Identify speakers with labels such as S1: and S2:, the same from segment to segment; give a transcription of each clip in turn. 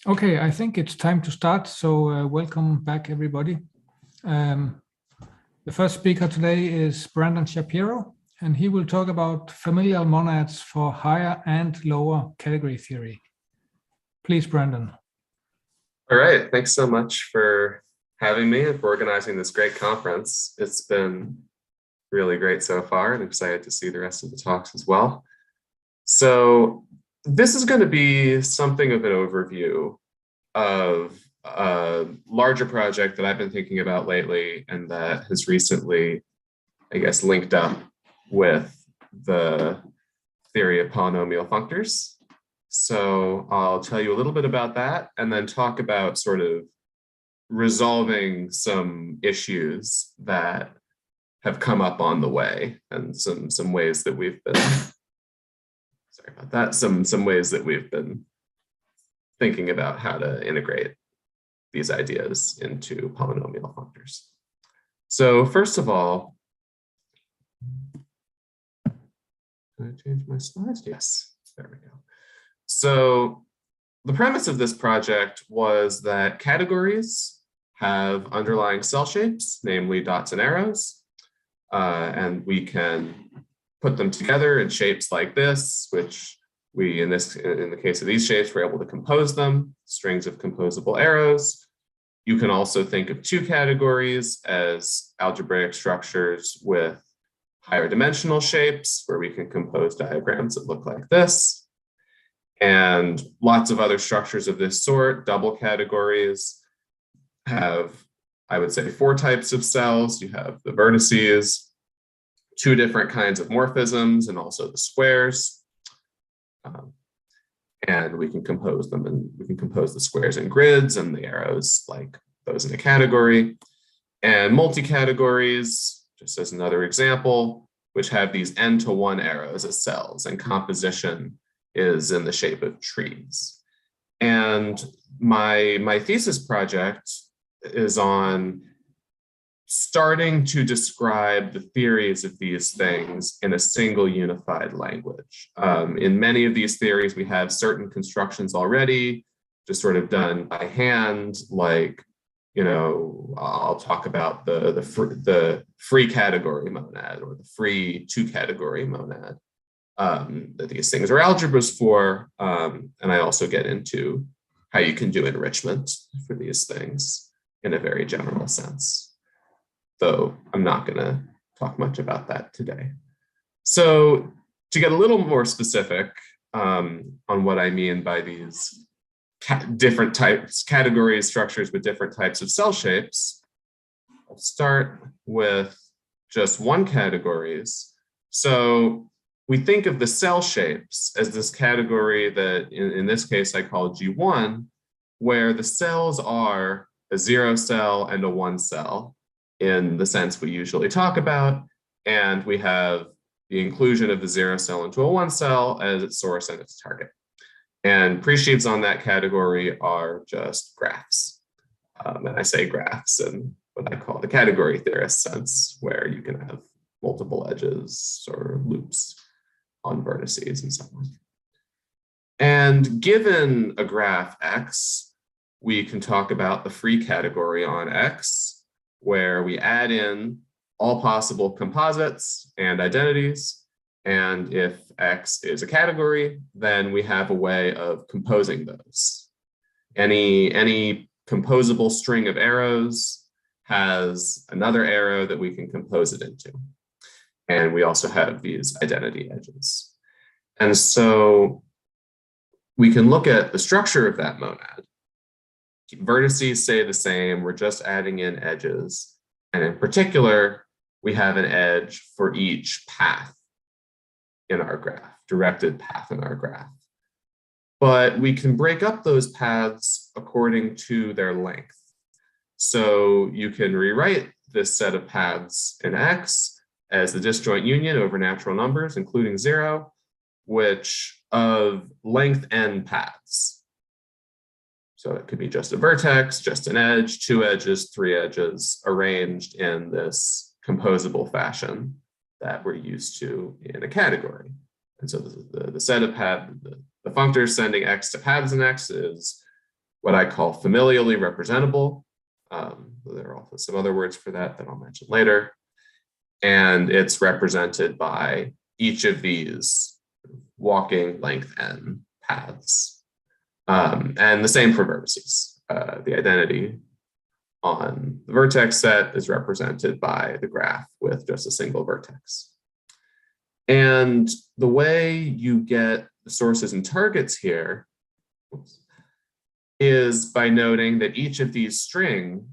S1: Okay, I think it's time to start. So welcome back, everybody. The first speaker today is Brandon Shapiro, and he will talk about familial monads for higher and lower category theory. Please, Brandon.
S2: All right, thanks so much for having me and for organizing this great conference. It's been really great so far, and excited to see the rest of the talks as well. So this is going to be something of an overview of a larger project that I've been thinking about lately and that has recently, I guess, linked up with the theory of polynomial functors. So I'll tell you a little bit about that and then talk about sort of resolving some issues that have come up on the way and some ways that we've been sorry about that, some ways that we've been thinking about how to integrate these ideas into polynomial functors. So first of all, can I change my slides? Yes, there we go. So the premise of this project was that categories have underlying cell shapes, namely dots and arrows, and we can put them together in shapes like this, which we, in the case of these shapes, we're able to compose them, strings of composable arrows. You can also think of two categories as algebraic structures with higher dimensional shapes, where we can compose diagrams that look like this, and lots of other structures of this sort. Double categories have, I would say, 4 types of cells. You have the vertices, 2 different kinds of morphisms, and also the squares. And we can compose them, and we can compose the squares in grids and the arrows like those in a category. And multi-categories, just as another example, which have these n-to-1 arrows as cells, and composition is in the shape of trees. And my thesis project is on starting to describe the theories of these things in a single unified language. In many of these theories, we have certain constructions already, just sort of done by hand, like, you know, I'll talk about the free category monad or the free 2-category monad that these things are algebras for. And I also get into how you can do enrichment for these things in a very general sense, though I'm not going to talk much about that today. So to get a little more specific on what I mean by these different types, categories, structures with different types of cell shapes, I'll start with just 1 categories. So we think of the cell shapes as this category that in this case I call G1, where the cells are a 0 cell and a 1 cell in the sense we usually talk about, and we have the inclusion of the 0 cell into a 1 cell as its source and its target. And pre-sheaves on that category are just graphs. And I say graphs in what I call the category theorist sense, where you can have multiple edges or loops on vertices and so on. And given a graph X, we can talk about the free category on X, where we add in all possible composites and identities. And if X is a category, then we have a way of composing those. Any composable string of arrows has another arrow that we can compose it into. And we also have these identity edges. And so we can look at the structure of that monad. Vertices stay the same, we're just adding in edges. And in particular, we have an edge for each path in our graph, directed path in our graph. But we can break up those paths according to their length. So you can rewrite this set of paths in X as the disjoint union over natural numbers, including 0, which of length n paths. So it could be just a vertex, just an edge, 2 edges, 3 edges, arranged in this composable fashion that we're used to in a category. And so the set of the functors sending x to paths in x is what I call familially representable. There are also some other words for that I'll mention later. And it's represented by each of these walking length n paths. And the same for vertices. The identity on the vertex set is represented by the graph with just a single vertex. And the way you get the sources and targets here is by noting that each of these strings,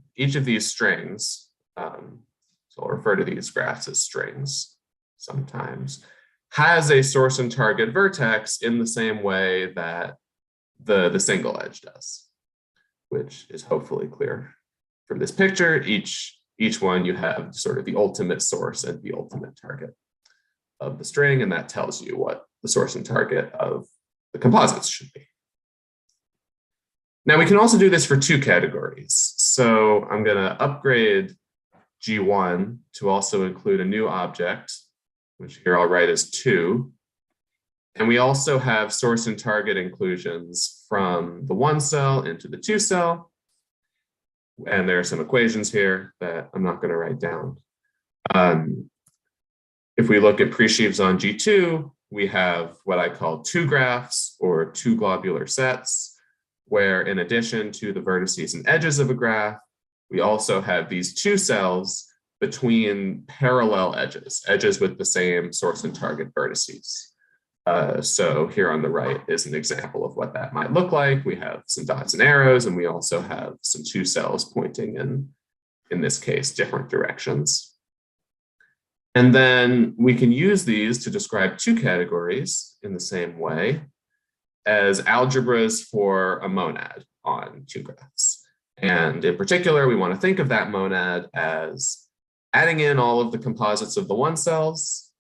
S2: so I'll refer to these graphs as strings sometimes, has a source and target vertex in the same way that the single edge does, which is hopefully clear from this picture. Each one you have sort of the ultimate source and the ultimate target of the string, and that tells you what the source and target of the composites should be. Now we can also do this for two categories. So I'm going to upgrade G1 to also include a new object, which here I'll write as 2. And we also have source and target inclusions from the 1 cell into the 2 cell. And there are some equations here that I'm not going to write down. If we look at presheaves on G2, we have what I call 2 graphs or 2 globular sets, where in addition to the vertices and edges of a graph, we also have these 2 cells between parallel edges with the same source and target vertices. So here on the right is an example of what that might look like. We have some dots and arrows, and we also have some 2 cells pointing in this case, different directions. And then we can use these to describe 2 categories in the same way as algebras for a monad on 2 graphs. And in particular, we want to think of that monad as adding in all of the composites of the 1 cells,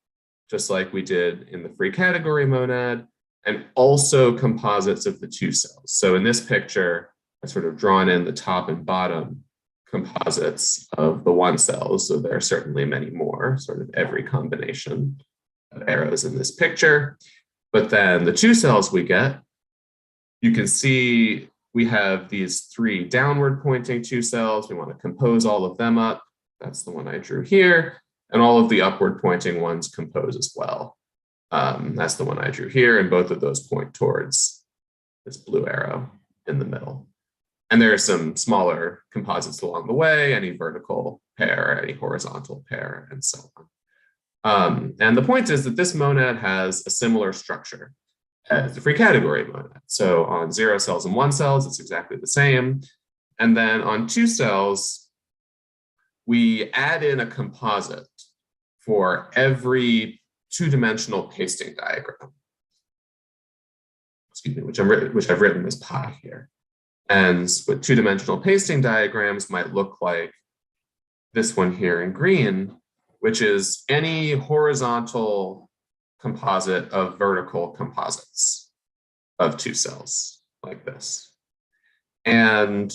S2: just like we did in the free category monad, and also composites of the 2 cells. So in this picture, I sort of drawn in the top and bottom composites of the 1 cells. So there are certainly many more, sort of every combination of arrows in this picture. But then the 2 cells we get, you can see we have these 3 downward pointing 2 cells. We want to compose all of them up. That's the one I drew here. And all of the upward pointing ones compose as well. That's the one I drew here. And both of those point towards this blue arrow in the middle. And there are some smaller composites along the way, any vertical pair, any horizontal pair, and so on. And the point is that this monad has a similar structure as the free category monad. So on 0 cells and 1 cells, it's exactly the same. And then on 2 cells, we add in a composite for every 2-dimensional pasting diagram. Excuse me, which I've written as pi here. And what 2-dimensional pasting diagrams might look like this one here in green, which is any horizontal composite of vertical composites of 2 cells like this. And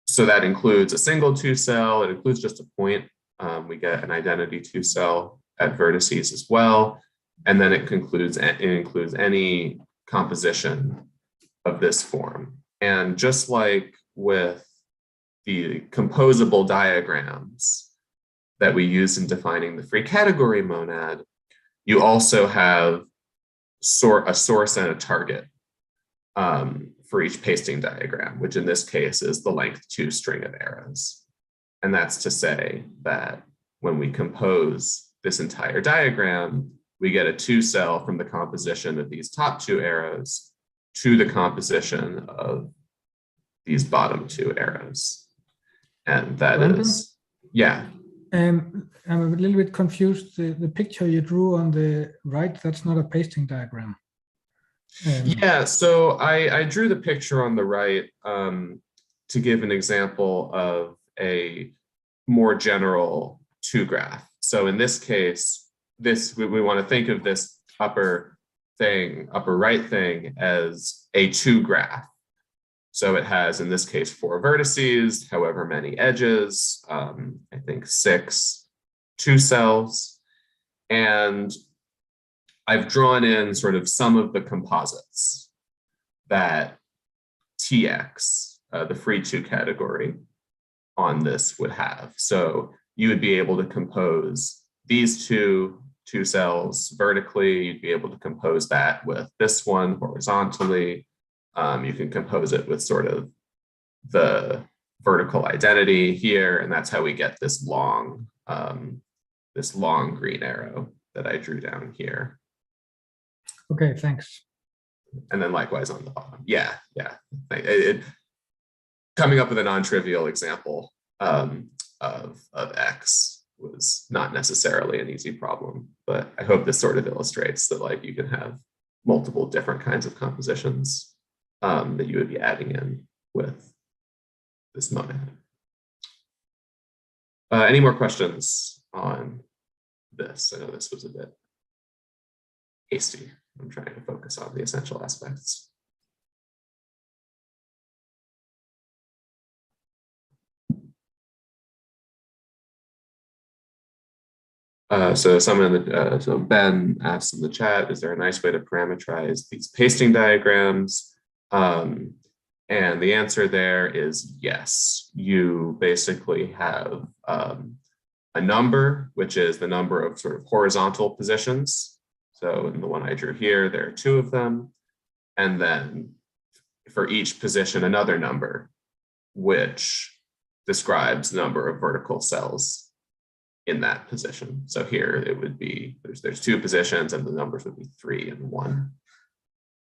S2: so that includes a single 2 cell, it includes just a point. We get an identity 2 cell at vertices as well. And then it includes any composition of this form. And just like with the composable diagrams that we use in defining the free category monad, you also have a source and a target for each pasting diagram, which in this case is the length 2 string of arrows. And that's to say that when we compose this entire diagram, we get a 2 cell from the composition of these top 2 arrows to the composition of these bottom 2 arrows. And that is, yeah.
S1: I'm a little bit confused. The picture you drew on the right, that's not a pasting diagram.
S2: Yeah, so I drew the picture on the right to give an example of a more general 2 graph. So in this case, we want to think of this upper right thing as a 2 graph. So it has, in this case, 4 vertices, however many edges, I think 6 2 cells. And I've drawn in sort of some of the composites that TX, the free two category on this would have. So you would be able to compose these two cells vertically. You'd be able to compose that with this one horizontally. You can compose it with sort of the vertical identity here, and that's how we get this long green arrow that I drew down here.
S1: Okay, thanks.
S2: And then likewise on the bottom. Yeah. Coming up with a non-trivial example of X was not necessarily an easy problem, but I hope this sort of illustrates that like you can have multiple different kinds of compositions that you would be adding in with this monad. Any more questions on this? I know this was a bit hasty. I'm trying to focus on the essential aspects. So Ben asked in the chat, is there a nice way to parameterize these pasting diagrams? And the answer there is yes. You basically have a number, which is the number of sort of horizontal positions. So in the one I drew here, there are 2 of them. And then for each position, another number, which describes the number of vertical cells in that position. So here it would be, there's 2 positions and the numbers would be 3 and 1.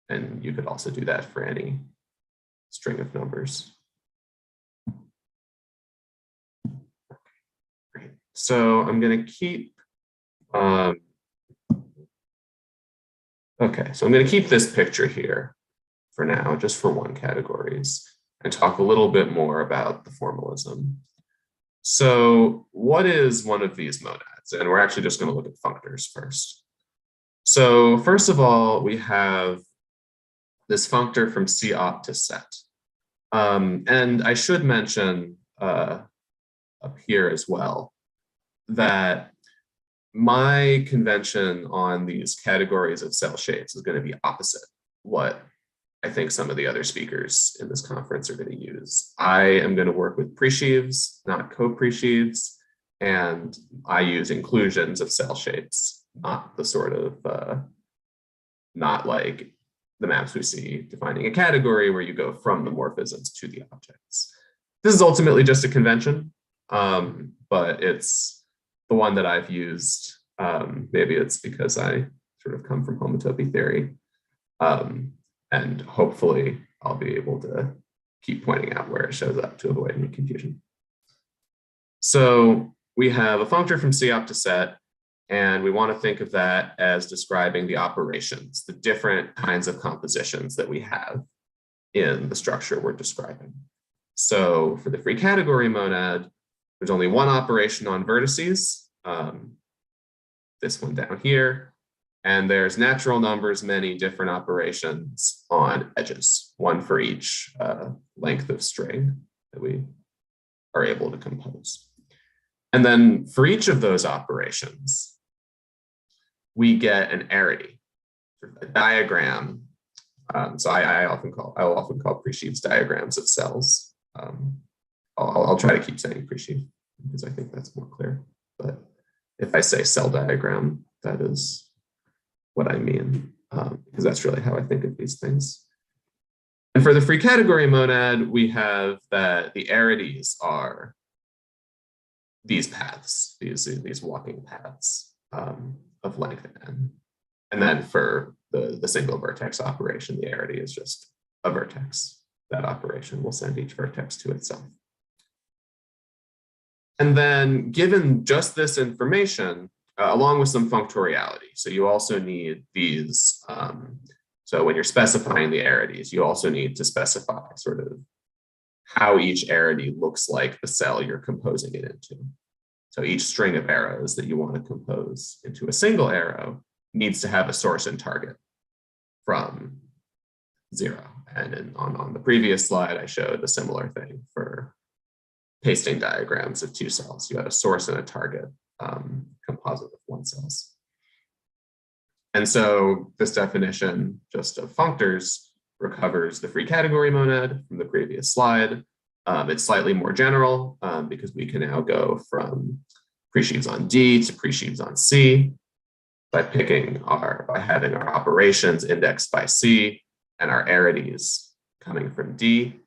S2: And you could also do that for any string of numbers. Great. So I'm going to keep, okay, so I'm going to keep this picture here for now, just for one categories, and talk a little bit more about the formalism. So what is one of these monads? And we're actually just going to look at functors first. So first of all, we have this functor from C-op to set. And I should mention up here as well that my convention on these categories of cell shapes is going to be opposite what I think some of the other speakers in this conference are going to use. I am going to work with presheaves, not co-presheaves, and I use inclusions of cell shapes, not the sort of, not like the maps we see defining a category where you go from the morphisms to the objects. This is ultimately just a convention, but it's the one that I've used. Maybe it's because I sort of come from homotopy theory. And hopefully I'll be able to keep pointing out where it shows up to avoid any confusion. So we have a functor from C-op to set, and we want to think of that as describing the operations, the different kinds of compositions that we have in the structure we're describing. So for the free category monad, there's only one operation on vertices, this one down here. And there's natural numbers, many different operations on edges, one for each length of string that we are able to compose. And then for each of those operations, we get an arity, a diagram. So I will often call presheaves diagrams of cells. I'll try to keep saying presheave because I think that's more clear. But if I say cell diagram, that is what I mean, because that's really how I think of these things. And for the free category monad, we have that the arities are these paths, these walking paths of length n. And then for the single vertex operation, the arity is just a vertex. That operation will send each vertex to itself. And then given just this information, along with some functoriality. So you also need these, so when you're specifying the arities, you also need to specify sort of how each arity looks like the cell you're composing it into. So each string of arrows that you want to compose into a single arrow needs to have a source and target from 0. And on the previous slide, I showed a similar thing for pasting diagrams of 2 cells. You had a source and a target composite of 1 cells. And so this definition just of functors recovers the free category monad from the previous slide. It's slightly more general because we can now go from presheaves on D to presheaves on C by having our operations indexed by C and our arities coming from D.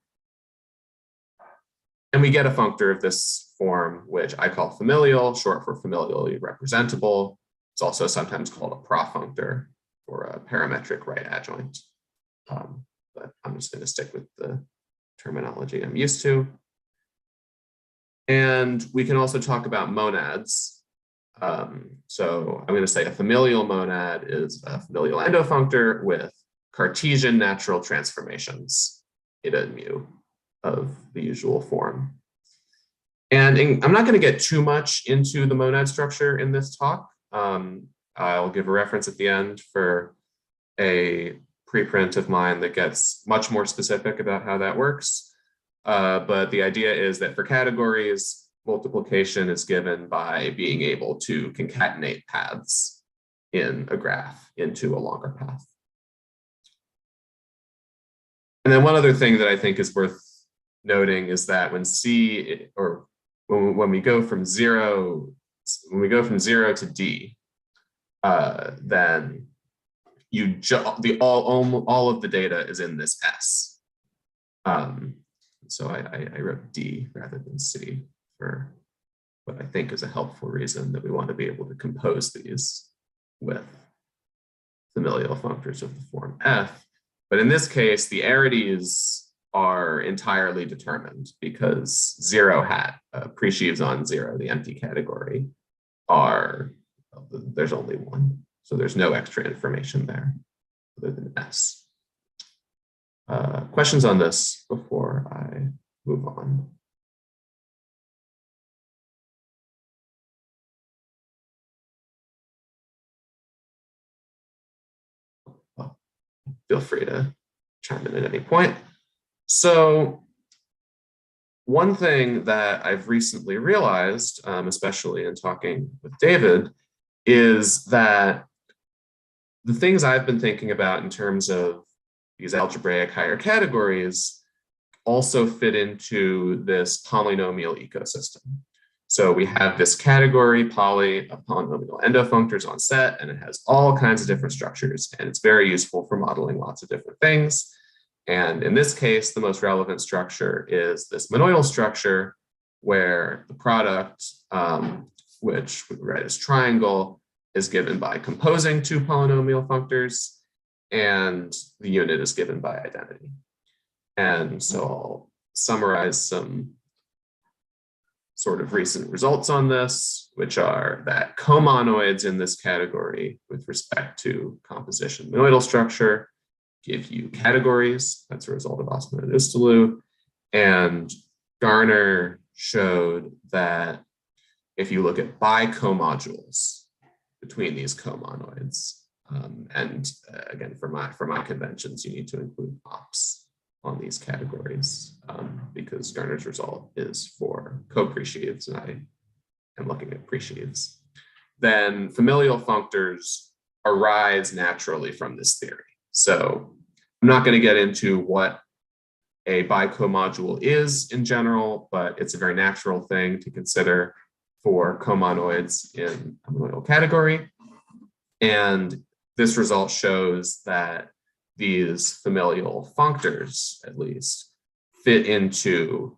S2: And we get a functor of this form, which I call familial, short for familially representable. It's also sometimes called a profunctor or a parametric right adjoint. But I'm just going to stick with the terminology I'm used to. And we can also talk about monads. So I'm going to say a familial monad is a familial endofunctor with Cartesian natural transformations, eta and mu, of the usual form. And I'm not going to get too much into the monad structure in this talk. I'll give a reference at the end for a preprint of mine that gets much more specific about how that works. But the idea is that for categories, multiplication is given by being able to concatenate paths in a graph into a longer path. And then one other thing that I think is worth noting is that when when we go from zero to D, then all of the data is in this S. So I wrote D rather than C for what I think is a helpful reason that we want to be able to compose these with familial functors of the form F. But in this case, the arities are entirely determined because zero hat, presheaves on zero, the empty category, there's only one. So there's no extra information there other than S. Questions on this before I move on? Well, feel free to chime in at any point. So one thing that I've recently realized, especially in talking with David, is that the things I've been thinking about in terms of these algebraic higher categories also fit into this polynomial ecosystem. So we have this category poly of polynomial endofunctors on set, and it has all kinds of different structures, and it's very useful for modeling lots of different things. And in this case, the most relevant structure is this monoidal structure where the product, which we write as triangle, is given by composing two polynomial functors, and the unit is given by identity. And so I'll summarize some sort of recent results on this, which are that comonoids in this category with respect to composition monoidal structure give you categories. That's a result of Osman and Ustalu. And Garner showed that if you look at bicomodules between these comonoids, and again, for my conventions, you need to include ops on these categories because Garner's result is for co-presheaves, and I am looking at presheaves. Then familial functors arise naturally from this theory. So I'm not going to get into what a bicomodule is in general, but it's a very natural thing to consider for comonoids in a monoidal category. And this result shows that these familial functors, at least, fit into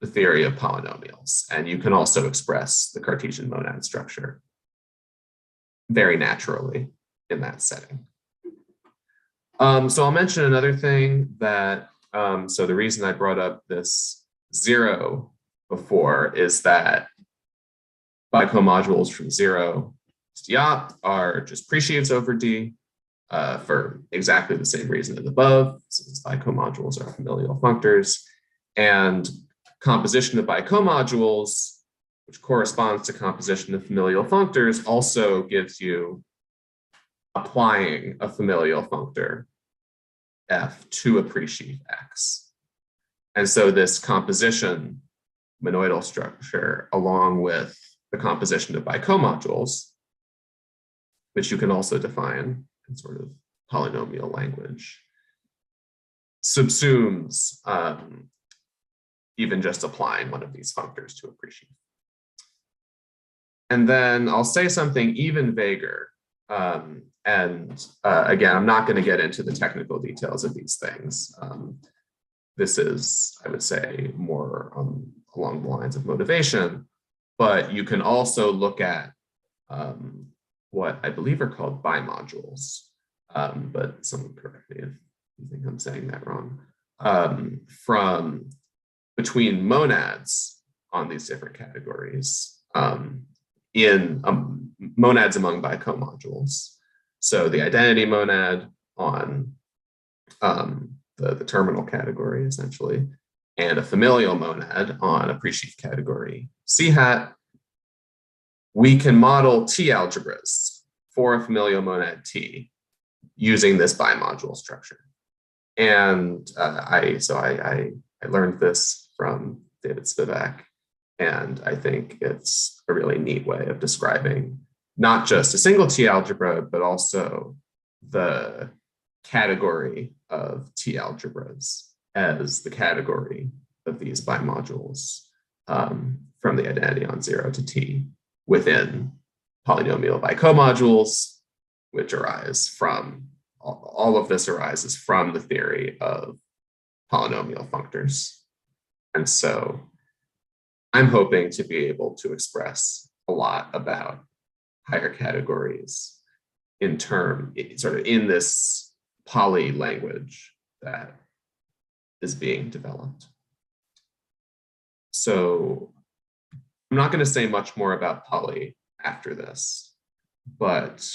S2: the theory of polynomials. And you can also express the Cartesian monad structure very naturally in that setting. So I'll mention another thing that, so the reason I brought up this zero before is that bicomodules from zero to diop are just presheaves over D for exactly the same reason as above, since bicomodules are familial functors. And composition of bicomodules, which corresponds to composition of familial functors, also gives you applying a familial functor F to a presheaf X. And so this composition monoidal structure, along with the composition of bicomodules, which you can also define in sort of polynomial language, subsumes even just applying one of these functors to a pre-sheaf. And then I'll say something even vaguer. Again, I'm not going to get into the technical details of these things. This is, I would say, more along the lines of motivation, but you can also look at what I believe are called bimodules, but someone correct me if you think I'm saying that wrong, from between monads on these different categories in monads among bicomodules. So the identity monad on the terminal category, essentially, and a familial monad on a pre-sheaf category C hat. We can model T algebras for a familial monad T using this bimodule structure. And I learned this from David Spivak, and I think it's a really neat way of describing not just a single T algebra, but also the category of T algebras as the category of these bimodules from the identity on 0 to T within polynomial bicomodules, which arise from, all of this arises from the theory of polynomial functors. And so I'm hoping to be able to express a lot about higher categories in sort of in this poly language that is being developed. So I'm not going to say much more about poly after this, but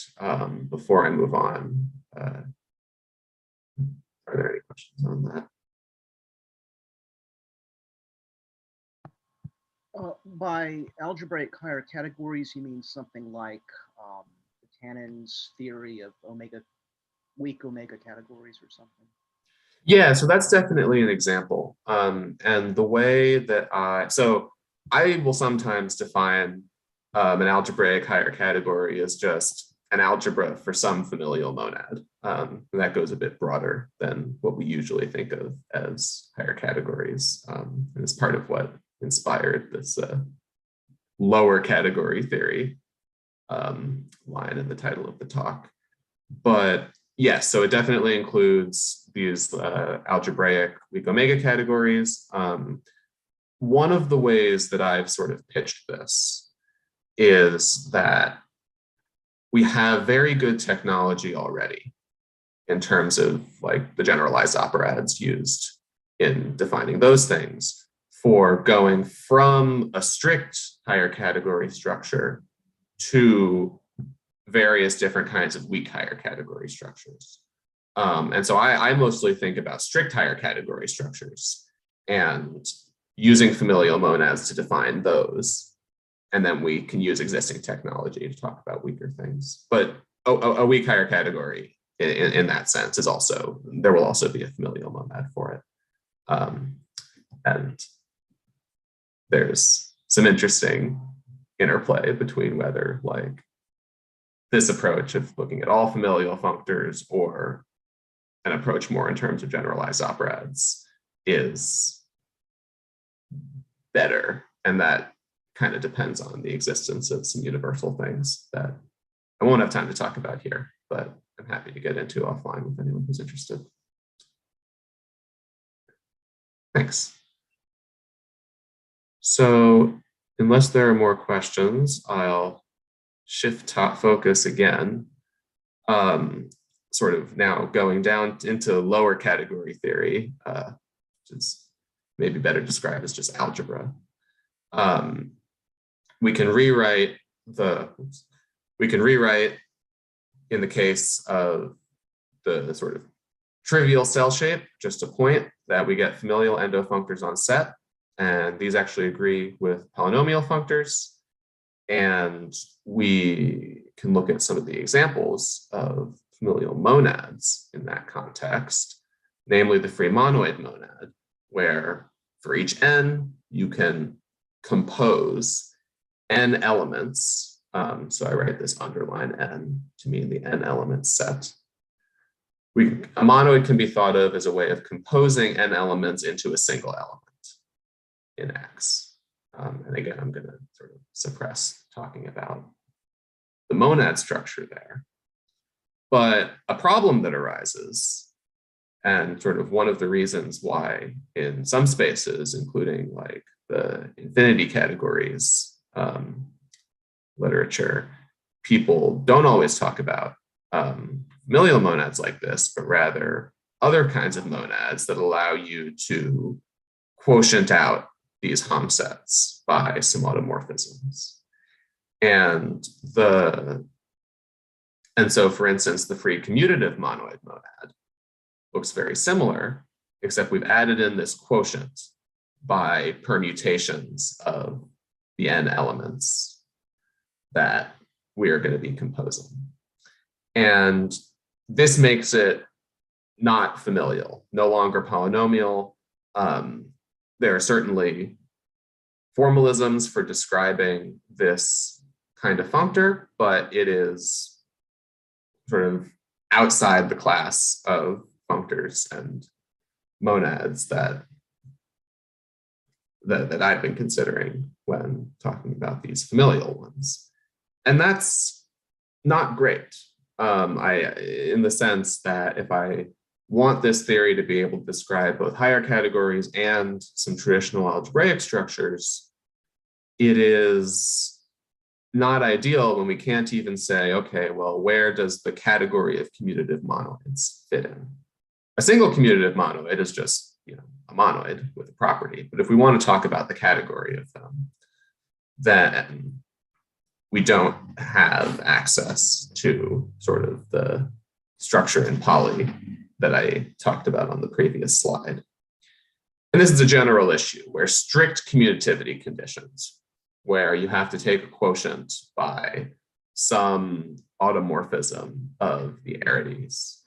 S2: before I move on, are there any questions on that?
S3: By algebraic higher categories, you mean something like the Tannen's theory of weak omega categories or something?
S2: Yeah, so that's definitely an example. And the way that I will sometimes define an algebraic higher category as just an algebra for some familial monad. And that goes a bit broader than what we usually think of as higher categories. And it's part of what inspired this lower category theory line in the title of the talk. But yes, so it definitely includes these algebraic weak omega categories. One of the ways that I've sort of pitched this is that we have very good technology already in terms of like the generalized operads used in defining those things for going from a strict higher category structure to various different kinds of weak higher category structures. And so I mostly think about strict higher category structures and using familial monads to define those. And then we can use existing technology to talk about weaker things. But a weak higher category in that sense is also, there will also be a familial monad for it. And there's some interesting interplay between whether like this approach of looking at all familial functors or an approach more in terms of generalized operads is better. And that kind of depends on the existence of some universal things that I won't have time to talk about here, but I'm happy to get into offline with anyone who's interested. Thanks. So unless there are more questions, I'll shift top focus again, sort of now going down into lower category theory, which is maybe better described as just algebra. We can rewrite in the case of the sort of trivial cell shape, just a point that we get familial endofunctors on set, and these actually agree with polynomial functors. And we can look at some of the examples of familial monads in that context, namely the free monoid monad, where for each n, you can compose n elements So I write this underline n to mean the n element set. A monoid can be thought of as a way of composing n elements into a single element in X. And again, I'm going to sort of suppress talking about the monad structure there. But a problem that arises, and sort of one of the reasons why in some spaces, including like the infinity categories literature, people don't always talk about familial monads like this, but rather other kinds of monads that allow you to quotient out these Hom sets by some automorphisms. And so, for instance, the free commutative monoid monad looks very similar, except we've added in this quotient by permutations of the n elements that we are going to be composing. And this makes it not familial, no longer polynomial. There are certainly formalisms for describing this kind of functor, but it is sort of outside the class of functors and monads that I've been considering when talking about these familial ones. And that's not great. In the sense that if I want this theory to be able to describe both higher categories and some traditional algebraic structures, it is not ideal when we can't even say, okay, well, where does the category of commutative monoids fit in? A single commutative monoid is just, a monoid with a property. But if we want to talk about the category of them, then we don't have access to sort of the structure in poly that I talked about on the previous slide. And this is a general issue where strict commutativity conditions, where you have to take a quotient by some automorphism of the arities,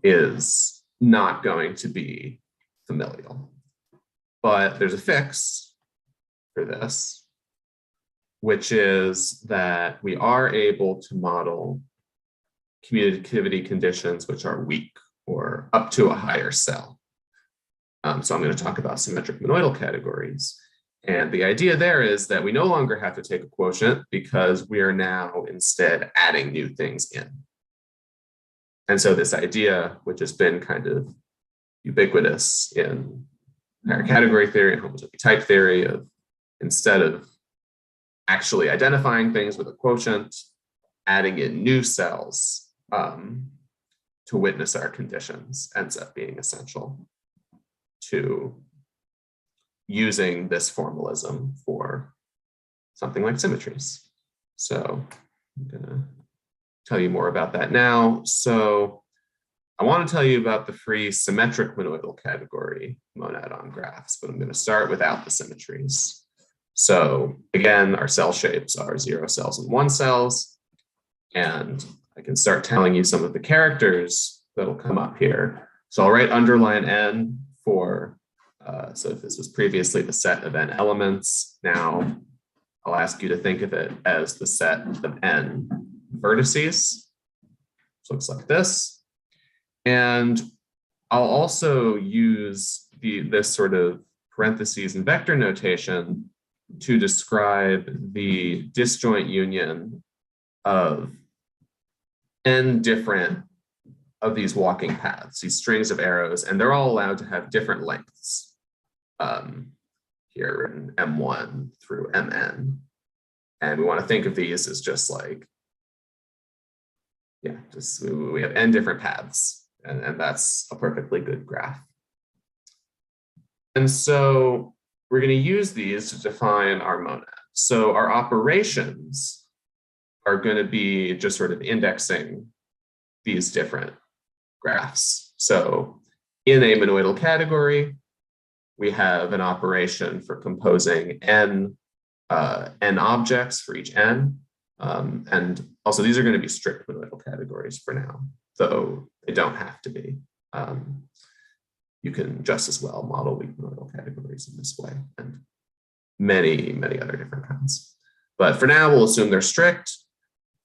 S2: is not going to be familial. But there's a fix for this, which is that we are able to model commutativity conditions which are weak or up to a higher cell. So I'm going to talk about symmetric monoidal categories. And the idea there is that we no longer have to take a quotient because we are now instead adding new things in. And so this idea, which has been kind of ubiquitous in higher category theory and homotopy type theory, of instead of actually identifying things with a quotient, adding in new cells to witness our conditions, ends up being essential to using this formalism for something like symmetries. So I'm going to tell you more about that now. So I want to tell you about the free symmetric monoidal category monad on graphs, but I'm going to start without the symmetries. So again, our cell shapes are 0 cells and 1 cells. And I can start telling you some of the characters that'll come up here. So I'll write underline n for, so if this was previously the set of n elements, now I'll ask you to think of it as the set of n vertices. Which looks like this. And I'll also use this sort of parentheses and vector notation to describe the disjoint union of n different of these walking paths, these strings of arrows, and they're all allowed to have different lengths. Here in M1 through Mn. And we want to think of these as just like, we have n different paths, and that's a perfectly good graph. And so we're going to use these to define our monad. So our operations are going to be just sort of indexing these different graphs. So in a monoidal category, we have an operation for composing n objects for each n. And also these are going to be strict monoidal categories for now, though they don't have to be. You can just as well model weak monoidal categories in this way, and many, many other different kinds. But for now, we'll assume they're strict.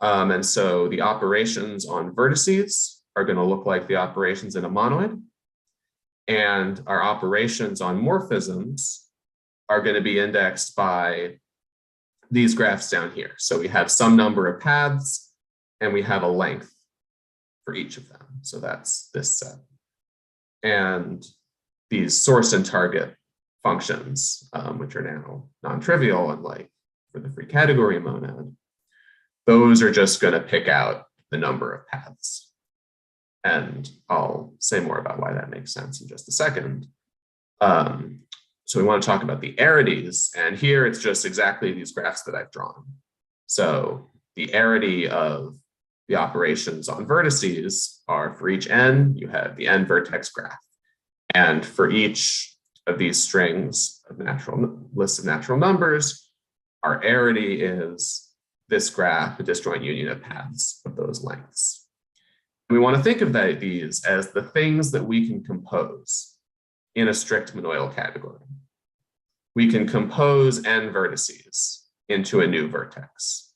S2: And so the operations on vertices are going to look like the operations in a monoid. And our operations on morphisms are going to be indexed by these graphs down here. So we have some number of paths and we have a length for each of them. So that's this set. And these source and target functions, which are now non-trivial, unlike for the free category monad, those are just going to pick out the number of paths. And I'll say more about why that makes sense in just a second. So we want to talk about the arities, and here it's just exactly these graphs that I've drawn. So the arity of the operations on vertices are for each n, you have the n vertex graph. And for each of these strings of lists of natural numbers, our arity is this graph, a disjoint union of paths of those lengths. And we want to think of these as the things that we can compose in a strict monoidal category. We can compose n vertices into a new vertex.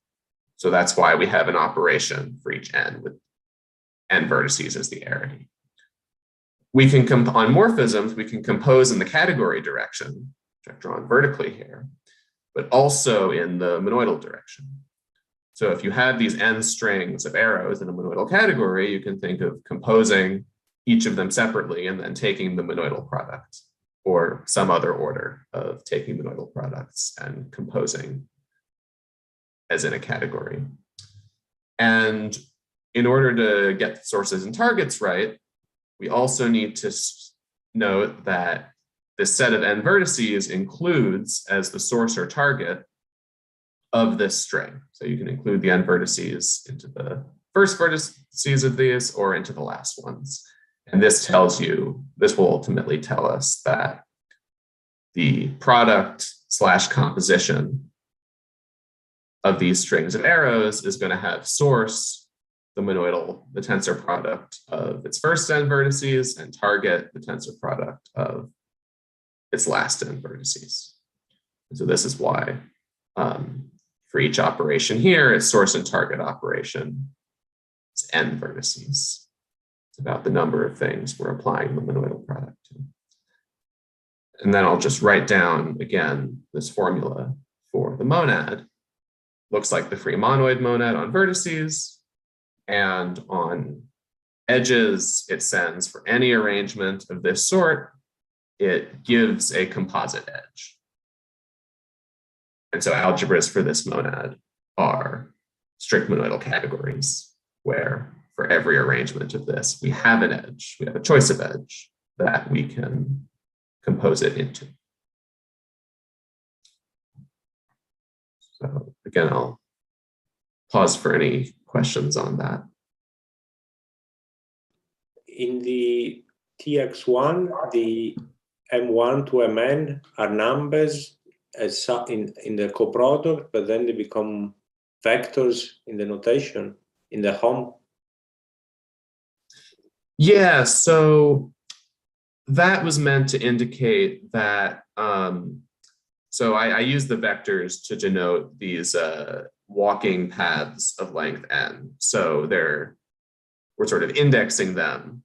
S2: So that's why we have an operation for each n with n vertices as the arity. We can, on morphisms, we can compose in the category direction, which I've drawn vertically here, but also in the monoidal direction. So if you have these n strings of arrows in a monoidal category, you can think of composing each of them separately and then taking the monoidal product, or some other order of taking monoidal products and composing as in a category. And in order to get sources and targets right, we also need to note that this set of n vertices includes as the source or target of this string. So you can include the n vertices into the first vertices of these or into the last ones. And this tells you, this will ultimately tell us that the product / composition of these strings of arrows is going to have source, the monoidal, the tensor product of its first n vertices, and target, the tensor product of its last n vertices. And so this is why for each operation here, its source and target operation is n vertices. It's about the number of things we're applying the monoidal product to. And then I'll just write down again this formula for the monad. Looks like the free monoid monad on vertices, and on edges, it sends for any arrangement of this sort, it gives a composite edge. And so algebras for this monad are strict monoidal categories, where for every arrangement of this, we have an edge, we have a choice of edge that we can compose it into. So again, I'll pause for any questions on that.
S4: In the TX1, the M1 to Mn are numbers as in the coproduct, but then they become vectors in the notation, in the home.
S2: Yeah, so that was meant to indicate that, so I use the vectors to denote these walking paths of length n. So we're sort of indexing them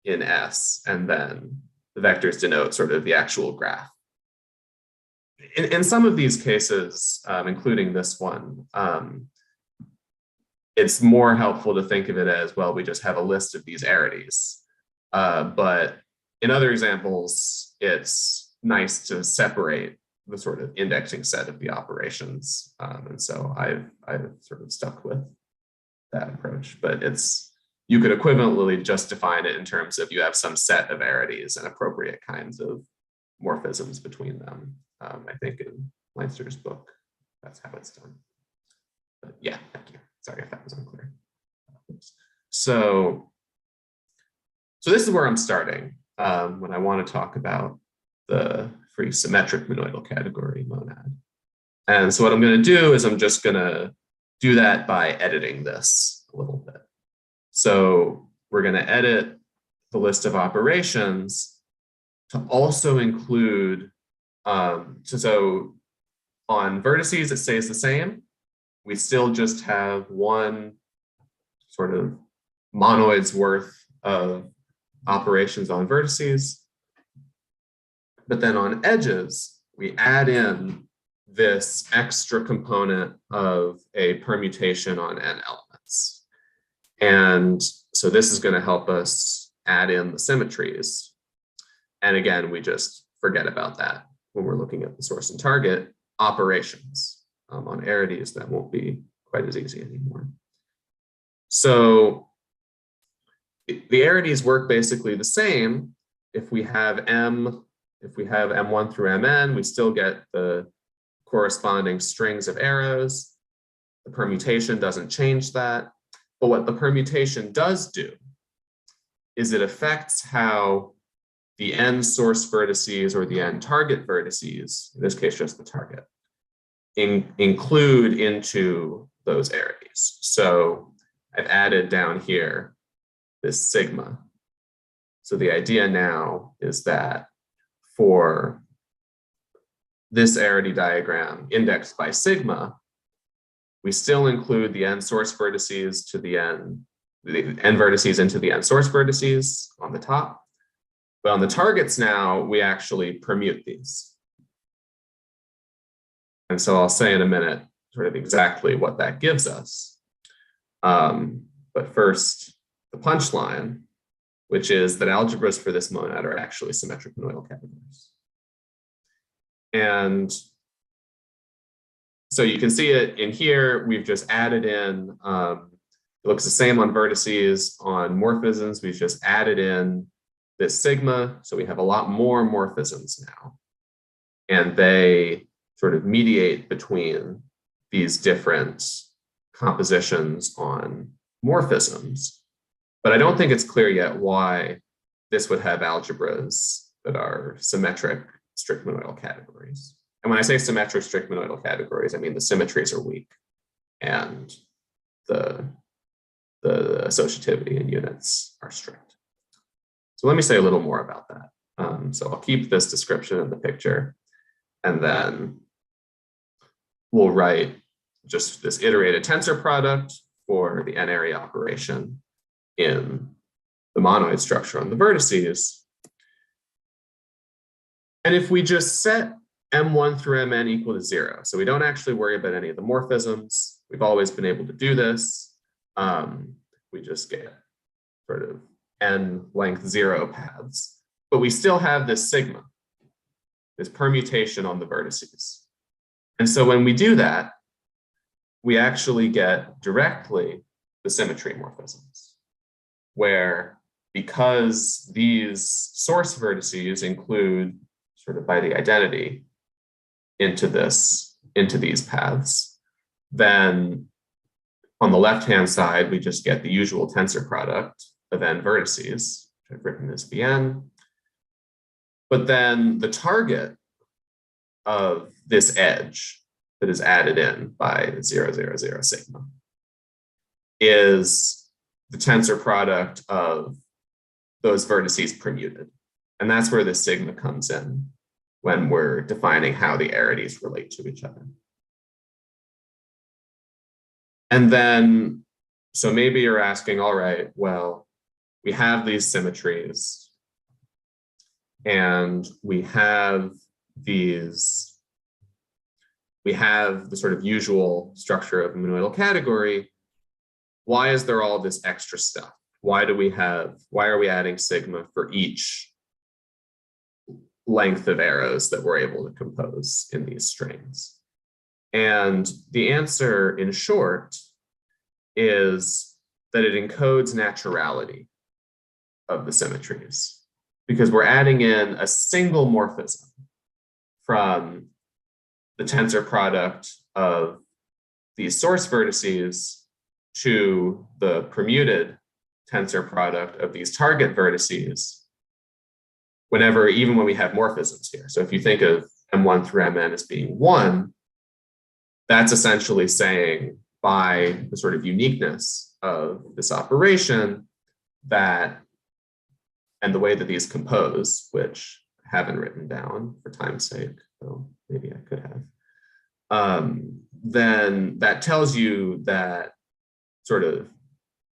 S2: in S, and then the vectors denote sort of the actual graph. In some of these cases, including this one, it's more helpful to think of it as, well, we just have a list of these arities. But in other examples, it's nice to separate the sort of indexing set of the operations. And so I've sort of stuck with that approach, but you could equivalently just define it in terms of you have some set of arities and appropriate kinds of morphisms between them. I think in Leinster's book, that's how it's done. But yeah, thank you. Sorry if that was unclear. So this is where I'm starting when I want to talk about the free symmetric monoidal category monad. And so what I'm going to do is I'm just going to do that by editing this a little bit. So we're going to edit the list of operations to also include, so on vertices, it stays the same. we still just have one sort of monoid's worth of operations on vertices. But then on edges, we add in this extra component of a permutation on n elements. And so this is going to help us add in the symmetries. And again, we just forget about that when we're looking at the source and target operations. On arities, that won't be quite as easy anymore. So the arities work basically the same. If we have M1 through Mn, we still get the corresponding strings of arrows. The permutation doesn't change that. But what the permutation does do is it affects how the n source vertices or the n target vertices, in this case just the target, include into those arities. So I've added down here this sigma. So the idea now is that for this arity diagram indexed by sigma, we still include the n source vertices to the n vertices into the n source vertices on the top. But on the targets now, we actually permute these. And so I'll say in a minute sort of exactly what that gives us. But first, the punchline, which is that algebras for this monad are actually symmetric monoidal categories. And so you can see it in here. We've just added in, it looks the same on vertices. On morphisms, we've just added in this sigma. So we have a lot more morphisms now. And they sort of mediate between these different compositions on morphisms. But I don't think it's clear yet why this would have algebras that are symmetric strict monoidal categories. And when I say symmetric strict monoidal categories, I mean the symmetries are weak and the associativity in units are strict. So let me say a little more about that. So I'll keep this description in the picture, and then we'll write just this iterated tensor product for the n-area operation in the monoid structure on the vertices. And if we just set M1 through Mn equal to 0, so we don't actually worry about any of the morphisms, we've always been able to do this. We just get sort of n length 0 paths, but we still have this sigma, this permutation on the vertices. And so when we do that, we actually get directly the symmetry morphisms, where because these source vertices include sort of by the identity into these paths, then on the left-hand side, we just get the usual tensor product of n vertices, which I've written as Vn. But then the target of this edge that is added in by 0, 0, 0 sigma is the tensor product of those vertices permuted. And that's where the sigma comes in when we're defining how the arities relate to each other. And then, so maybe you're asking, all right, well, we have these symmetries and we have the sort of usual structure of a monoidal category. Why is there all this extra stuff? Why are we adding sigma for each length of arrows that we're able to compose in these strings? And the answer, in short, is that it encodes naturality of the symmetries, because we're adding in a single morphism from the tensor product of these source vertices to the permuted tensor product of these target vertices even when we have morphisms here. So if you think of M1 through Mn as being 1, that's essentially saying by the sort of uniqueness of this operation that, and the way that these compose, which I haven't written down for time's sake, so maybe I could have, then that tells you that sort of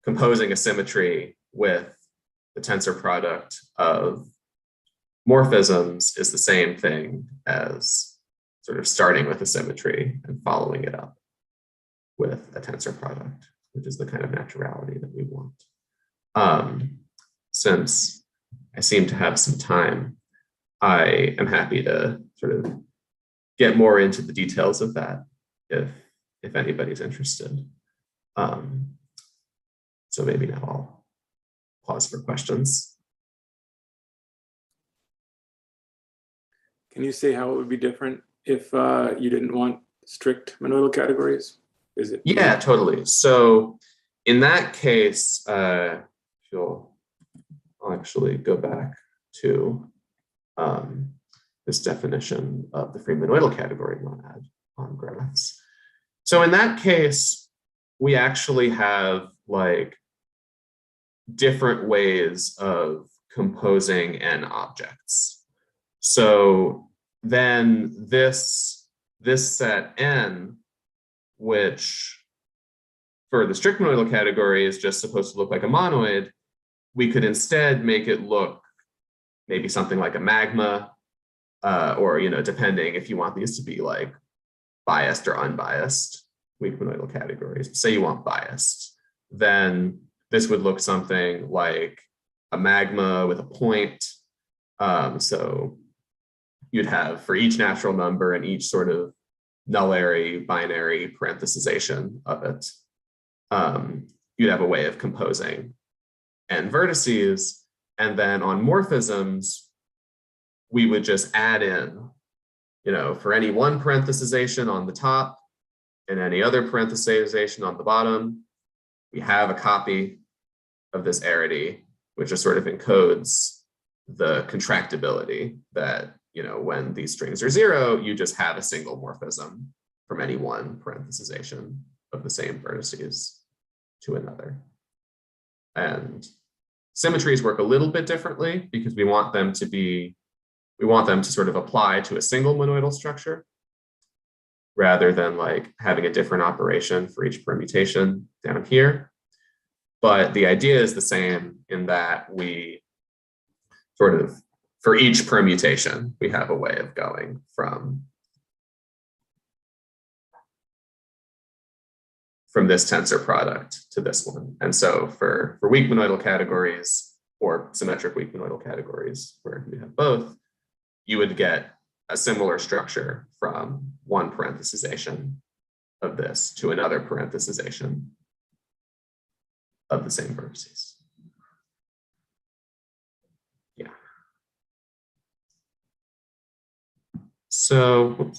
S2: composing a symmetry with the tensor product of morphisms is the same thing as sort of starting with a symmetry and following it up with a tensor product, which is the kind of naturality that we want. Since I seem to have some time, I am happy to sort of get more into the details of that if anybody's interested. So maybe now I'll pause for questions.
S5: Can you say how it would be different if you didn't want strict monoidal categories? Is it?
S2: Yeah, totally. So in that case, I'll actually go back to this definition of the free monoidal category monad on graphs. So in that case, we actually have like different ways of composing n objects. So then this set n, which for the strict monoidal category is just supposed to look like a monoid, we could instead make it look maybe something like a magma, or, you know, depending if you want these to be like biased or unbiased weak monoidal categories. Say you want biased, then this would look something like a magma with a point. So you'd have for each natural number and each sort of nullary binary parenthesization of it, you'd have a way of composing n vertices. And then on morphisms, we would just add in, you know, for any one parenthesization on the top and any other parenthesization on the bottom, we have a copy of this arity, which just sort of encodes the contractibility that, you know, when these strings are 0, you just have a single morphism from any one parenthesization of the same vertices to another. And symmetries work a little bit differently because we want them to sort of apply to a single monoidal structure rather than like having a different operation for each permutation down here. But the idea is the same in that we sort of, for each permutation, we have a way of going from this tensor product to this one. And so for weak monoidal categories or symmetric weak monoidal categories where you have both, you would get a similar structure from one parenthesization of this to another parenthesization of the same vertices. Yeah. So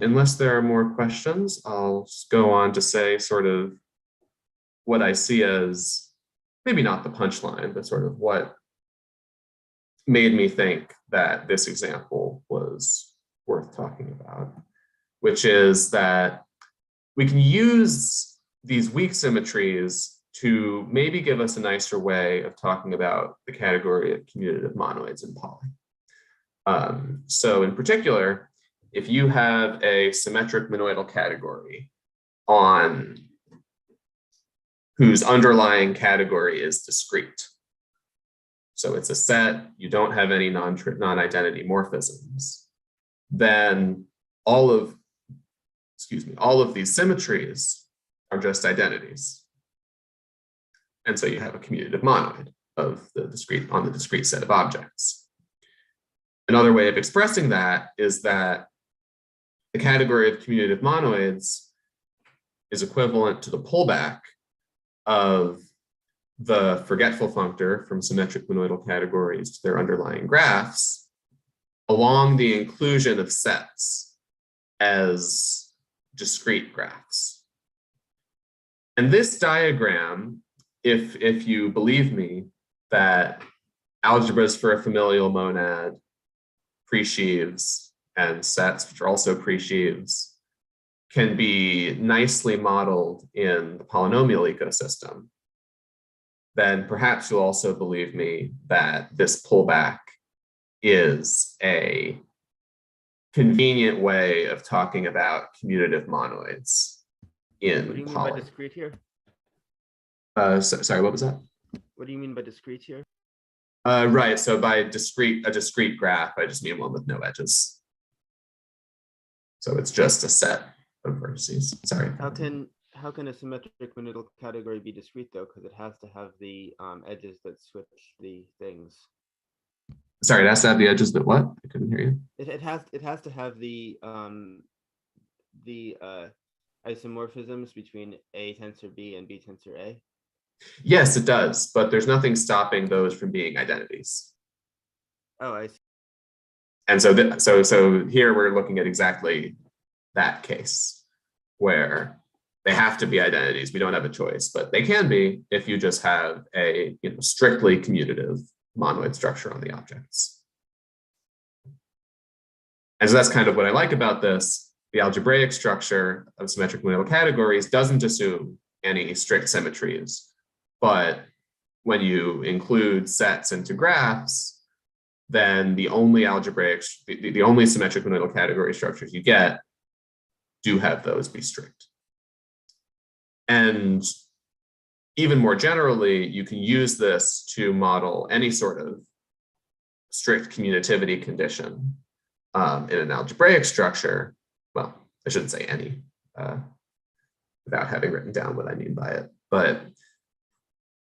S2: unless there are more questions, I'll just go on to say sort of what I see as maybe not the punchline, but sort of what made me think that this example was worth talking about, which is that we can use these weak symmetries to maybe give us a nicer way of talking about the category of commutative monoids in Poly. So in particular, if you have a symmetric monoidal category on whose underlying category is discrete, so it's a set, you don't have any non-identity morphisms, then all of these symmetries are just identities. And so you have a commutative monoid of the discrete on the discrete set of objects. Another way of expressing that is that the category of commutative monoids is equivalent to the pullback of the forgetful functor from symmetric monoidal categories to their underlying graphs along the inclusion of sets as discrete graphs. And this diagram, if you believe me that algebras for a familial monad, presheaves, and sets, which are also presheaves, can be nicely modeled in the polynomial ecosystem, then perhaps you'll also believe me that this pullback is a convenient way of talking about commutative monoids in
S6: What do you mean
S2: poly.
S6: by discrete here?
S2: Sorry, what was that?
S6: What do you mean by discrete here?
S2: Right, so by a discrete graph, I just mean one with no edges. So it's just a set of vertices. Sorry.
S6: How can a symmetric monoidal category be discrete though? Because it has to have the edges that switch the things.
S2: Sorry, it has to have the edges that what? I couldn't hear you.
S6: It has to have the isomorphisms between A tensor B and B tensor A.
S2: Yes, it does, but there's nothing stopping those from being identities.
S6: Oh, I see.
S2: And so here we're looking at exactly that case where they have to be identities. We don't have a choice, but they can be if you just have a strictly commutative monoid structure on the objects. And so that's kind of what I like about this. The algebraic structure of symmetric monoidal categories doesn't assume any strict symmetries, but when you include sets into graphs, then the only the only symmetric monoidal category structures you get do have those be strict. And even more generally, you can use this to model any sort of strict commutativity condition in an algebraic structure. Well, I shouldn't say any without having written down what I mean by it. But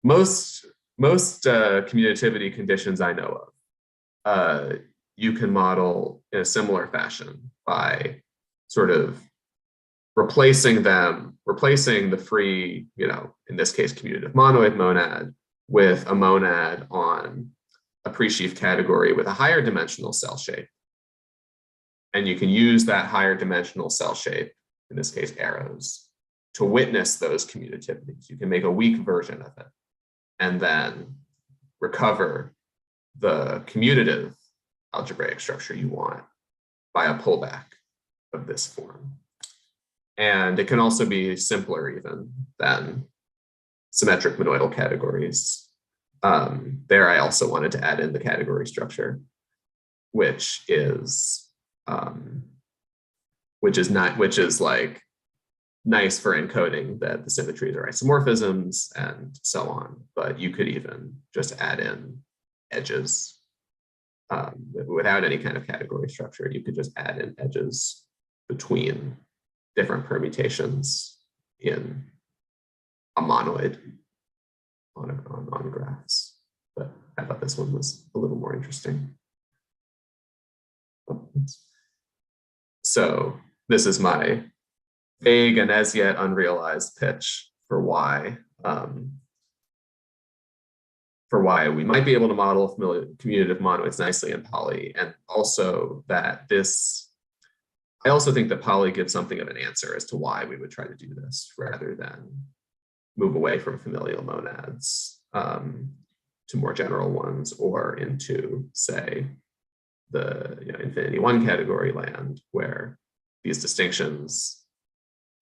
S2: most commutativity conditions I know of, you can model in a similar fashion by sort of replacing the free, in this case, commutative monoid monad with a monad on a pre-sheaf category with a higher dimensional cell shape. And you can use that higher dimensional cell shape, in this case, arrows, to witness those commutativities. You can make a weak version of it and then recover the commutative algebraic structure you want by a pullback of this form. And it can also be simpler even than symmetric monoidal categories. There I also wanted to add in the category structure, which is like nice for encoding that the symmetries are isomorphisms and so on. But you could even just add in edges without any kind of category structure. You could just add in edges between different permutations in a monoid on graphs. But I thought this one was a little more interesting. So this is my vague and as yet unrealized pitch for why we might be able to model commutative monoids nicely in Poly, and also that I also think that Poly gives something of an answer as to why we would try to do this rather than move away from familial monads to more general ones or into, say, the infinity one category land, where these distinctions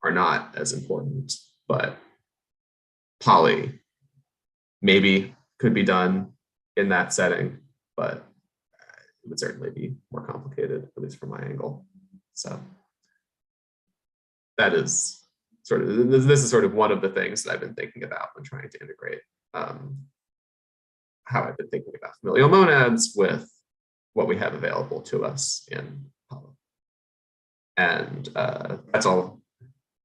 S2: are not as important, but Poly maybe could be done in that setting, but it would certainly be more complicated, at least from my angle. So that is this is sort of one of the things that I've been thinking about when trying to integrate how I've been thinking about familial monads with what we have available to us in Poly. And that's all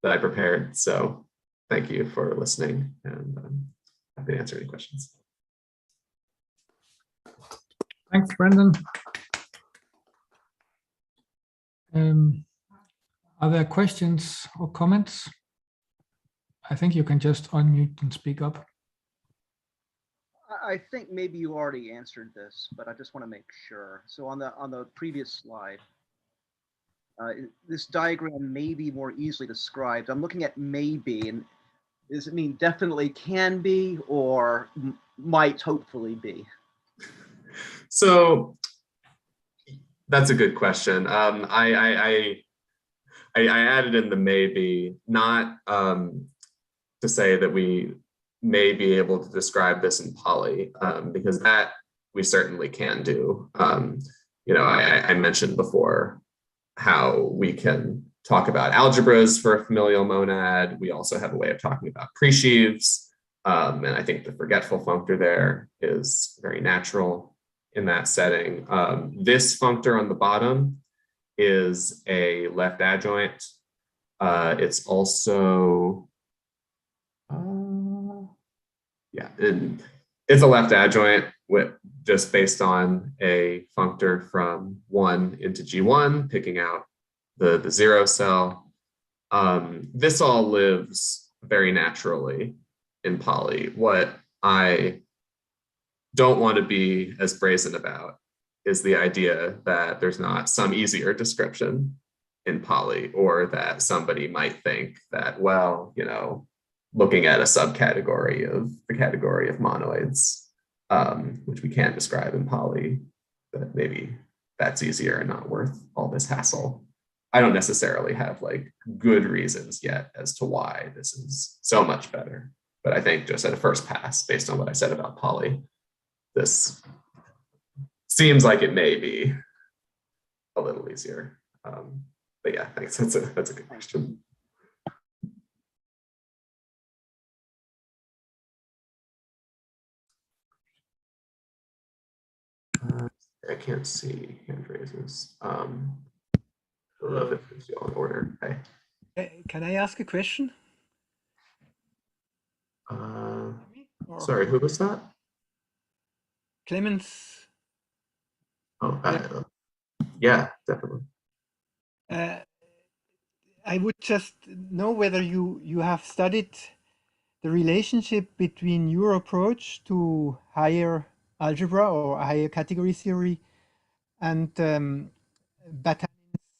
S2: that I prepared. So thank you for listening, and happy to answer any questions.
S1: Thanks, Brendan. Are there questions or comments? I think you can just unmute and speak up.
S3: I think maybe you already answered this, but I just want to make sure. So on the previous slide, this diagram may be more easily described. I'm looking at maybe, and does it mean definitely can be or might hopefully be?
S2: So that's a good question. I added in the maybe, not to say that we may be able to describe this in Poly, because that we certainly can do. I mentioned before how we can talk about algebras for a familial monad. We also have a way of talking about presheaves. And I think the forgetful functor there is very natural in that setting. This functor on the bottom is a left adjoint. It's also, it's a left adjoint just based on a functor from 1 into G1, picking out the 0 cell. This all lives very naturally in Poly. What I don't want to be as brazen about is the idea that there's not some easier description in Poly, or that somebody might think that, well, looking at a subcategory of the category of monoids, which we can't describe in Poly, that maybe that's easier and not worth all this hassle. I don't necessarily have good reasons yet as to why this is so much better. But I think just at a first pass, based on what I said about Poly, this seems like it may be a little easier. But yeah, thanks. That's a good question. I can't see hand raises. I don't know if it's all in order. Hey.
S7: Can I ask a question?
S2: Sorry, who was that?
S7: Clemens.
S2: Oh, yeah, definitely.
S7: I would just know whether you have studied the relationship between your approach to higher algebra or higher category theory and Batanin's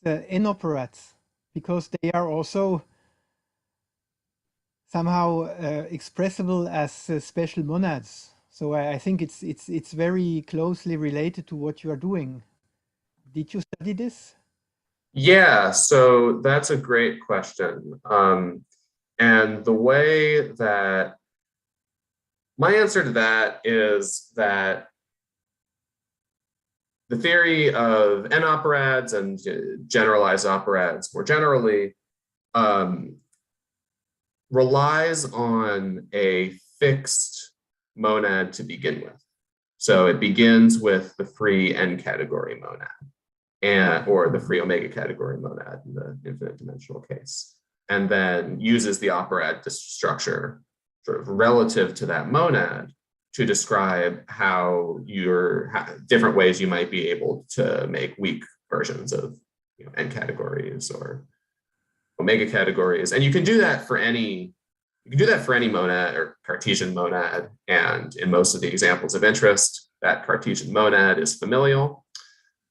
S7: n-operats, because they are also somehow expressible as special monads. So I think it's very closely related to what you are doing. Did you study this?
S2: Yeah, so that's a great question. And the way that my answer to that is that the theory of n-operads and generalized operads more generally relies on a fixed monad to begin with. So it begins with the free n category monad, or the free omega category monad in the infinite dimensional case, and then uses the operad structure sort of relative to that monad to describe how different ways you might be able to make weak versions of n categories or omega categories. And you can do that for any monad or Cartesian monad. And in most of the examples of interest, that Cartesian monad is familial.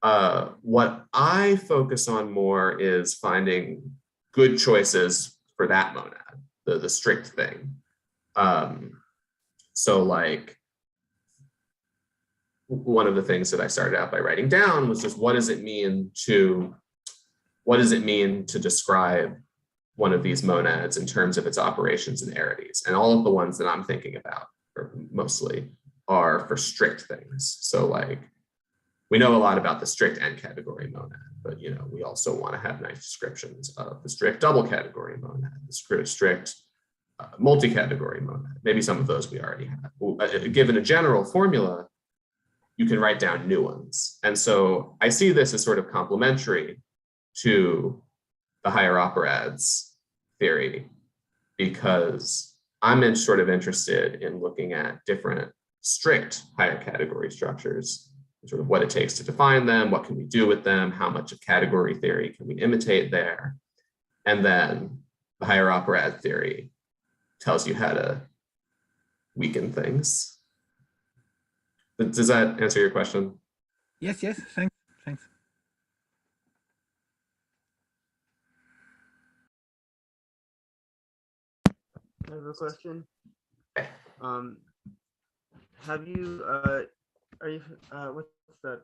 S2: What I focus on more is finding good choices for that monad, the strict thing. So one of the things that I started out by writing down was just what does it mean to describe one of these monads in terms of its operations and arities. And all of the ones that I'm thinking about, or mostly, are for strict things. So we know a lot about the strict n category monad, but we also want to have nice descriptions of the strict double category monad, the strict multi-category monad. Maybe some of those we already have. Given a general formula, you can write down new ones. And so I see this as sort of complementary to the higher operads theory, because I'm sort of interested in looking at different strict higher category structures, sort of what it takes to define them, what can we do with them, how much of category theory can we imitate there. And then the higher operad theory tells you how to weaken things. Does that answer your question?
S7: Yes, thanks.
S6: I have a question. Have you, are you, what's that?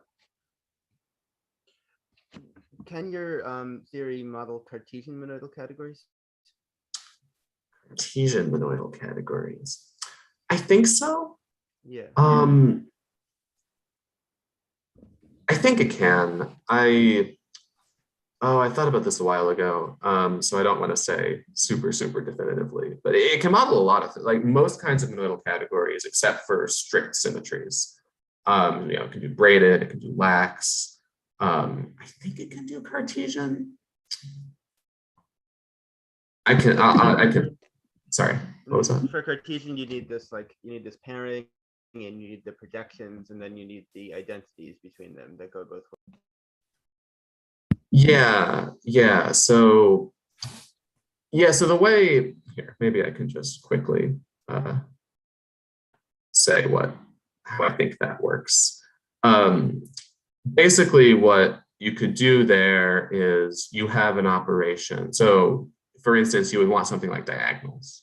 S6: Can your theory model Cartesian monoidal categories?
S2: Cartesian monoidal categories. I think so.
S6: Yeah.
S2: I think it can. Oh, I thought about this a while ago. So I don't want to say super definitively, but it can model a lot of things, like most kinds of monoidal categories, except for strict symmetries. It can do braided, it can do lax. I think it can do Cartesian. I can. Sorry, what was that?
S6: For Cartesian, you need this pairing, and you need the projections, and then you need the identities between them that go both ways.
S2: Yeah. So the way here, maybe I can just quickly say how I think that works. Basically, what you could do there is you have an operation. So, for instance, you would want something like diagonals,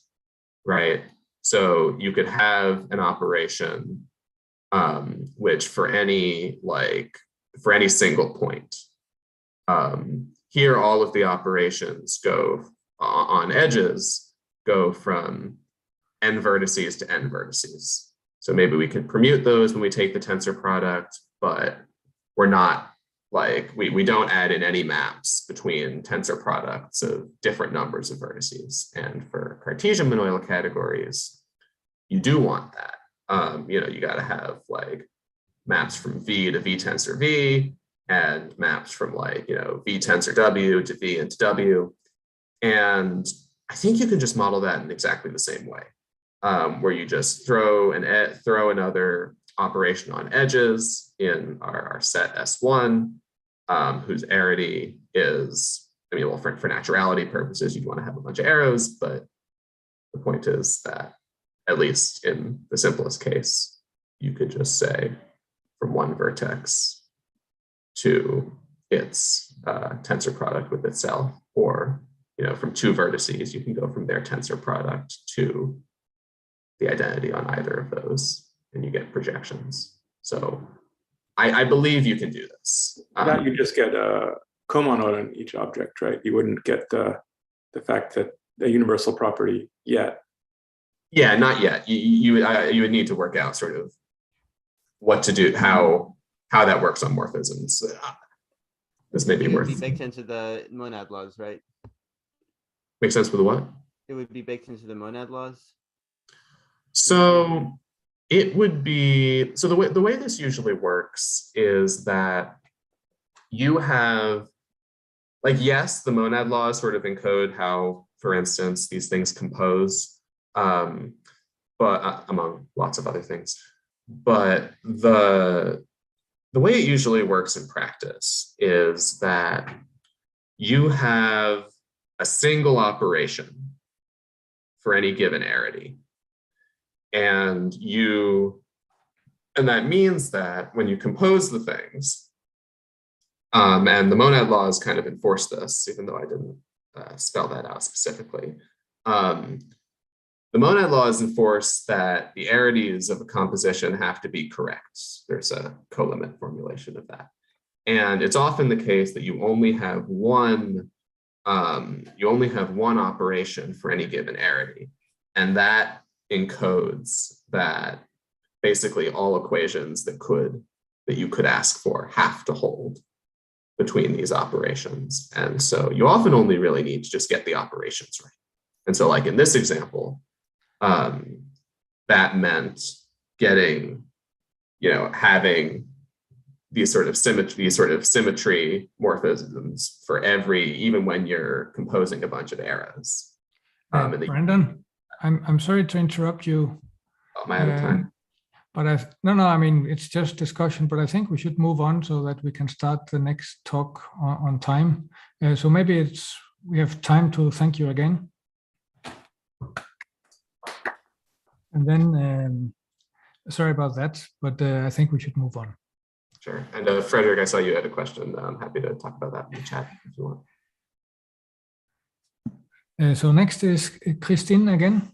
S2: right? So you could have an operation which for any single point. Here, all of the operations go on edges, go from n vertices to n vertices. So maybe we can permute those when we take the tensor product, but we're not we don't add in any maps between tensor products of different numbers of vertices. And for Cartesian monoidal categories, you do want that. You got to have maps from V to V tensor V, and maps from V tensor W to V into W. And I think you can just model that in exactly the same way, where you just throw another operation on edges in our set S1, whose arity is, for naturality purposes, you'd want to have a bunch of arrows, but the point is that, at least in the simplest case, you could just say from one vertex to its tensor product with itself, or from two vertices, you can go from their tensor product to the identity on either of those, and you get projections. So I believe you can do this.
S5: That you just get a comonoid on each object, right? You wouldn't get the fact that a universal property yet.
S2: Yeah, not yet. You would need to work out sort of what to do, how that works on morphisms. This may be worth.
S6: It would be baked into the monad laws, right?
S2: Make sense for the what?
S6: It would be baked into the monad laws.
S2: So it would be, so the way this usually works is that you have, yes, the monad laws sort of encode how, for instance, these things compose, but among lots of other things. But the way it usually works in practice is that you have a single operation for any given arity. And that means that when you compose the things, and the monad laws kind of enforce this, even though I didn't spell that out specifically. The monad laws enforce that the arities of a composition have to be correct. There's a colimit formulation of that. And it's often the case that you only have one operation for any given arity. And that encodes that basically all equations that you could ask for have to hold between these operations. And so you often only really need to just get the operations right. And so in this example, that meant getting, having these sort of symmetry morphisms for even when you're composing a bunch of arrows.
S1: Brandon, I'm sorry to interrupt you.
S2: Am I out of time?
S1: But it's just discussion, but I think we should move on so that we can start the next talk on time. So maybe we have time to thank you again. And then, sorry about that, but I think we should move on.
S2: Sure. And Frederick, I saw you had a question. I'm happy to talk about that in the chat if you want.
S1: So next is Christine again.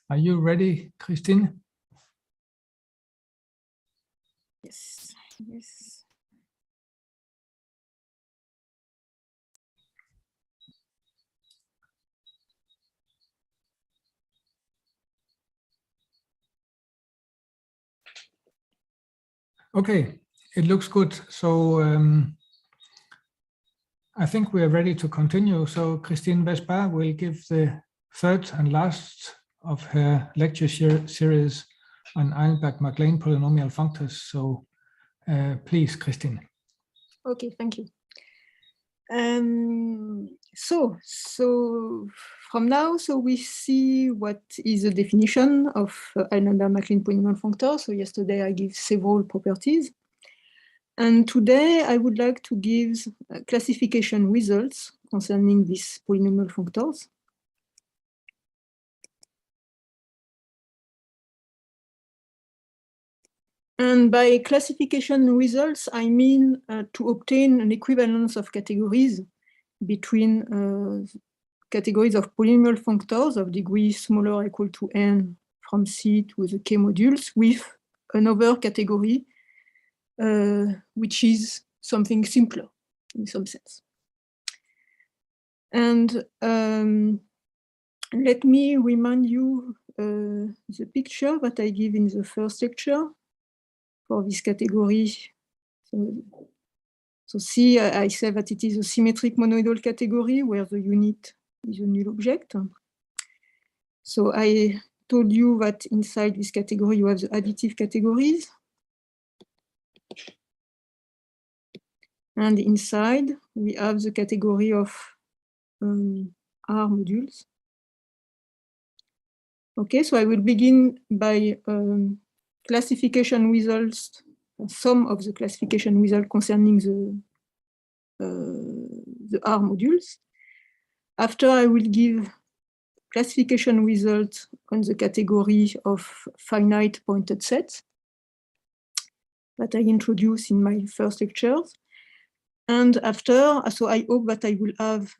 S1: Are you ready, Christine?
S8: Yes.
S1: Okay. it looks good. So I think we are ready to continue. So Christine Vespa will give the third and last of her lecture series on Eilenberg-MacLane polynomial functors. So please, Christine.
S8: Okay, thank you. So from now, we see what is the definition of Eilenberg-MacLane polynomial functor. So yesterday I gave several properties. And today I would like to give classification results concerning these polynomial functors. And by classification results, I mean to obtain an equivalence of categories between categories of polynomial functors of degree smaller or equal to n from C to the k modules with another category, which is something simpler in some sense. And let me remind you the picture that I give in the first lecture for this category. So see, I say that it is a symmetric monoidal category where the unit is a null object. So I told you that inside this category you have the additive categories. And inside we have the category of R modules. Okay, so I will begin by classification results, some of the classification results concerning the R modules. After I will give classification results on the category of finite pointed sets that I introduced in my first lectures. And after, so I hope that I will have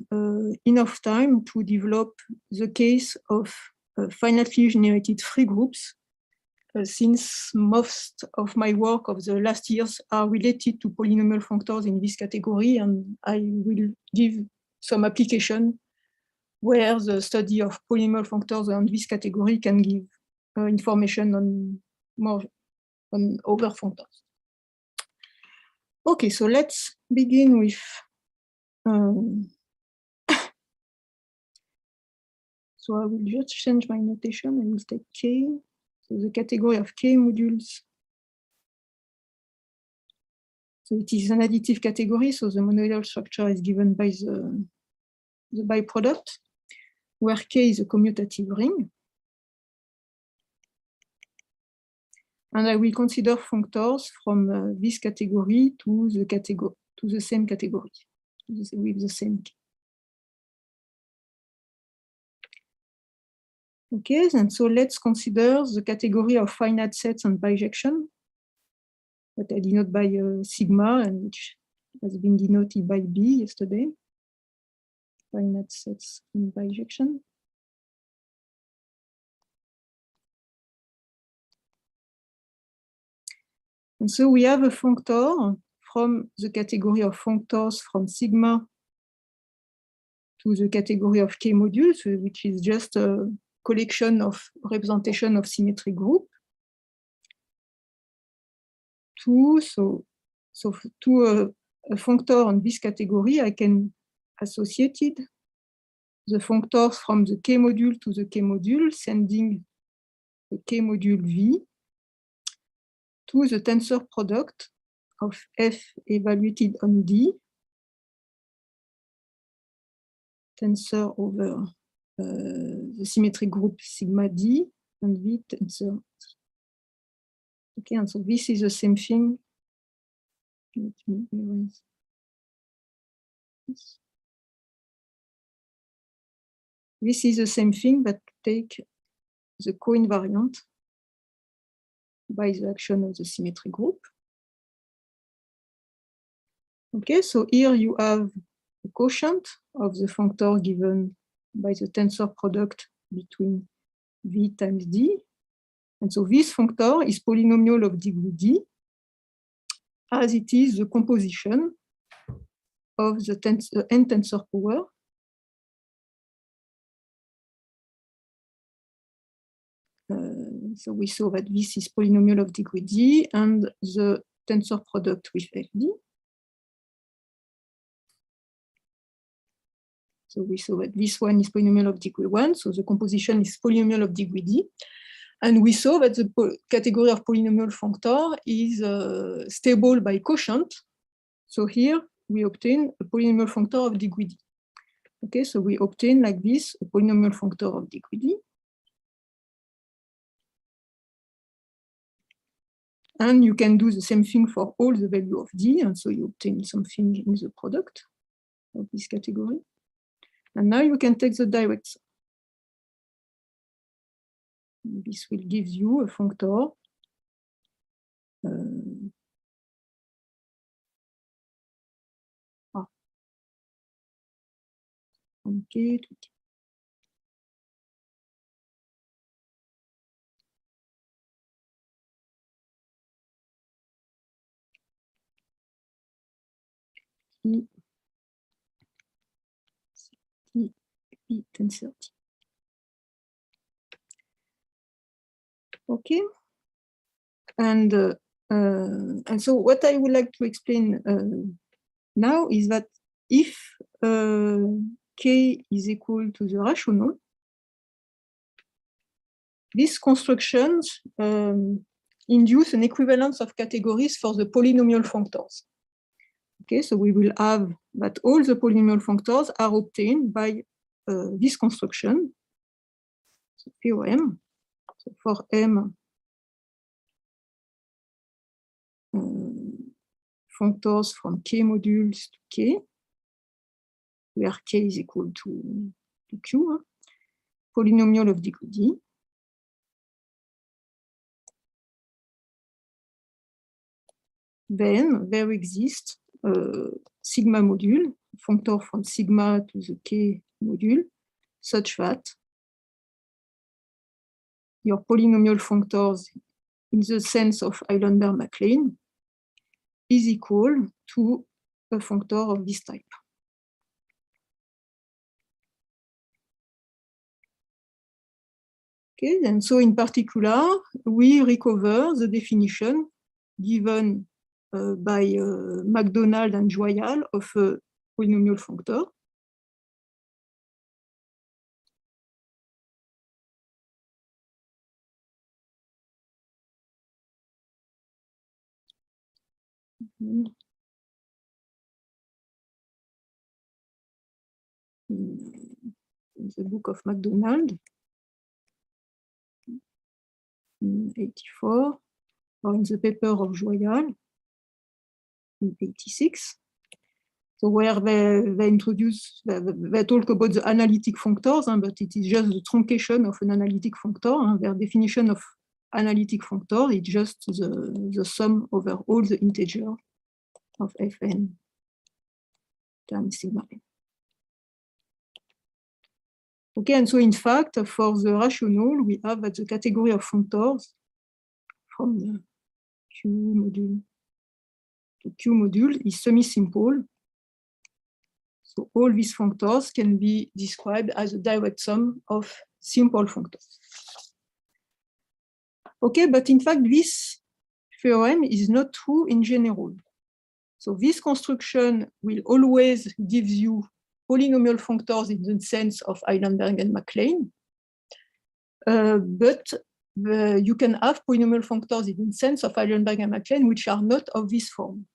S8: enough time to develop the case of finitely generated free groups, since most of my work of the last years are related to polynomial functors in this category, and I will give some application where the study of polynomial functors on this category can give information on other functors. Okay, so let's begin with so I will just change my notation. I will take K. So the category of K modules. So it is an additive category. So the monoidal structure is given by the byproduct, where K is a commutative ring. And I will consider functors from this category to the same category with the same K. Okay, and so let's consider the category of finite sets and bijection that I denote by sigma and which has been denoted by B yesterday. Finite sets and bijection. And so we have a functor from the category of functors from sigma to the category of K modules, which is just a collection of representation of symmetric group. So to a functor on this category, I can associate the functors from the K module to the K module, sending the K module V to the tensor product of F evaluated on D, tensor over the symmetric group sigma D and V tensor. Okay, and so this is the same thing. Let me erase this. This is the same thing, but take the co-invariant by the action of the symmetric group. Okay, so here you have a quotient of the functor given by the tensor product between V times D. And so this functor is polynomial of degree D, as it is the composition of the n tensor power so we saw that this is polynomial of degree D, and the tensor product with FD. So we saw that this one is polynomial of degree 1, so the composition is polynomial of degree D. And we saw that the category of polynomial functor is stable by quotient. So here we obtain a polynomial functor of degree D. Okay, so we obtain like this a polynomial functor of degree D. And you can do the same thing for all the value of D, and so you obtain something in the product of this category. And now you can take the direct sum. This will give you a functor from K to K. P 1030. Okay, and so what I would like to explain now is that if K is equal to the rational, these constructions induce an equivalence of categories for the polynomial functors. Okay, so we will have that all the polynomial functors are obtained by this construction, so theorem. So for M, functors from K modules to K, where K is equal to Q, polynomial of degree D. Then there exists a sigma module, functor from sigma to the K module, such that your polynomial functors in the sense of Eilenberg-MacLane is equal to a functor of this type. Okay, and so in particular, we recover the definition given by MacDonald and Joyal of a polynomial functor. In the book of MacDonald, in 84, or in the paper of Joyal, in 86. So where they introduce, they talk about the analytic functors, but it is just the truncation of an analytic functor. Their definition of analytic functor is just the sum over all the integers of Fn times sigma n. Okay, and so in fact, for the rational, we have that the category of functors from the Q module to Q module is semi-simple. So all these functors can be described as a direct sum of simple functors. Okay, but in fact, this theorem is not true in general. So this construction will always give you polynomial functors in the sense of Eilenberg and MacLane, but you can have polynomial functors in the sense of Eilenberg and MacLane which are not of this form.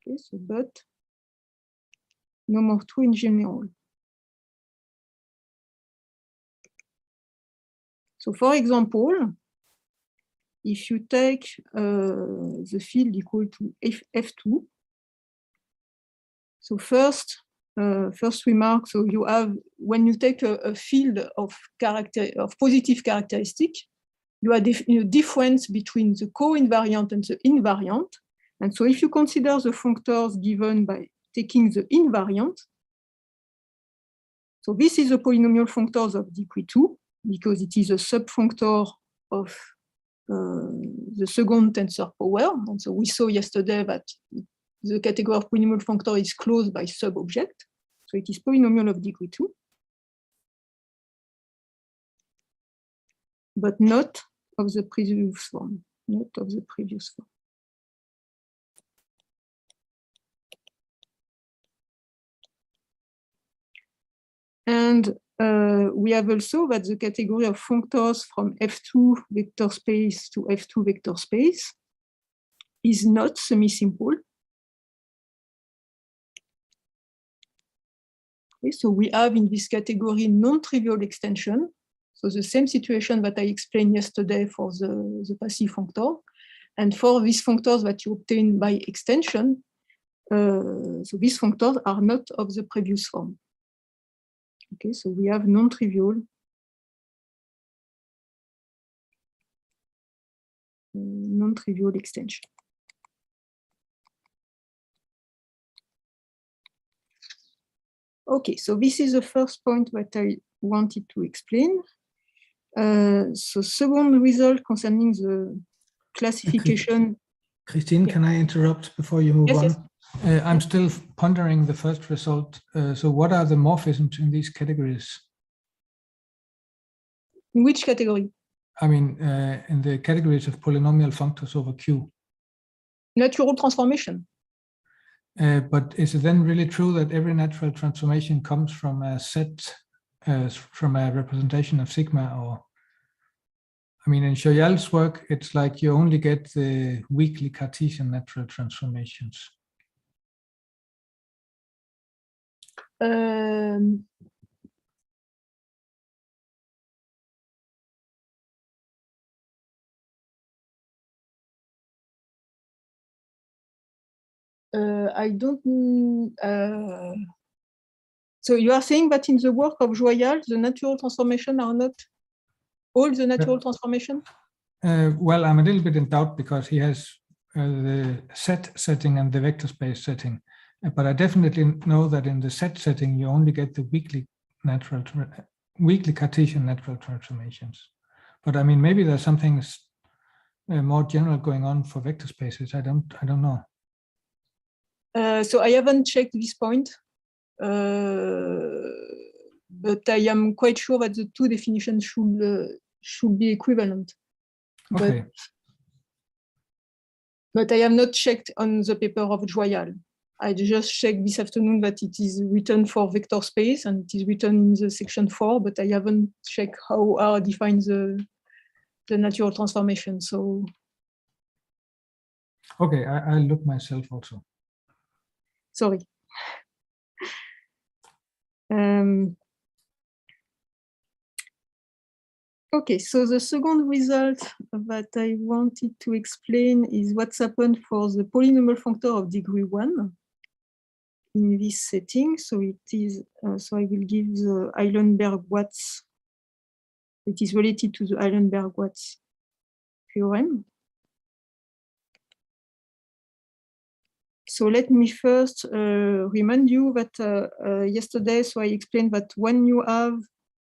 S8: Okay, so but no more true in general. So for example, if you take the field equal to F2, so first remark, so you have, when you take a field of positive characteristic, you have a difference between the co-invariant and the invariant. And so if you consider the functors given by taking the invariant, so this is a polynomial functors of degree 2, because it is a subfunctor of the second tensor power. And so we saw yesterday that the category of polynomial functor is closed by sub-object. So it is polynomial of degree 2, but not of the previous form. not of the previous form. And we have also that the category of functors from F2 vector space to F2 vector space is not semi-simple. Okay, so we have in this category non-trivial extension. So the same situation that I explained yesterday for the passive functor. And for these functors that you obtain by extension, so these functors are not of the previous form. Okay, so we have non-trivial extension. Okay, so this is the first point that I wanted to explain. So second result concerning the classification.
S1: Christine, can I interrupt before you move
S8: Yes,
S1: on?
S8: yes.
S1: I'm still pondering the first result. So what are the morphisms in these categories?
S8: In which category?
S1: I mean, in the categories of polynomial functors over Q.
S8: Natural transformation.
S1: But is it then really true that every natural transformation comes from a set, from a representation of sigma? Or, I mean, in Choyal's work, it's like you only get the weakly Cartesian natural transformations.
S8: I don't. So you are saying that in the work of Joyal, the natural transformation are not all the natural transformation?
S1: Well, I'm a little bit in doubt because he has the set setting and the vector space setting. But I definitely know that in the set setting, you only get the weakly Cartesian natural transformations. But I mean, maybe there's something more general going on for vector spaces. I don't know.
S8: So I haven't checked this point, but I am quite sure that the two definitions should be equivalent.
S1: Okay.
S8: But I have not checked on the paper of Joyal. I just checked this afternoon that it is written for vector space and it is written in the section 4, but I haven't checked how R defines the natural transformation. So
S1: okay, I'll look myself also.
S8: Sorry. Okay, so the second result that I wanted to explain is what's happened for the polynomial functor of degree 1 in this setting. So it is, so I will give the Eilenberg-Watts. It is related to the Eilenberg-Watts theorem. So let me first remind you that yesterday, so I explained that when you have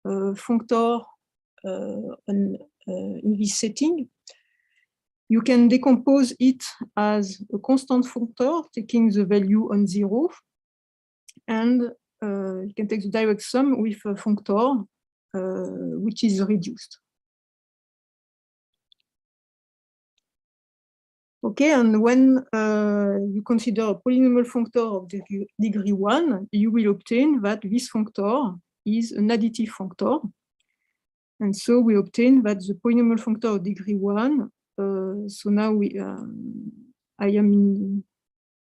S8: a functor in this setting, you can decompose it as a constant functor, taking the value on 0, and you can take the direct sum with a functor which is reduced. Okay, and when you consider a polynomial functor of degree 1, you will obtain that this functor is an additive functor. And so we obtain that the polynomial functor of degree 1, so now I am in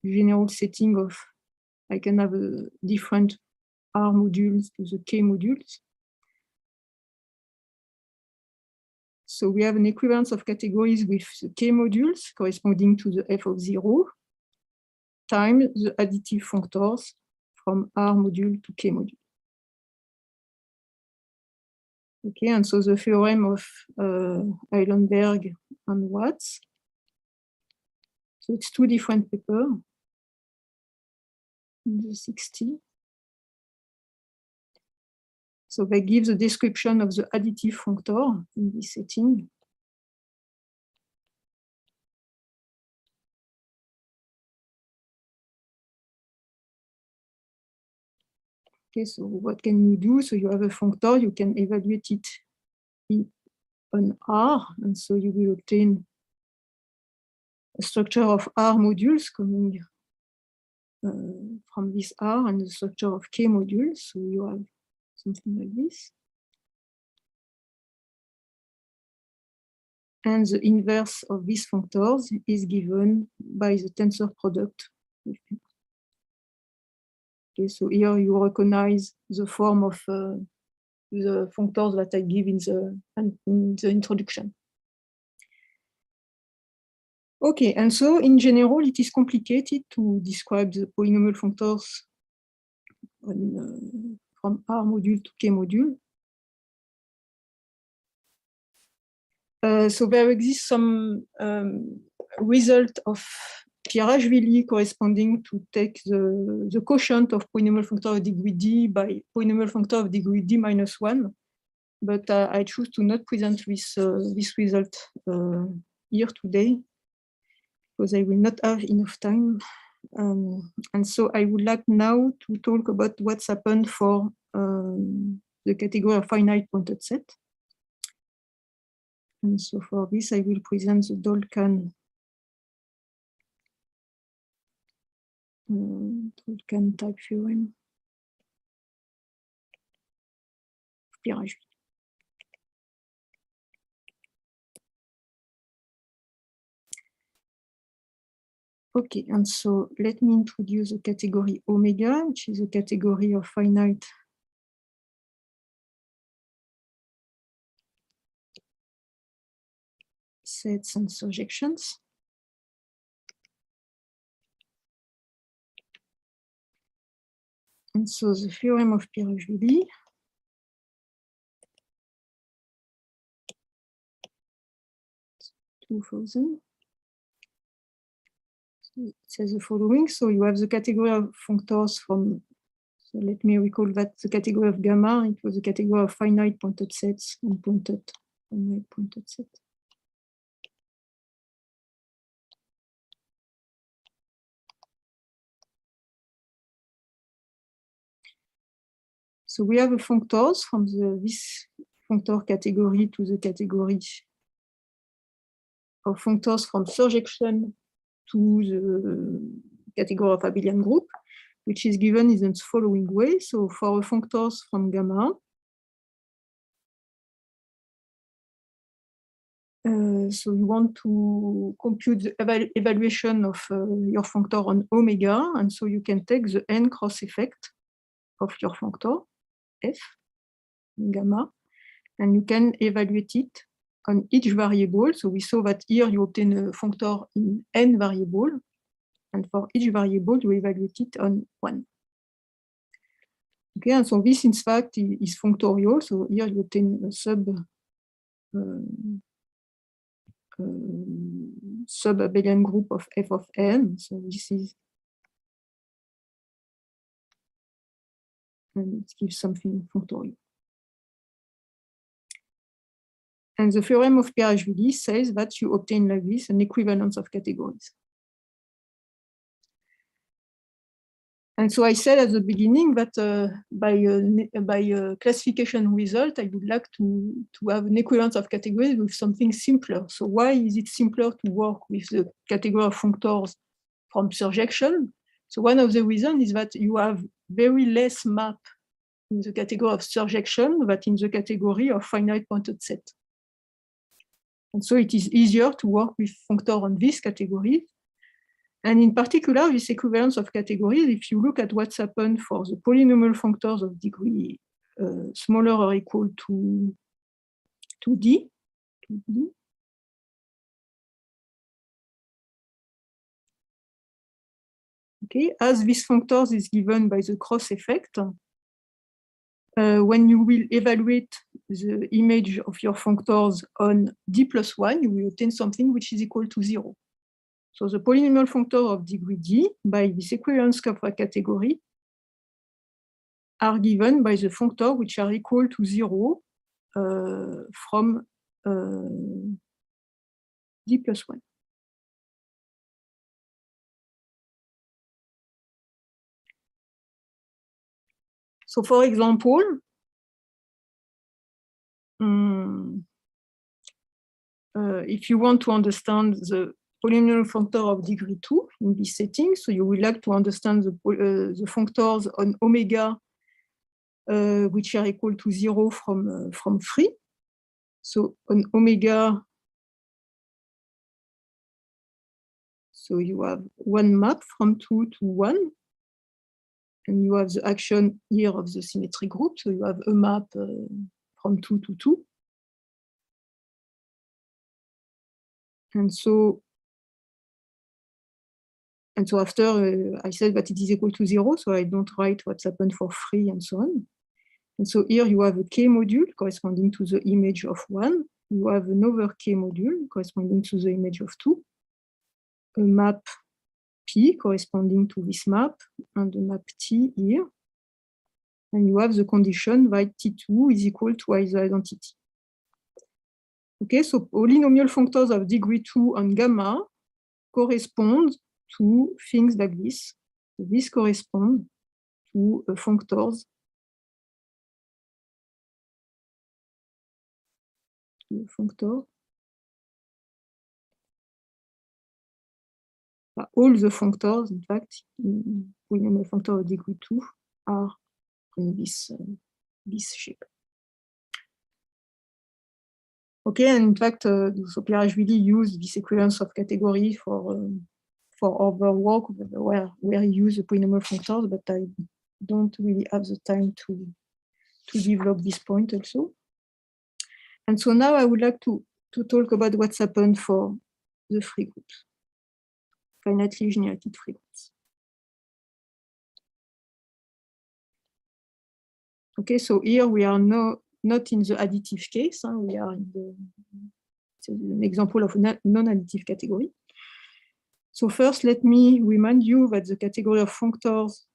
S8: general setting of, I can have a different R modules to the K modules. So we have an equivalence of categories with the K modules corresponding to the f of 0 times the additive functors from R module to K module. Okay, and so the theorem of Eilenberg and Watts. So it's two different papers in the 60. So they give the description of the additive functor in this setting. Okay, so what can you do? So you have a functor, you can evaluate it on R, and so you will obtain a structure of R modules coming from this R and the structure of K modules. So you have something like this. And the inverse of these functors is given by the tensor product. Okay, so here you recognize the form of the functors that I give in the introduction. Okay, and so in general, it is complicated to describe the polynomial functors from R module to K module. So there exists some result of Pierre-Achvili corresponding to take the quotient of polynomial functor of degree D by polynomial functor of degree D minus 1. But I choose to not present this result here today, because I will not have enough time. And so I would like now to talk about what's happened for the category of finite pointed set. And so for this, I will present the Dolkan type theorem. Pierre-Achvili. Okay, and so let me introduce the category omega, which is a category of finite sets and surjections. And so the theorem of Pierre-Achvili it says the following. So you have the category of functors from, so let me recall that the category of gamma, it was the category of finite pointed sets and finite pointed set. So we have a functors from this functor category to the category of functors from surjection to the category of abelian group, which is given in the following way. So for functors from gamma, so you want to compute the evaluation of your functor on omega, and so you can take the n cross effect of your functor f gamma, and you can evaluate it on each variable. So we saw that here you obtain a functor in n variable, and for each variable you evaluate it on 1. Okay, and so this in fact is functorial. So here you obtain a sub-abelian group of f of n. So this is, and it gives something functorial. And the theorem of Pierre-Achvili says that you obtain like this an equivalence of categories. And so I said at the beginning that by a classification result, I would like to have an equivalence of categories with something simpler. So why is it simpler to work with the category of functors from surjection? So one of the reasons is that you have very less map in the category of surjection than in the category of finite pointed set. And so it is easier to work with functor on this category. And in particular, this equivalence of categories, if you look at what's happened for the polynomial functors of degree smaller or equal to 2D, okay, as this functors is given by the cross effect, when you will evaluate the image of your functors on D plus 1, you will obtain something which is equal to 0. So the polynomial functor of degree D by this equivalence of a category are given by the functor which are equal to 0 from D plus 1. So for example, if you want to understand the polynomial functor of degree 2 in this setting. So you will like to understand the functors on omega, which are equal to 0 from 3. So on omega, so you have one map from 2 to 1. And you have the action here of the symmetry group. So you have a map from 2 to 2. And so after I said that it is equal to 0, so I don't write what's happened for 3 and so on. And so here you have a K module corresponding to the image of 1. You have another K module corresponding to the image of 2. A map P corresponding to this map, and a map T here. And you have the condition that T2 is equal to either identity. Okay, so polynomial functors of degree 2 on gamma correspond to things like this. So this corresponds to functors. Functor. All the functors, in fact, in polynomial functor of degree 2 are in this shape. Okay, and in fact, so Pierre really used this equivalence of category for other work where he used the polynomial functors, but I don't really have the time to develop this point also. And so now I would like to talk about what's happened for the free groups, finitely generated free groups. Okay, so here we are not in the additive case. We are in an example of a non-additive category. So first, let me remind you that the category of functors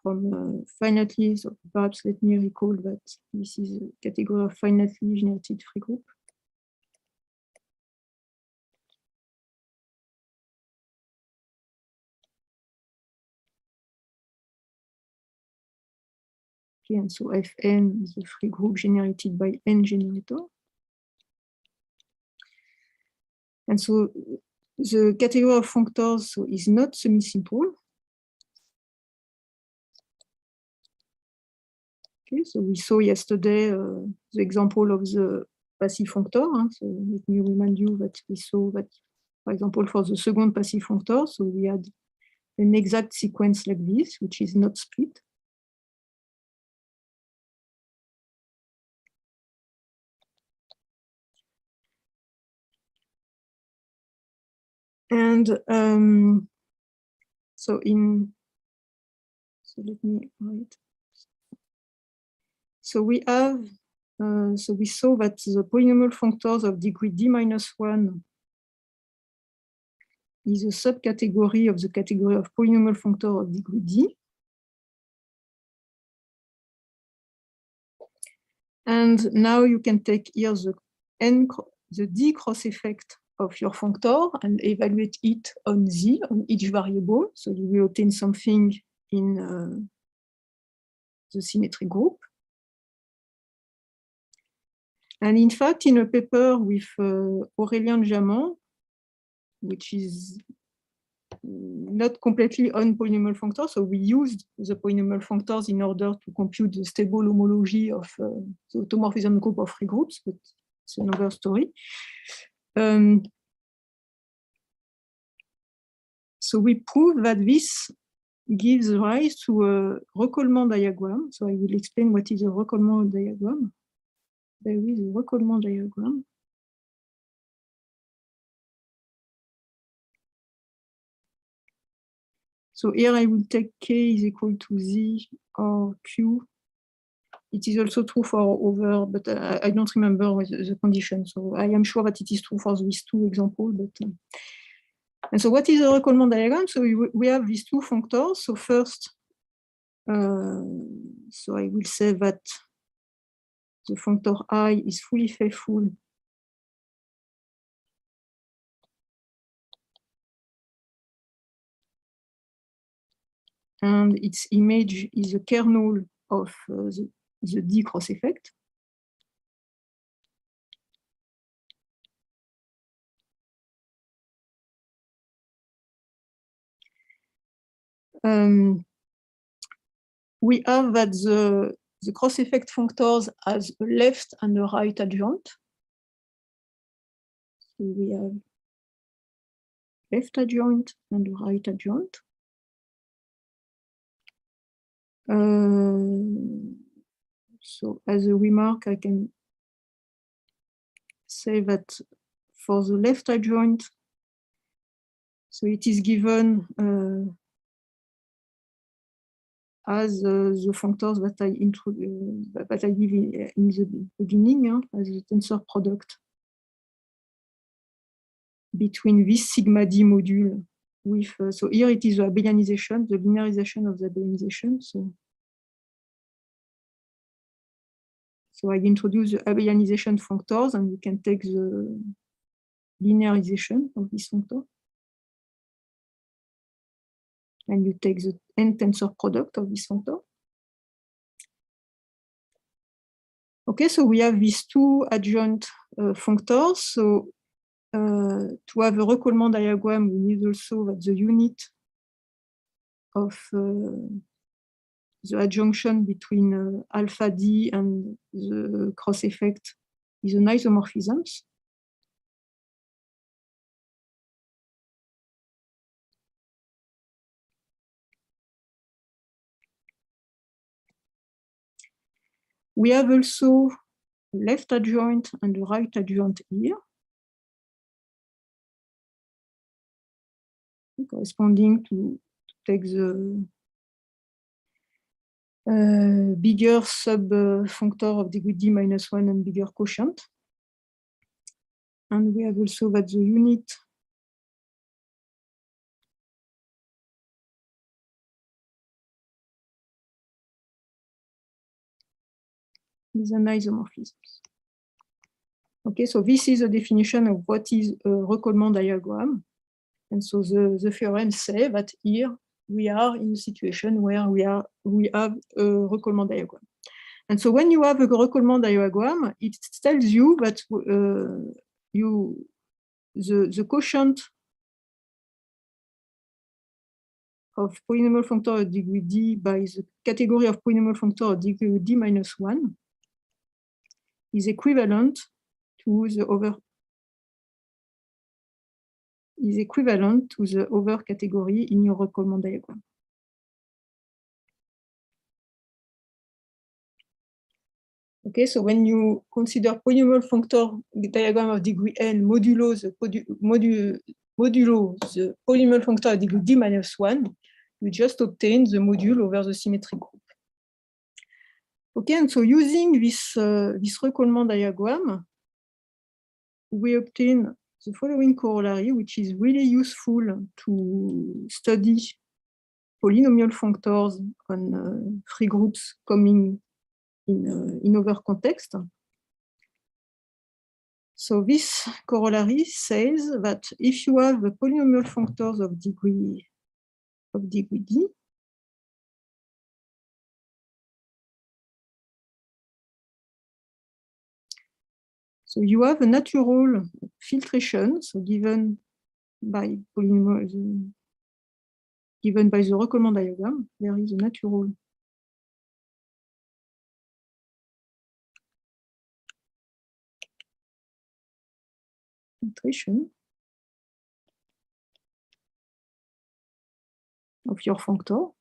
S8: from finitely, so perhaps let me recall that this is a category of finitely generated free group. Okay, and so Fn is a free group generated by n generator. And so the category of functors is not semi-simple. Okay, so we saw yesterday the example of the passive functor. So let me remind you that we saw that, for example, for the second passive functor, so we had an exact sequence like this, which is not split. And so let me write. So we have, so we saw that the polynomial functors of degree d-1 is a subcategory of the category of polynomial functor of degree d. And now you can take here the d cross effect of your functor and evaluate it on z, on each variable. So you will obtain something in the symmetry group. And in fact, in a paper with Aurélien Jamin, which is not completely on polynomial functors, so we used the polynomial functors in order to compute the stable homology of the automorphism group of free groups, but it's another story. So we prove that this gives rise to a recollement diagram. So I will explain what is a recollement diagram. There is a recollement diagram. So here I will take k is equal to z or q. It is also true for over, but I don't remember the condition. So I am sure that it is true for these two examples. But and so what is a recollement diagram? So we have these two functors. So first, so I will say that the functor I is fully faithful and its image is a kernel of the D cross effect. we have that the cross-effect functors has a left and a right adjoint. So we have left adjoint and right adjoint. So as a remark, I can say that for the left adjoint, so it is given as the functors that I give in the beginning, as a tensor product between this sigma d module with, so here it is the abelianization, the linearization of the abelianization. So I introduce the abelianization functors, and you can take the linearization of this functor. And you take the n-tensor product of this functor. Okay, so we have these two adjoint functors. So to have a recollement diagram, we need also that the unit of the adjunction between alpha d and the cross effect is an isomorphism. We have also left adjoint and the right adjoint here, corresponding to take the bigger sub-functor of degree d minus 1 and bigger quotient. And we have also that the unit is an isomorphism. Okay, so this is a definition of what is a recollement diagram. And so the theorem says that here we are in a situation where we have a recollement diagram. And so when you have a recollement diagram, it tells you that the quotient of polynomial functor of degree d by the category of polynomial functor of degree d minus 1 is equivalent to the over category in your recollement diagram. Okay, so when you consider polynomial functor diagram of degree n modulo the polynomial functor of degree d minus 1, you just obtain the module over the symmetric group. Okay, and so using this recollement diagram, we obtain the following corollary, which is really useful to study polynomial functors on free groups coming in over context. So this corollary says that if you have the polynomial functors of degree d, so you have a natural filtration, so given by polynomial, given by the recollement diagram, there is a natural filtration of your functor.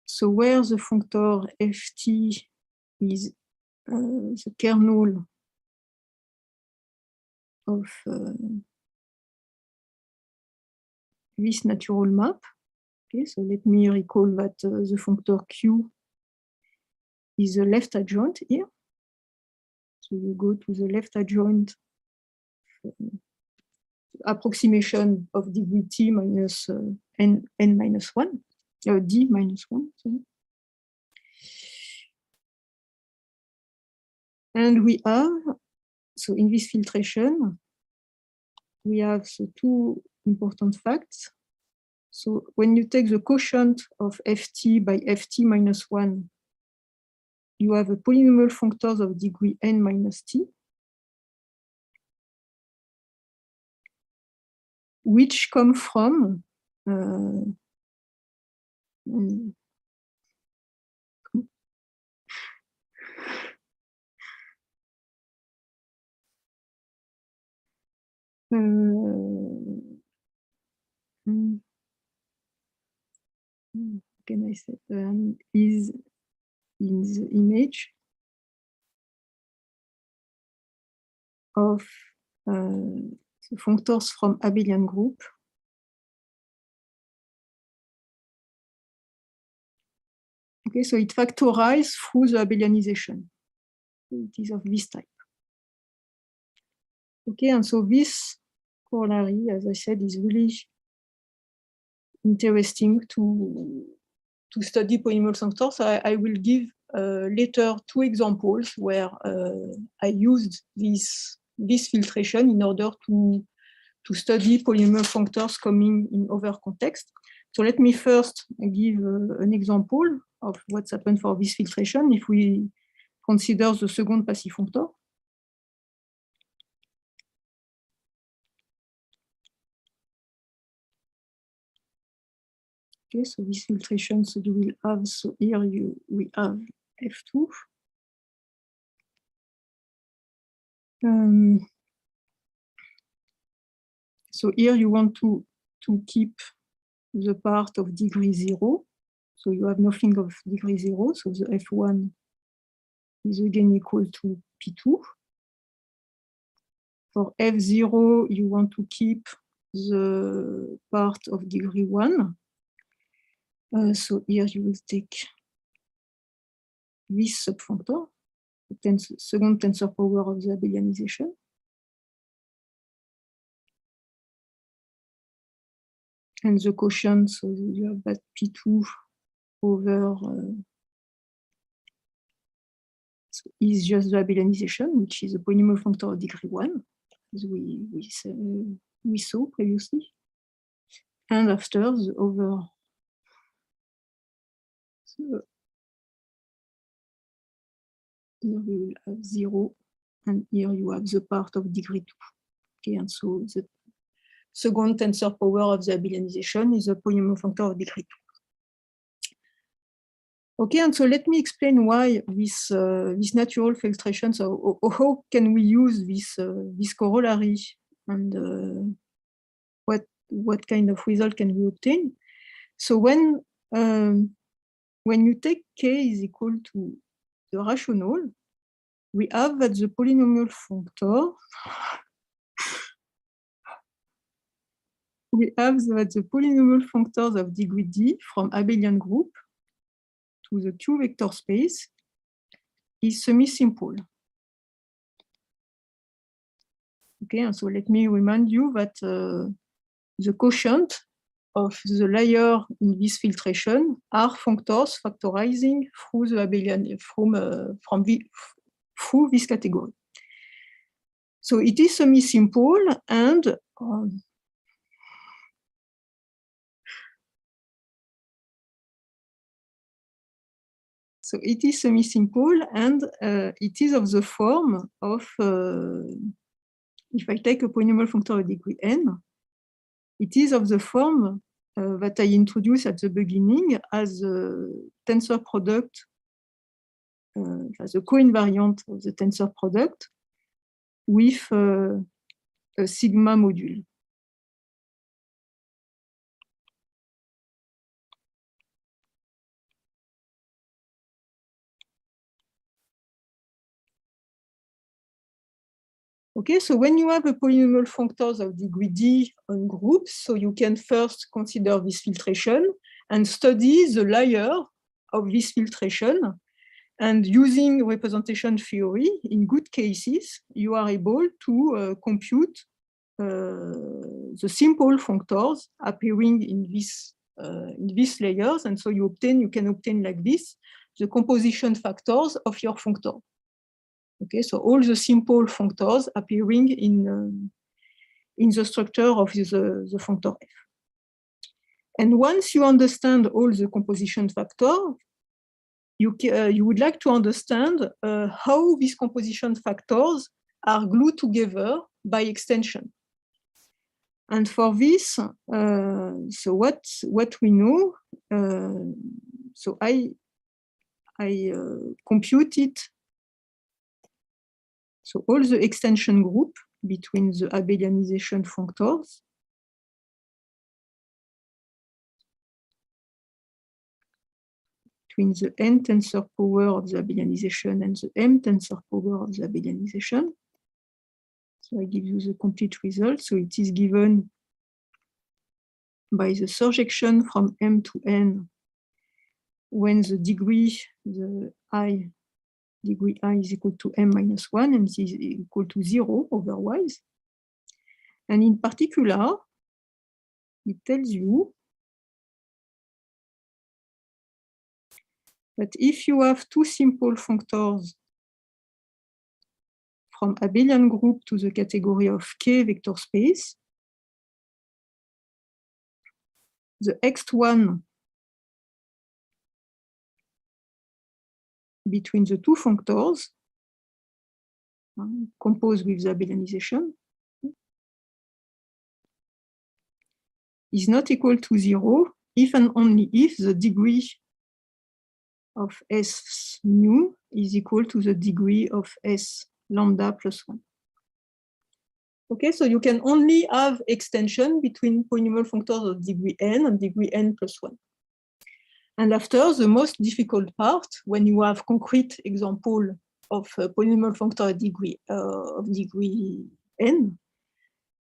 S8: So where the functor ft is the kernel of this natural map. Okay, so let me recall that the functor q is the left adjoint here. So you go to the left adjoint approximation of degree t minus n minus 1, d minus 1. Sorry. And we have, so in this filtration, we have two important facts. So when you take the quotient of ft by ft minus 1, you have a polynomial functors of degree n minus t, which come from can I say is in the image of the functors from abelian group Okay, so it factorizes through the abelianization. It is of this type. Okay, and so this corollary, as I said, is really interesting to study polynomial functors. I will give later 2 examples where I used this filtration in order to study polynomial functors coming in other contexts. So let me first give an example of what's happened for this filtration if we consider the second passive functor. Okay, so this filtration, so you will have, so here we have F2. So here you want to keep the part of degree 0. So you have nothing of degree 0. So the F1 is again equal to P2. For F0, you want to keep the part of degree 1. So here you will take this subfunctor, the second tensor power of the abelianization. And the quotient, so you have that P2 over so is just the abelianization, which is a polynomial functor of degree 1, as we saw previously. And after the over, so here we will have 0, and here you have the part of degree 2. Okay, and so the second tensor power of the abelianization is a polynomial functor of degree 2. Okay, and so let me explain why this natural filtration. So how can we use this corollary, and what kind of result can we obtain? So when you take k is equal to the rational, we have that the polynomial functor. We have that the polynomial functors of degree d from abelian group to the Q vector space is semi-simple. Okay, and so let me remind you that the quotient of the layer in this filtration are functors factorizing through the abelian through this category. So it is semi-simple, and so it is semi-simple, and it is of the form of, if I take a polynomial functor of degree n, it is of the form that I introduced at the beginning as a tensor product, as a co-invariant of the tensor product with a sigma module. Okay, so when you have a polynomial functors of degree d on groups, so you can first consider this filtration and study the layer of this filtration. And using representation theory, in good cases, you are able to compute the simple functors appearing in these layers. And so you can obtain like this the composition factors of your functor. Okay, so all the simple functors appearing in the structure of the functor f. And once you understand all the composition factors, you would like to understand how these composition factors are glued together by extension. And for this, so what we know, so I computed so all the extension group between the abelianization functors between the n tensor power of the abelianization and the m tensor power of the abelianization. So I give you the complete result. So it is given by the surjection from m to n when the degree I is equal to m minus 1 and is equal to 0 otherwise. And in particular, it tells you that if you have two simple functors from abelian group to the category of K vector space, the X1 between the two functors composed with the abelianization is not equal to 0 if and only if the degree of S mu is equal to the degree of S lambda plus 1. Okay, so you can only have extension between polynomial functors of degree n and degree n plus 1. And after, the most difficult part, when you have concrete example of polynomial functor of degree n,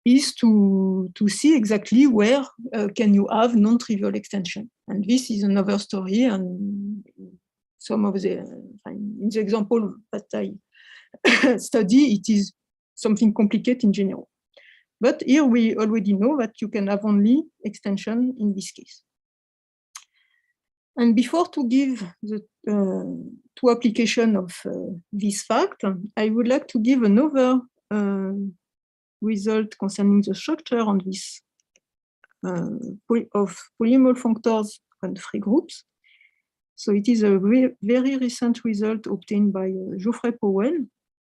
S8: is to see exactly where can you have non-trivial extension. And this is another story, and some of the, in the example that I study, it is something complicated in general. But here we already know that you can have only extension in this case. And before to give the two application of this fact, I would like to give another result concerning the structure on this of polynomial functors and free groups. So it is a very recent result obtained by Geoffrey Powell.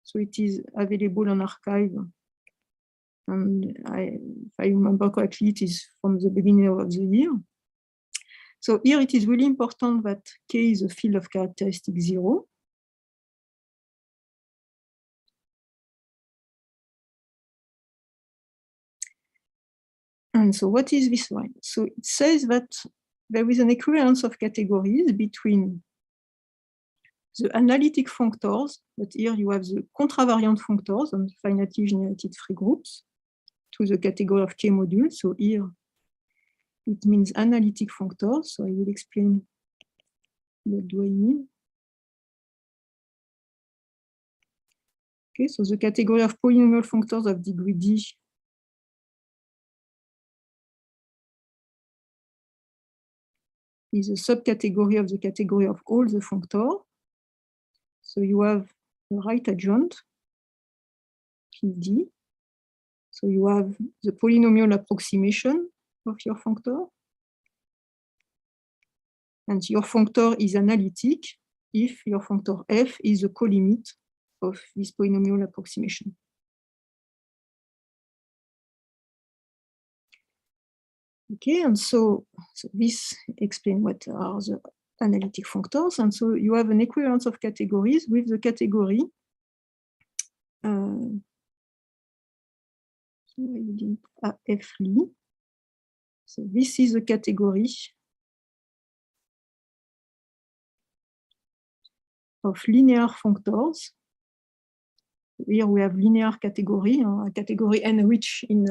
S8: So it is available on archive. And if I remember correctly, it is from the beginning of the year. So here it is really important that K is a field of characteristic 0. And so what is this one? So it says that there is an equivalence of categories between the analytic functors, but here you have the contravariant functors and finitely generated free groups to the category of K modules. So here it means analytic functors. So I will explain what do I mean. Okay, so the category of polynomial functors of degree D is a subcategory of the category of all the functors. So you have a right adjoint, PD. So you have the polynomial approximation of your functor. And your functor is analytic if your functor f is a colimit of this polynomial approximation. Okay, and so this explains what are the analytic functors. And so you have an equivalence of categories with the category. F Li. So this is a category of linear functors. Here we have linear category, a category n-rich in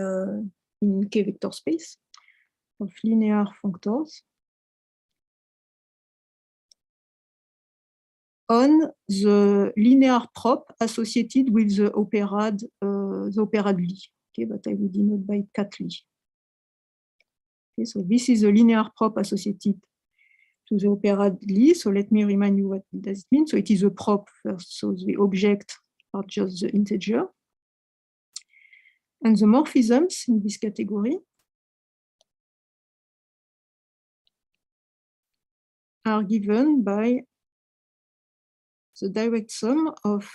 S8: K vector space of linear functors on the linear prop associated with the operad Li. Okay, but I will denote by cat Li. Okay, so this is a linear prop associated to the operad Li. So let me remind you what does it mean. So it is a prop first, so the object are just the integer. And the morphisms in this category are given by the direct sum of,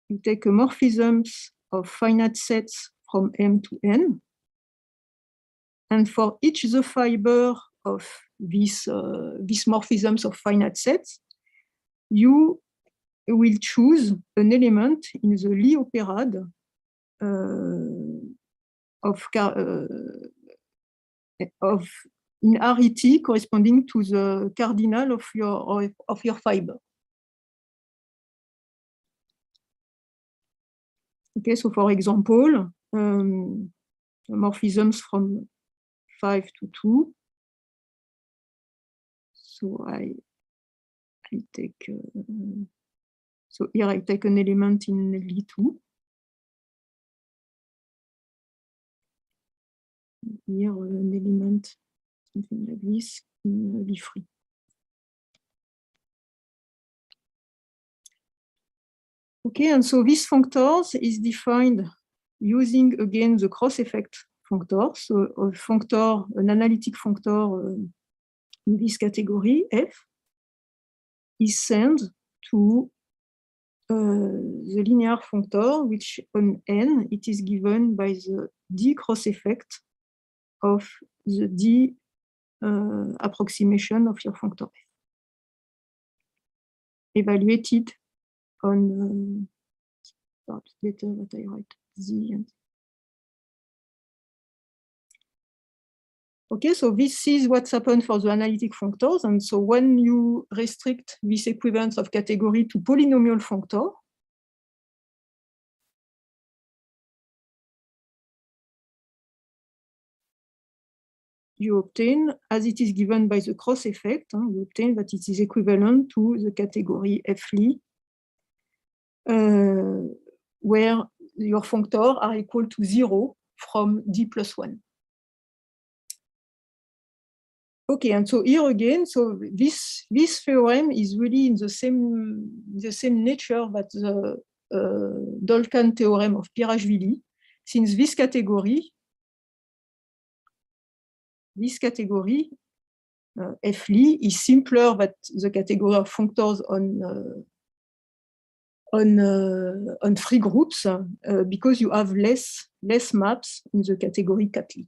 S8: you take a morphisms of finite sets from M to N. And for each the fiber of these morphisms of finite sets, you will choose an element in the Lie operade in RET corresponding to the cardinal of your fiber. Okay, so for example, morphisms from 5 to 2. So I take so here I take an element in Lie2. Here an element something like this in Lie3. Okay, and so this functors is defined using again the cross-effect functor. So a functor, an analytic functor in this category F is sent to the linear functor, which on N it is given by the D cross-effect of the D approximation of your functor F, evaluated on later what I write Z and okay, so this is what's happened for the analytic functors. And so when you restrict this equivalence of category to polynomial functor, you obtain, as it is given by the cross effect, you obtain that it is equivalent to the category F-Lie, where your functors are equal to 0 from D plus 1. Okay, and so here again, so this theorem is really in the same nature that the Dolkan theorem of Pirashvili, since this category F-Lie is simpler than the category of functors on free groups because you have less maps in the category Cat-Lie.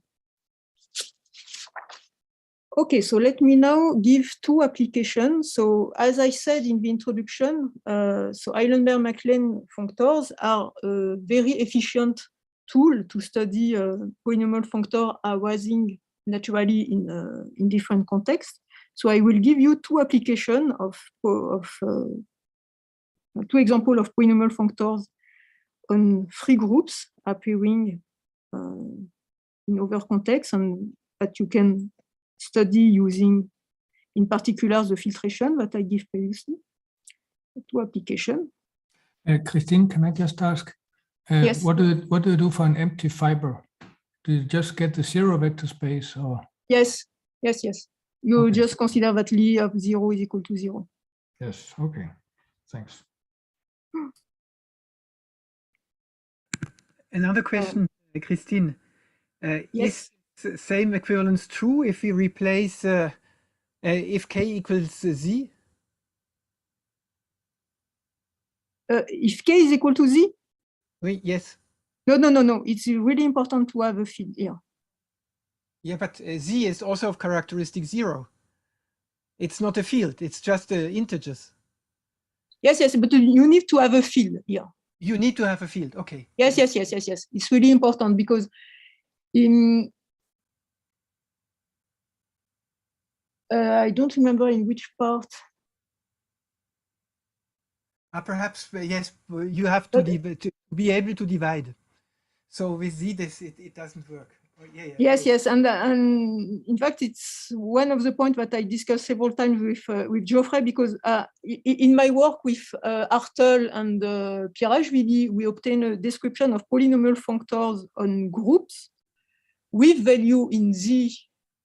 S8: Okay, so let me now give two applications. So as I said in the introduction, so Eilenberg-MacLane functors are a very efficient tool to study polynomial functor arising naturally in different contexts. So I will give you two applications of two examples of polynomial functors on free groups appearing in other contexts and that you can study using, in particular, the filtration that I gave previously. Two applications.
S1: Christine, can I just ask?
S8: Yes.
S1: What do you do for an empty fiber? Do you just get the zero vector space, or?
S8: Yes. You
S1: Okay.
S8: just consider that Lie of 0 is equal to 0.
S1: Yes. Okay. Thanks.
S7: Another question, Christine.
S8: Yes.
S7: Is same equivalence true if we replace if k equals z?
S8: If k is equal to z?
S7: Oui, yes.
S8: No. It's really important to have a field here.
S7: Yeah, but z is also of characteristic 0. It's not a field, it's just integers.
S8: Yes, but you need to have a field here.
S7: You need to have a field, okay.
S8: Yes. It's really important because I don't remember in which part.
S7: Perhaps, yes, you have to be able to divide. So with z, it doesn't work. Oh, yeah.
S8: Yes, and in fact, it's one of the points that I discussed several times with Geoffrey, because in my work with Hartel and Pirashvili, we obtain a description of polynomial functors on groups with value in Z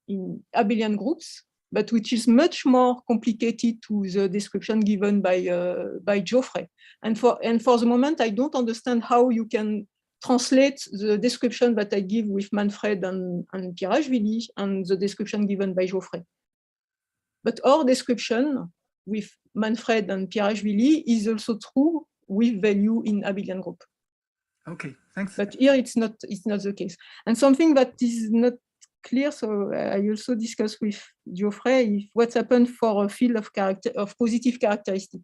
S8: in abelian groups, but which is much more complicated to the description given by Geoffrey. And for the moment, I don't understand how you can translate the description that I give with Manfred and Pirashvili and the description given by Geoffrey. But our description with Manfred and Pirashvili is also true with value in abelian group.
S7: Okay, thanks.
S8: But here it's not the case. And something that is not clear, so I also discussed with Geoffrey if what's happened for a field of positive characteristic.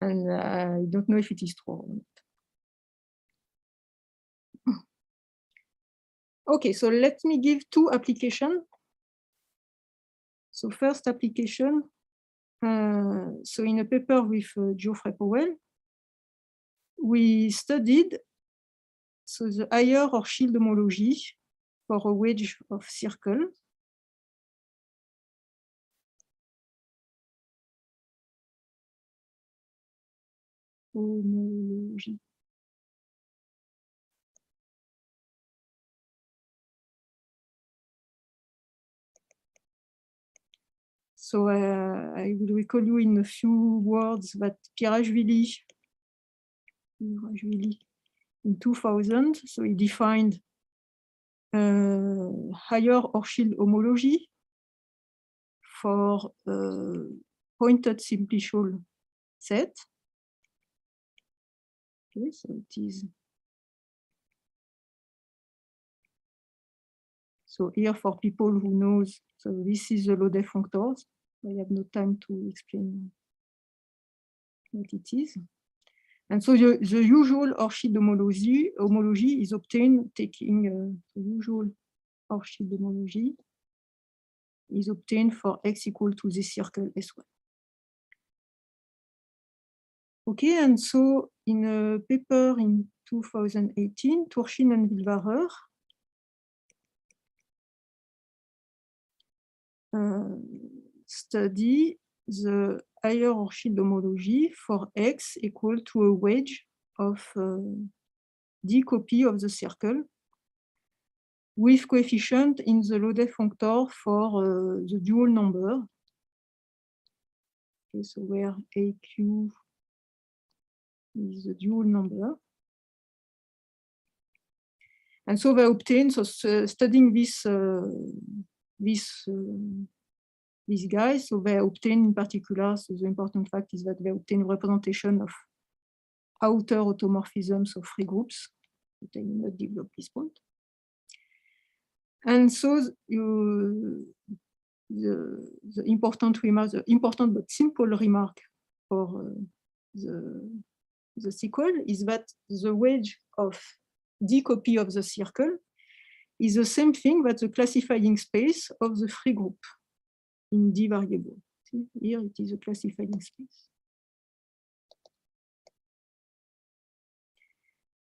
S8: And I don't know if it is true or not. Okay, so let me give two applications. So first application, so in a paper with Geoffrey Powell, we studied so the higher Hochschild homology for a wedge of circle. Homology. So I will recall you in a few words that Pirashvili in 2000, so he defined higher Hochschild homology for pointed simplicial set. Okay, so it is. So here for people who knows, so this is the Lode functors. I have no time to explain what it is. And so the usual Hochschild homology is obtained taking the usual Hochschild homology is obtained for x equal to this circle S1. Okay, and so in a paper in 2018, Turchin and Wilvarer study the higher Hochschild homology for x equal to a wedge of d copy of the circle with coefficient in the Lode functor for the dual number. Okay, so where AQ is the dual number. And so they obtain, so studying these guys, so they obtain in particular, so the important fact is that they obtain representation of outer automorphisms of free groups, but I will not develop this point. And so the important remark, the important but simple remark for the sequel is that the wedge of d copy of the circle is the same thing that the classifying space of the free group in d variable. See, here it is a classifying space.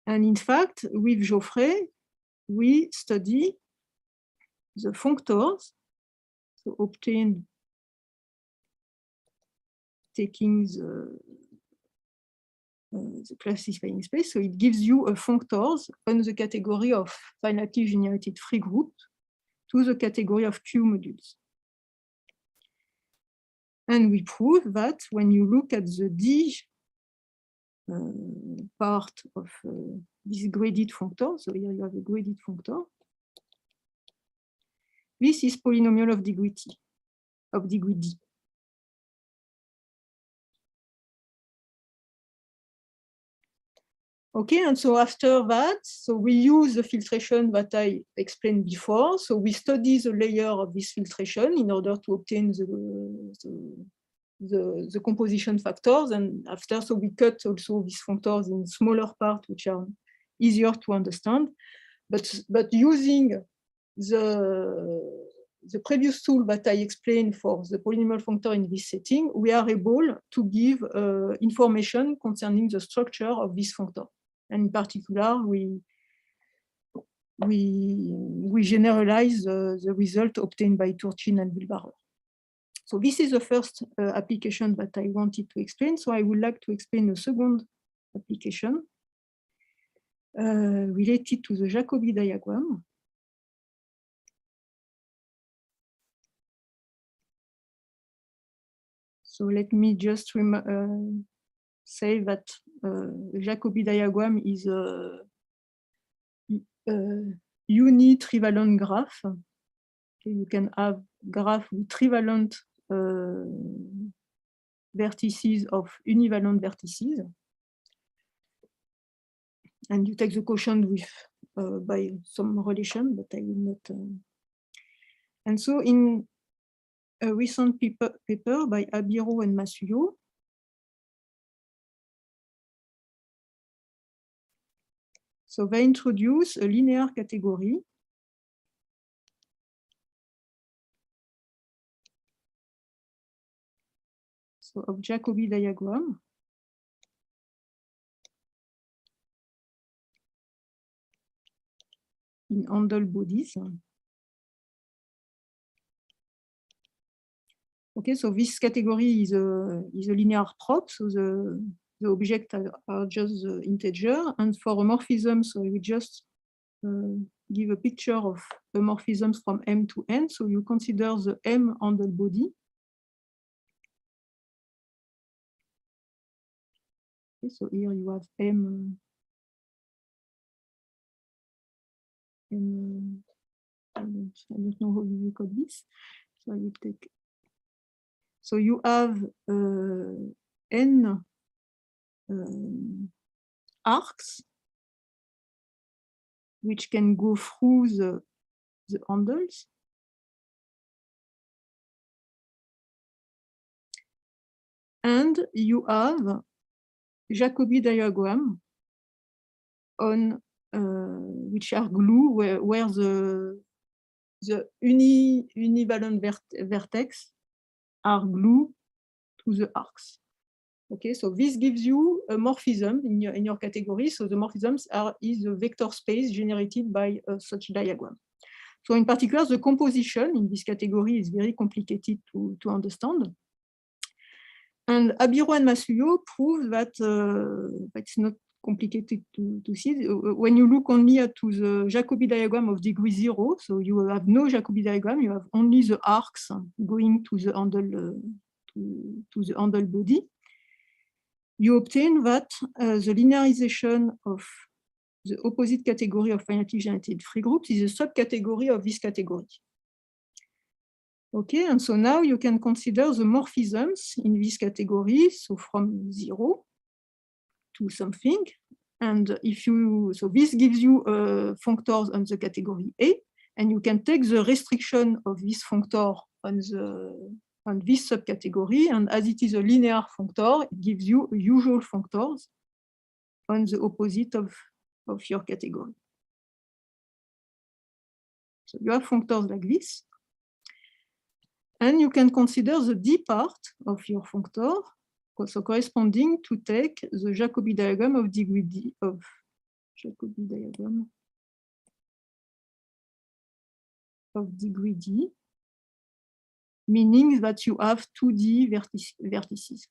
S8: And in fact, with Geoffrey, we study the functors, so obtained taking the classifying space. So it gives you a functors on the category of finitely generated free group to the category of Q modules. And we prove that when you look at the D part of this graded functor, so here you have a graded functor, this is polynomial of degree T, of degree D. Okay, and so after that, so we use the filtration that I explained before. So we study the layer of this filtration in order to obtain the composition factors. And after, so we cut also these functors in smaller parts, which are easier to understand. But using the previous tool that I explained for the polynomial functor in this setting, we are able to give information concerning the structure of this functor. And in particular, we generalize the result obtained by Turchin and Wilvarer. So this is the first application that I wanted to explain. So I would like to explain a second application related to the Jacobi diagram. So let me just say that the Jacobi diagram is a unitrivalent graph. Okay, you can have graph with trivalent vertices of univalent vertices. And you take the quotient with by some relation, but I will not. And so in a recent paper by Shapiro and Masuyo, so they introduce a linear category so of Jacobi diagram in handle bodies. Okay, so this category is a linear prop, so the objects are just the integer, and for a morphism, so we just give a picture of the morphisms from M to N. So you consider the M handle body. Okay, so here you have M. I don't know how you call this. So I will take. So you have N arcs, which can go through the handles. And you have Jacobi diagram on which are glue where the univalent vertex are glue to the arcs. Okay, so this gives you a morphism in your category. So the morphisms is a vector space generated by such diagram. So in particular, the composition in this category is very complicated to understand. And Shapiro and Masuyo prove that it's not complicated to see. When you look only at the Jacobi diagram of degree 0, so you have no Jacobi diagram, you have only the arcs going to the handle to the handle body. You obtain that the linearization of the opposite category of finitely generated free groups is a subcategory of this category. Okay, and so now you can consider the morphisms in this category, so from 0 to something. And if you, so this gives you functors on the category A, and you can take the restriction of this functor on this subcategory, and as it is a linear functor, it gives you usual functors on the opposite of your category. So you have functors like this. And you can consider the D part of your functor, so corresponding to take the Jacobi diagram of degree D of Jacobi diagram of degree D, meaning that you have 2D vertices.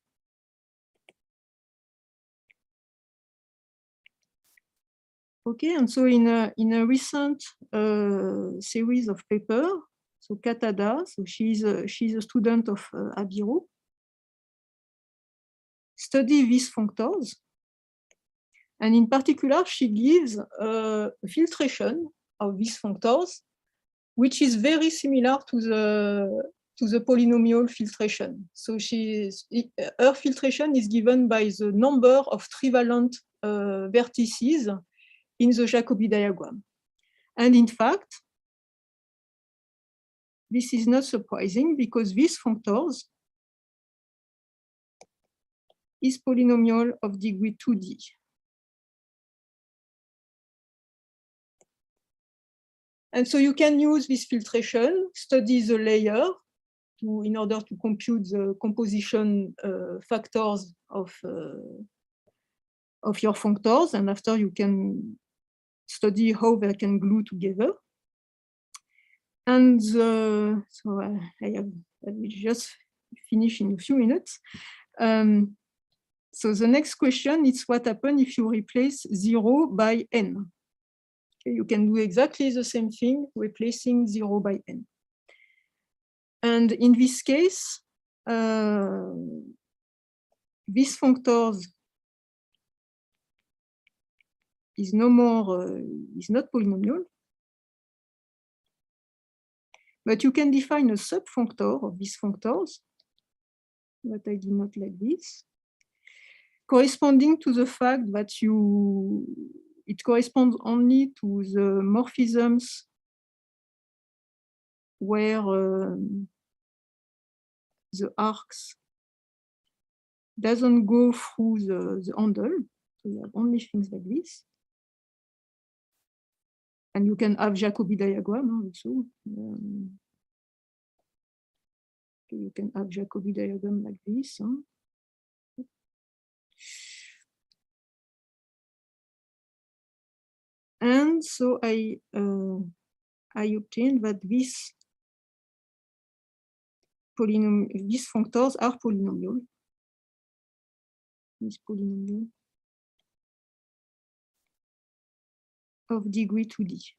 S8: Okay, and so in a recent series of papers, so Katada, so she's a student of Shapiro, study these functors, and in particular, she gives a filtration of these functors, which is very similar to the polynomial filtration. So her filtration is given by the number of trivalent vertices in the Jacobi diagram. And in fact, this is not surprising because these functors is polynomial of degree 2D. And so you can use this filtration, study the layer in order to compute the composition factors of your functors, and after you can study how they can glue together. And so I will just finish in a few minutes. So the next question is what happens if you replace 0 by n? Okay, you can do exactly the same thing, replacing 0 by n. And in this case, these functors is no more, is not polynomial. But you can define a subfunctor of these functors. but I did not like this. Corresponding to the fact that it corresponds only to the morphisms where the arcs doesn't go through the handle. So you have only things like this. And you can have Jacobi diagram also. You can have Jacobi diagram like this. And so I obtained that these functors are polynomial. This polynomial of degree 2D.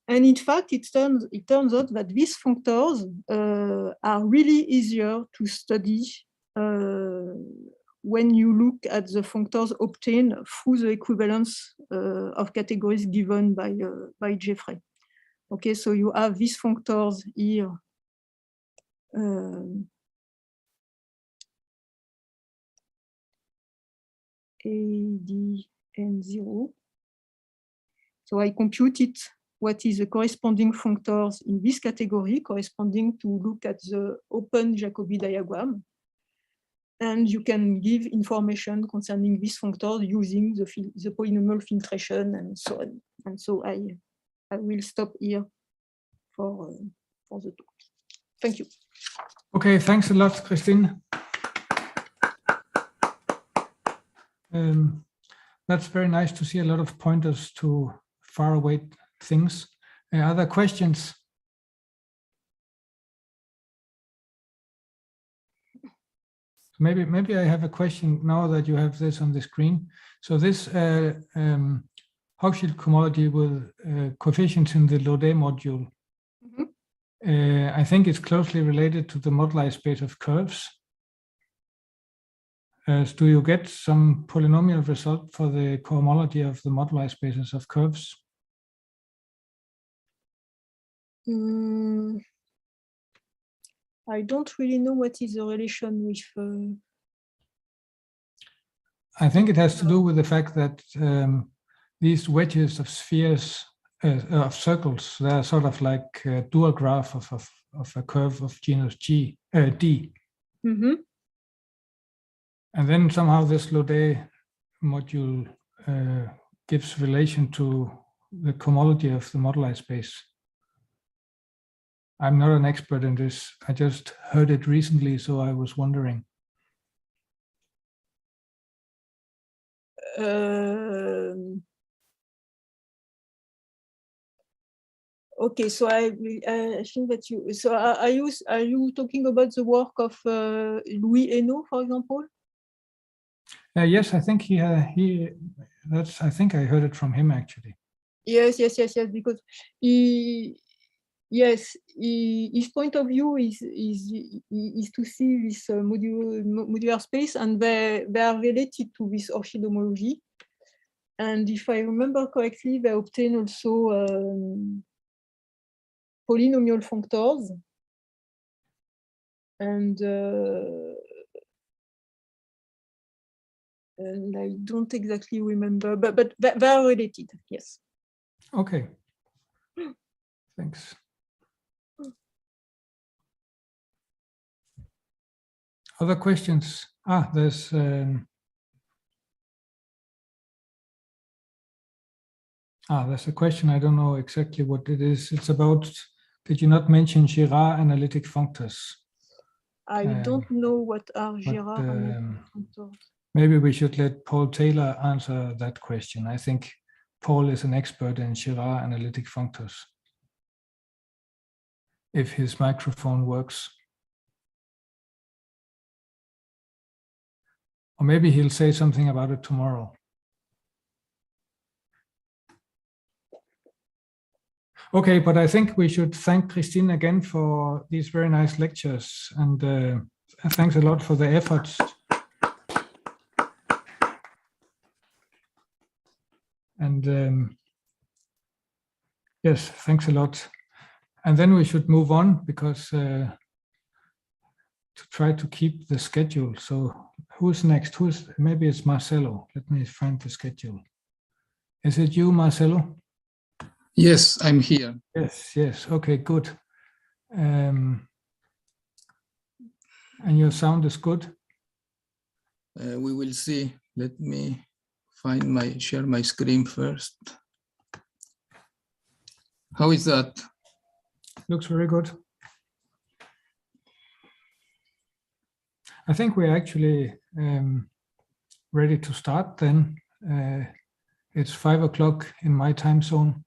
S8: And in fact, it turns out that these functors are really easier to study when you look at the functors obtained through the equivalence of categories given by Jeffrey. Okay, so you have these functors here. A, D, and 0. So I computed what is the corresponding functors in this category, corresponding to look at the open Jacobi diagram. And you can give information concerning these functors using the polynomial filtration and so on. And so I will stop here for the talk. Thank you.
S1: Okay, thanks a lot, Christine. That's very nice to see a lot of pointers to faraway things. Other questions? Maybe I have a question now that you have this on the screen. So this Hochschild cohomology with coefficients in the Laudet module, I think it's closely related to the moduli space of curves. Do you get some polynomial result for the cohomology of the moduli spaces of curves?
S8: I don't really know what is the relation with.
S1: I think it has to do with the fact that these wedges of spheres, of circles, they are sort of like a dual graph of a curve of genus D.
S8: Mm-hmm.
S1: And then somehow this Laudet module gives relation to the cohomology of the moduli space. I'm not an expert in this. I just heard it recently, so I was wondering.
S8: Okay, so I think that you. So are you talking about the work of Louis Hainaut, for example?
S1: Yes, I think that's. I think I heard it from him actually.
S8: Yes, because his point of view is to see this modular space, and they are related to this Hochschild homology. And if I remember correctly, they obtain also polynomial functors, and I don't exactly remember, but they are related. Yes.
S1: Okay. Thanks. Other questions? There's there's a question. I don't know exactly what it is. It's about, did you not mention Girard analytic functors?
S8: I don't know what are Girard analytic functors.
S1: Maybe we should let Paul Taylor answer that question. I think Paul is an expert in Girard analytic functors, if his microphone works. Or maybe he'll say something about it tomorrow. Okay, but I think we should thank Christine again for these very nice lectures, and thanks a lot for the efforts. And yes, thanks a lot. And then we should move on, because to try to keep the schedule. So who's next? Maybe it's Marcelo. Let me find the schedule. Is it you, Marcelo?
S9: Yes, I'm here.
S1: Yes. Okay, good. And your sound is good.
S9: We will see. Let me share my screen first. How is that?
S1: Looks very good. I think we're actually ready to start then. It's 5 o'clock in my time zone.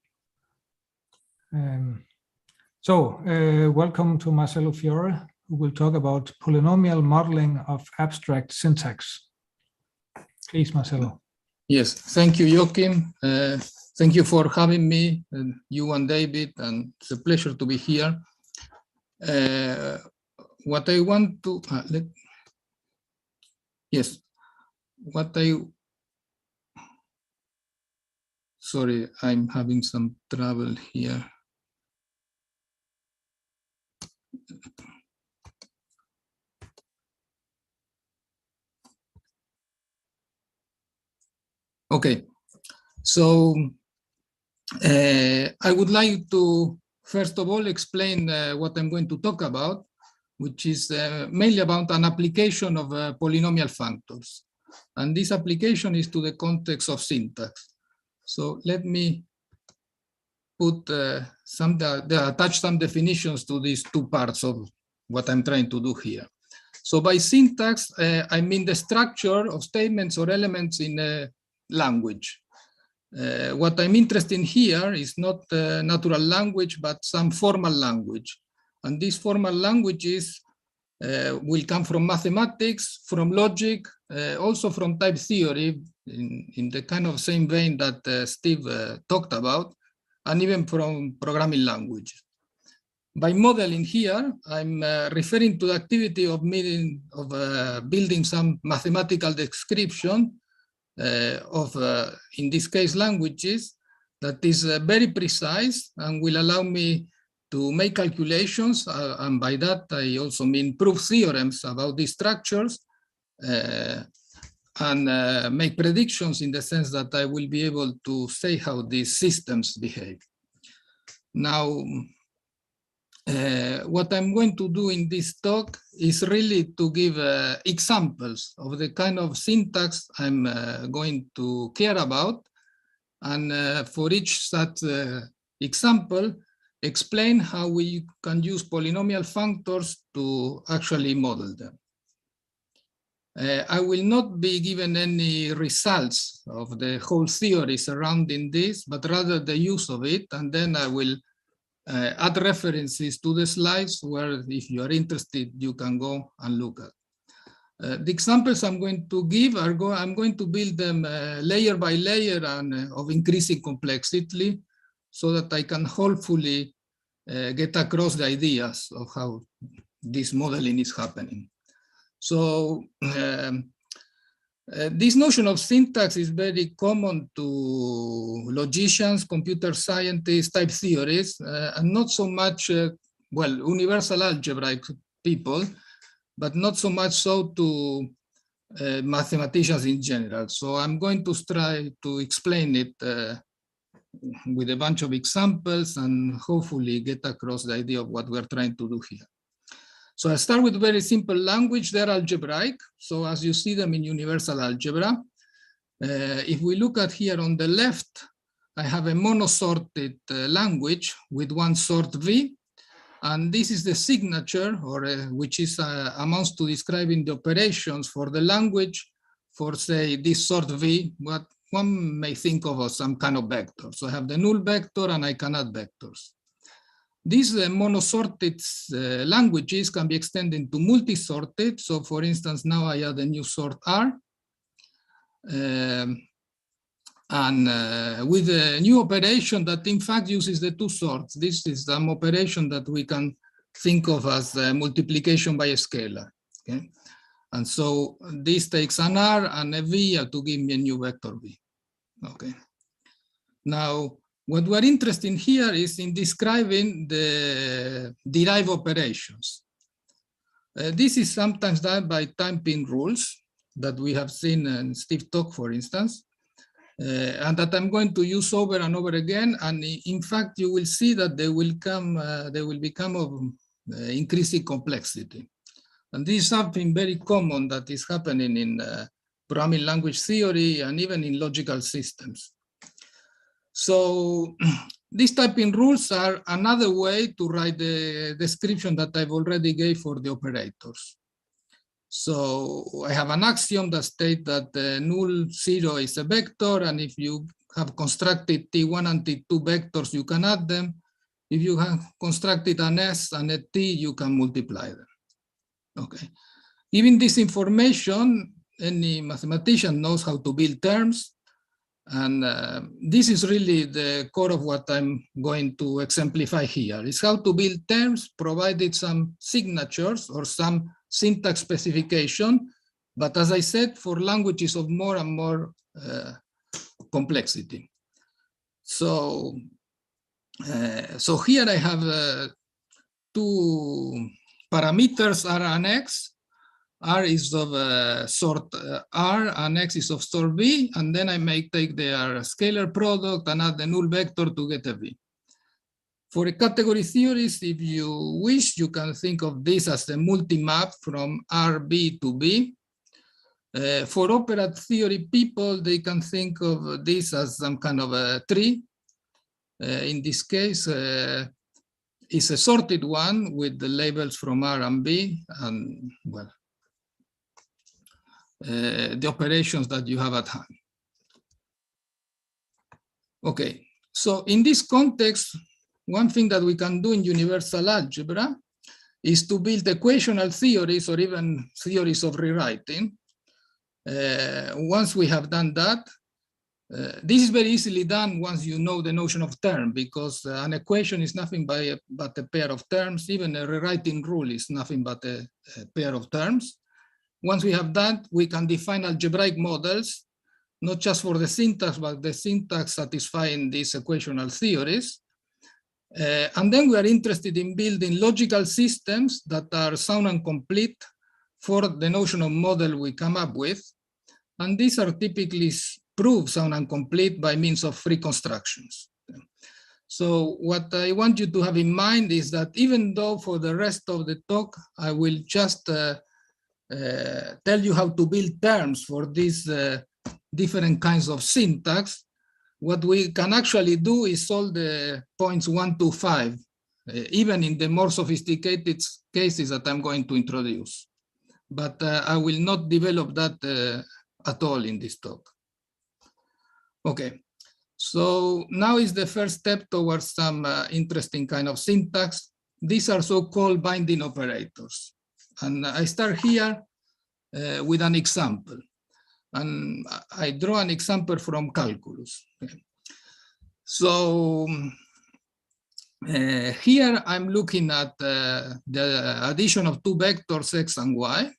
S1: Welcome to Marcelo Fiore, who will talk about polynomial modeling of abstract syntax. Please, Marcelo.
S9: Yes, thank you, Joachim. Thank you for having me, you and David, and it's a pleasure to be here. What I want to, sorry, I'm having some trouble here. Okay, so I would like to, first of all, explain what I'm going to talk about, which is mainly about an application of polynomial functors. And this application is to the context of syntax. So let me put attach some definitions to these two parts of what I'm trying to do here. So by syntax, I mean the structure of statements or elements in a language. What I'm interested in here is not natural language, but some formal language. And these formal languages will come from mathematics, from logic, also from type theory, in the kind of same vein that Steve talked about, and even from programming language. By modeling here, I'm referring to the activity of building some mathematical description of, in this case, languages that is very precise and will allow me to make calculations. And by that, I also mean prove theorems about these structures and make predictions in the sense that I will be able to say how these systems behave. Now, what I'm going to do in this talk is really to give examples of the kind of syntax I'm going to care about. And for each such example, explain how we can use polynomial functors to actually model them. I will not be given any results of the whole theory surrounding this, but rather the use of it, and then I will add references to the slides where, if you are interested, you can go and look at. The examples I'm going to give I'm going to build them layer by layer and of increasing complexity, so that I can hopefully get across the ideas of how this modeling is happening. So this notion of syntax is very common to logicians, computer scientists, type theorists, and not so much, well, universal algebraic people, but not so much so to mathematicians in general. So I'm going to try to explain it with a bunch of examples and hopefully get across the idea of what we're trying to do here. So I start with very simple language. They're algebraic. So as you see them in universal algebra, if we look at here on the left, I have a monosorted language with one sort V. And this is the signature, or which is amounts to describing the operations for the language for, say, this sort V, what one may think of as some kind of vector. So I have the null vector and I can add vectors. These monosorted languages can be extended to multi-sorted. So for instance, now I add a new sort R. With a new operation that in fact uses the two sorts. This is some operation that we can think of as multiplication by a scalar. Okay? And so this takes an R and a V to give me a new vector V. Okay. Now, what we're interested in here is in describing the derived operations. This is sometimes done by time-pin rules that we have seen in Steve talk, for instance, and that I'm going to use over and over again. And in fact, you will see that they will become of increasing complexity. And this is something very common that is happening in programming language theory and even in logical systems. So these typing rules are another way to write the description that I've already gave for the operators. So I have an axiom that states that null 0 is a vector, and if you have constructed T1 and T2 vectors, you can add them. If you have constructed an S and a T, you can multiply them. Okay. Given this information, any mathematician knows how to build terms. And this is really the core of what I'm going to exemplify here. Is how to build terms, provided some signatures or some syntax specification. But as I said, for languages of more and more complexity. So here I have two parameters, R and X. R is of sort R and X is of sort V, and then I may take their scalar product and add the null vector to get a V. For a category theories, if you wish, you can think of this as a multi-map from RB to B. For opera theory people, they can think of this as some kind of a tree. In this case, it's a sorted one with the labels from R and B, and well, the operations that you have at hand. Okay, so in this context, one thing that we can do in universal algebra is to build equational theories or even theories of rewriting. Once we have done that, this is very easily done once you know the notion of term, because an equation is nothing but a pair of terms. Even a rewriting rule is nothing but a pair of terms. Once we have that, we can define algebraic models, not just for the syntax, but the syntax satisfying these equational theories. And then we are interested in building logical systems that are sound and complete for the notion of model we come up with. And these are typically proved sound and complete by means of free constructions. So what I want you to have in mind is that even though for the rest of the talk, I will just tell you how to build terms for these different kinds of syntax, what we can actually do is solve the points 1 to 5, even in the more sophisticated cases that I'm going to introduce. But I will not develop that at all in this talk. Okay, so now is the first step towards some interesting kind of syntax. These are so-called binding operators. And I start here with an example. And I draw an example from calculus. Okay. So here I'm looking at the addition of two vectors x and y,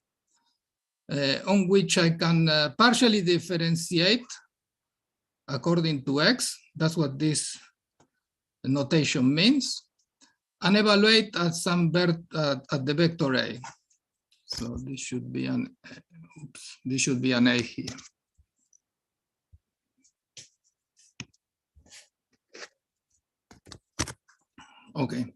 S9: on which I can partially differentiate according to x. That's what this notation means, and evaluate at some at the vector a. So this should be an this should be an a here. Okay.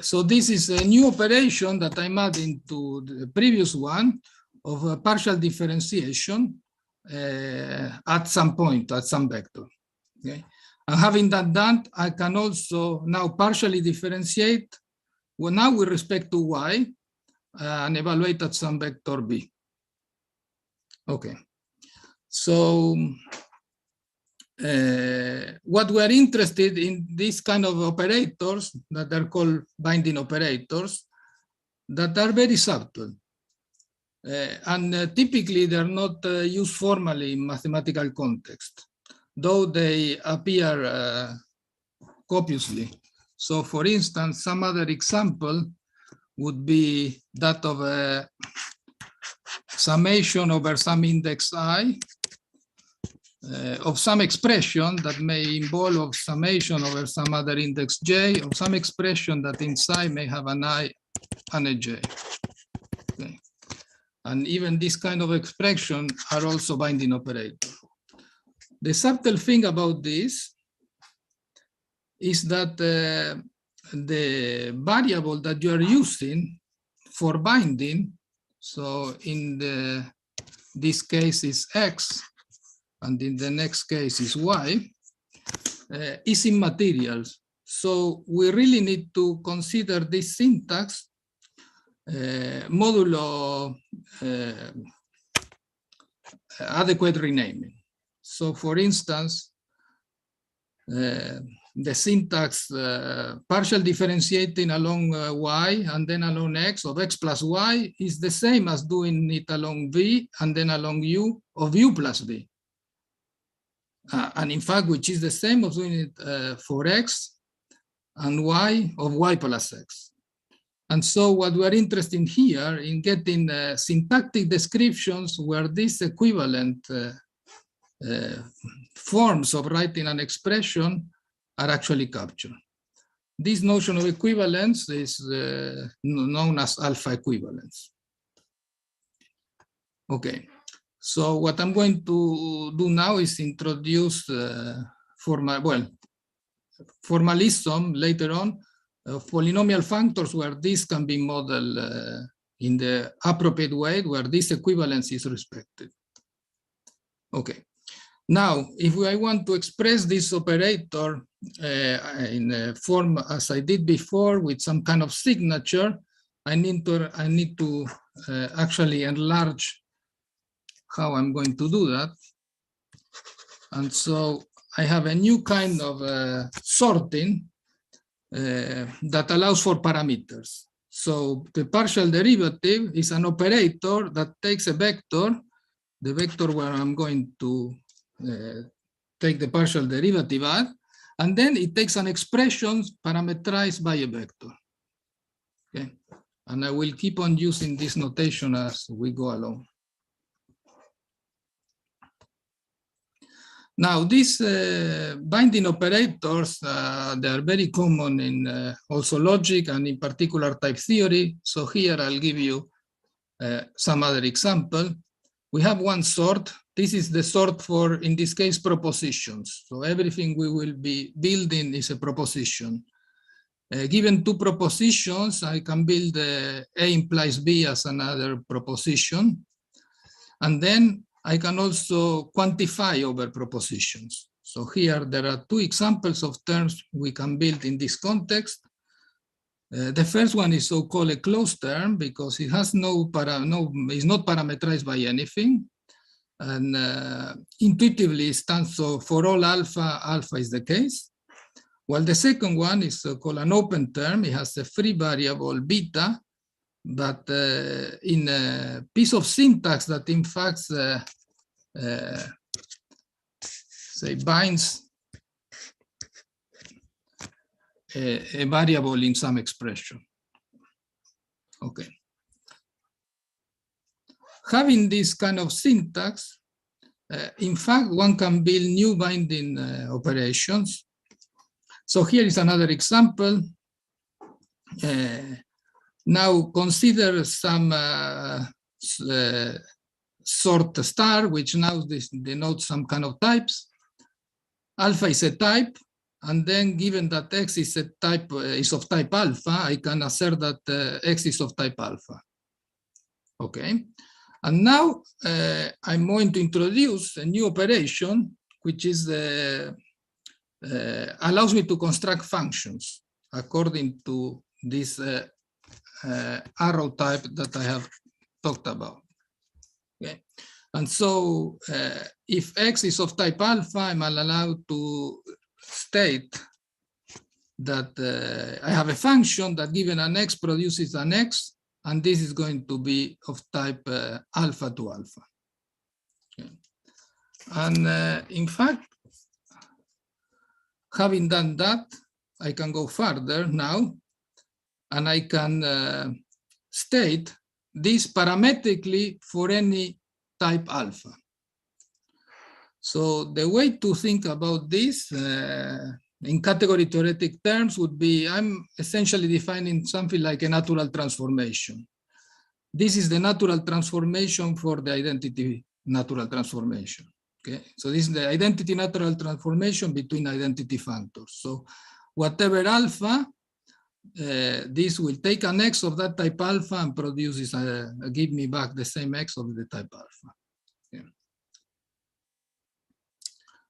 S9: So this is a new operation that I'm adding to the previous one of a partial differentiation at some point, at some vector. Okay. And having that done, I can also now partially differentiate, well, now with respect to y, and evaluate at some vector b. Okay. So what we are interested in, these kind of operators that are called binding operators, that are very subtle. And typically they're not used formally in mathematical context, though they appear copiously. So for instance, some other example would be that of a summation over some index I of some expression that may involve summation over some other index j, of some expression that inside may have an I and a j. Okay. And even this kind of expression are also binding operators. The subtle thing about this is that the variable that you are using for binding, so in this case is x, and in the next case is y, is immaterial. So we really need to consider this syntax modulo adequate renaming. So for instance, the syntax partial differentiating along y and then along x of x plus y is the same as doing it along v and then along u of u plus v. And in fact, which is the same as doing it for x and y of y plus x. And so what we are interested in here in getting syntactic descriptions where these equivalent forms of writing an expression are actually captured. This notion of equivalence is known as alpha equivalence. Okay, so what I'm going to do now is introduce formalism later on of polynomial functors where this can be modeled in the appropriate way where this equivalence is respected. Okay. Now, if I want to express this operator in a form as I did before with some kind of signature, I need to actually enlarge how I'm going to do that. And so I have a new kind of sorting that allows for parameters. So the partial derivative is an operator that takes a vector, the vector where I'm going to take the partial derivative at, and then it takes an expression parameterized by a vector. Okay, and I will keep on using this notation as we go along. Now, these binding operators, they are very common in also logic and in particular type theory. So here I'll give you some other example. We have one sort. This is the sort for, in this case, propositions. So everything we will be building is a proposition. Given two propositions, I can build A implies B as another proposition. And then I can also quantify over propositions. So here there are two examples of terms we can build in this context. The first one is so-called a closed term because it has is not parameterized by anything. And intuitively it stands for all alpha, alpha is the case. While the second one is called an open term. It has a free variable beta, but in a piece of syntax that in fact say binds a variable in some expression. Okay. Having this kind of syntax, in fact, one can build new binding operations. So here is another example. Now consider some sort star, which now denotes some kind of types. Alpha is a type, and then given that X is a type is of type alpha, I can assert that X is of type alpha. Okay, and now I'm going to introduce a new operation, which is allows me to construct functions according to this arrow type that I have talked about. Okay, and so if X is of type alpha, I'm allowed to state that I have a function that given an X produces an X, and this is going to be of type alpha to alpha. Okay. And in fact, having done that, I can go further now, and I can state this parametrically for any type alpha. So the way to think about this, in category theoretic terms would be, I'm essentially defining something like a natural transformation. This is the natural transformation for the identity natural transformation. Okay, so this is the identity natural transformation between identity functors. So whatever alpha, this will take an X of that type alpha and produces give me back the same X of the type alpha. Yeah.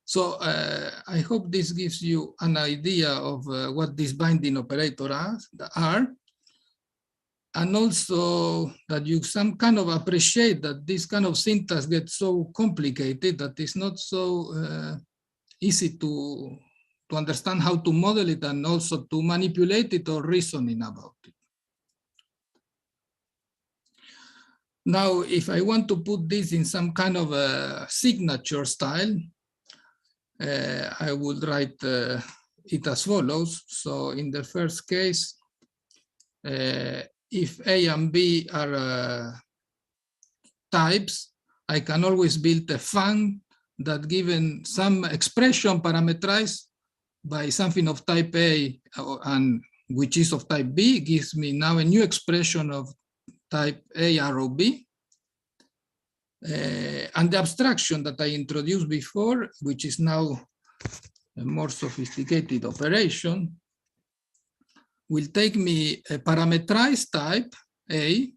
S9: So I hope this gives you an idea of what these binding operators are. And also that you some kind of appreciate that this kind of syntax gets so complicated that it's not so easy to understand how to model it and also to manipulate it or reasoning about it. Now, if I want to put this in some kind of a signature style, I would write it as follows. So in the first case, if A and B are types, I can always build a func that given some expression parameterized by something of type A and which is of type B gives me now a new expression of type A arrow B. And the abstraction that I introduced before, which is now a more sophisticated operation, will take me a parameterized type A,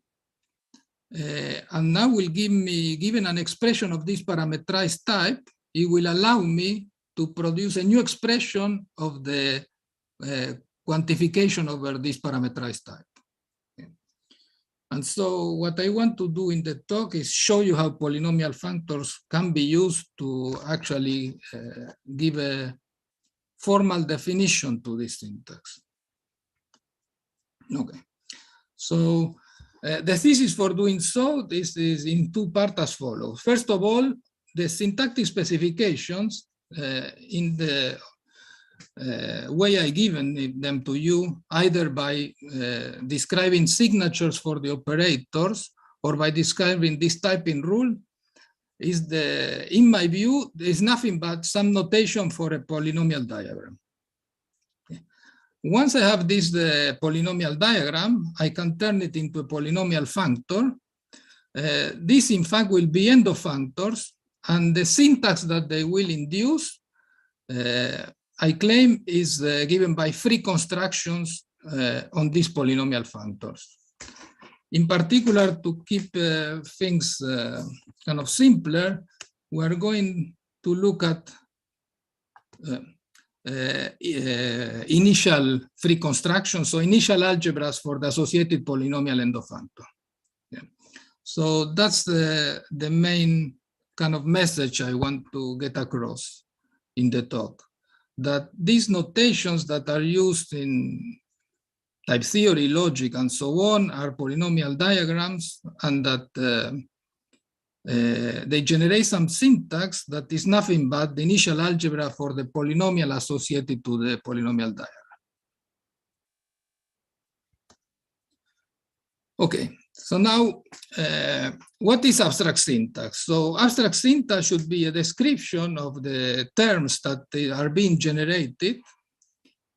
S9: and now will give me, given an expression of this parameterized type, it will allow me to produce a new expression of the quantification over this parameterized type. Okay. And so what I want to do in the talk is show you how polynomial functors can be used to actually give a formal definition to this syntax. Okay, so the thesis for doing so, this is in two parts as follows. First of all, the syntactic specifications in the way I given them to you, either by describing signatures for the operators or by describing this typing rule, is the, in my view, is nothing but some notation for a polynomial diagram. Once I have this polynomial diagram, I can turn it into a polynomial functor. This, in fact, will be endofunctors, and the syntax that they will induce, I claim, is given by free constructions on these polynomial functors. In particular, to keep things kind of simpler, we're going to look at initial free constructions, so initial algebras for the associated polynomial endofunctor. Yeah. So that's the main kind of message I want to get across in the talk, that these notations that are used in type theory, logic, and so on are polynomial diagrams, and that they generate some syntax that is nothing but the initial algebra for the polynomial associated to the polynomial diagram. Okay, so now what is abstract syntax? So abstract syntax should be a description of the terms that are being generated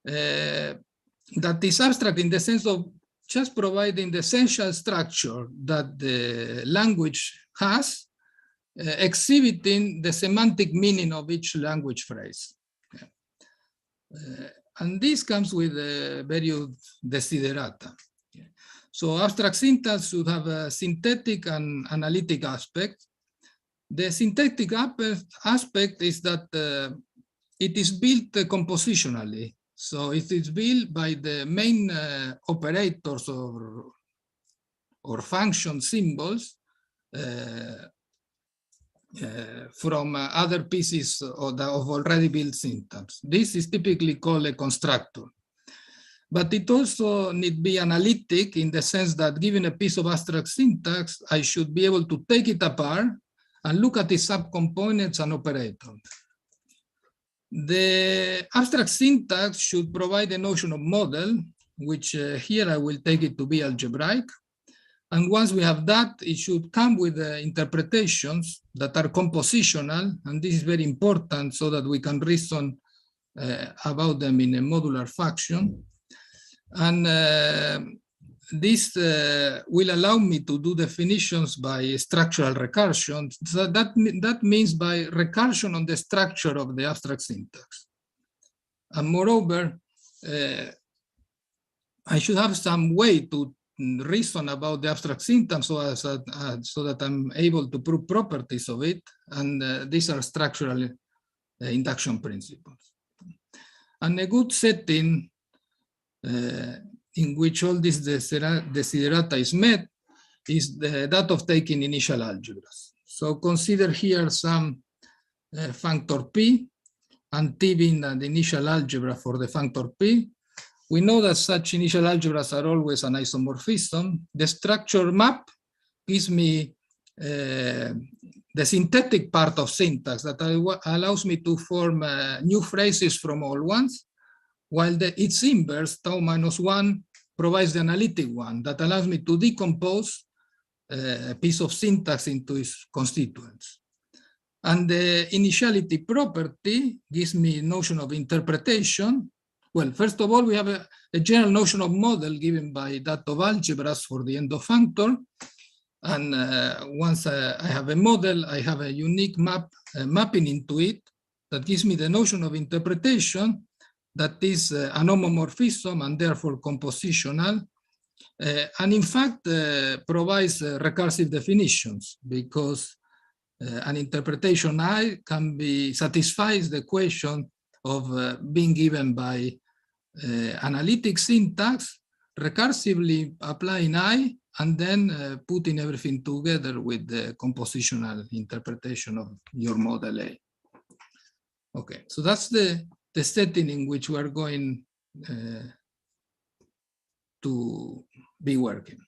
S9: that is abstract in the sense of just providing the essential structure that the language has, exhibiting the semantic meaning of each language phrase. And this comes with various desiderata. So abstract syntax should have a synthetic and analytic aspect. The synthetic aspect is that it is built compositionally. So it is built by the main operators or function symbols from other pieces of already built syntax. This is typically called a constructor. But it also need to be analytic in the sense that given a piece of abstract syntax, I should be able to take it apart and look at its subcomponents and operators. The abstract syntax should provide a notion of model, which here I will take it to be algebraic. And once we have that, it should come with interpretations that are compositional. And this is very important so that we can reason about them in a modular fashion. And this will allow me to do definitions by structural recursion. So that means by recursion on the structure of the abstract syntax. And moreover, I should have some way to reason about the abstract syntax so that I'm able to prove properties of it. And these are structural induction principles. And a good setting in which all these desiderata is met is that of taking initial algebras. So consider here some functor P, and T being the initial algebra for the functor P. We know that such initial algebras are always an isomorphism. The structure map gives me the synthetic part of syntax that allows me to form new phrases from old ones, while its inverse, tau minus 1, provides the analytic one that allows me to decompose a piece of syntax into its constituents. And the initiality property gives me a notion of interpretation. Well, first of all, we have a general notion of model given by that of algebras for the end of functor. And once I have a model, I have a unique mapping into it that gives me the notion of interpretation that is an homomorphism and therefore compositional. And in fact, provides recursive definitions, because an interpretation I can be satisfies the equation of being given by analytic syntax, recursively applying I, and then putting everything together with the compositional interpretation of your model A. Okay, so that's the setting in which we are going to be working.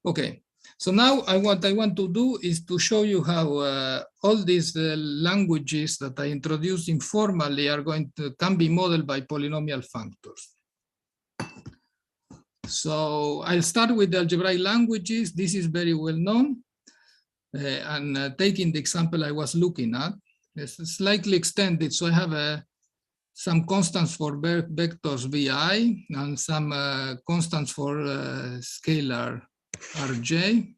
S9: Okay, so now what I want to do is to show you how all these languages that I introduced informally are can be modeled by polynomial functors. So I'll start with the algebraic languages. This is very well known. And taking the example I was looking at, it's slightly extended. So I have some constants for vectors vi and some constants for scalar rj.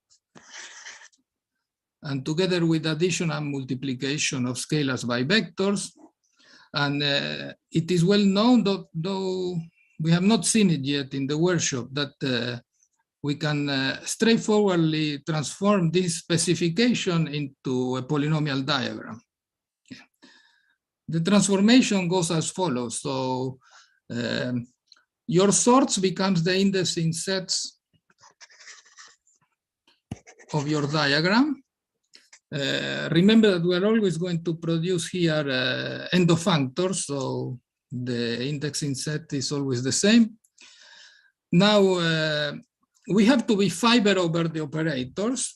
S9: And together with addition and multiplication of scalars by vectors. And it is well known, though we have not seen it yet in the workshop, that we can straightforwardly transform this specification into a polynomial diagram. The transformation goes as follows. So your sorts becomes the indexing sets of your diagram. Remember that we are always going to produce here end of functors, so the indexing set is always the same. Now we have to be fiber over the operators.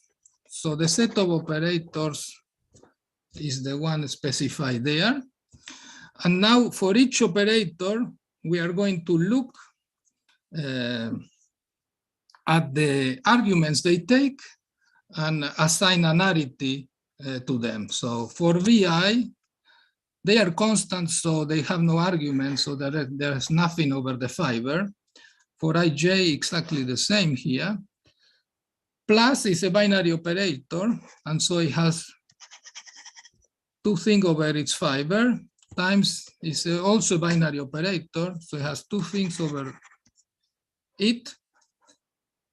S9: So the set of operators is the one specified there. And now for each operator, we are going to look at the arguments they take and assign a narity to them. So for VI, they are constant, so they have no argument, so there's nothing over the fiber. For IJ, exactly the same here. Plus is a binary operator, and so it has two things over its fiber. Times is also a binary operator, so it has two things over it.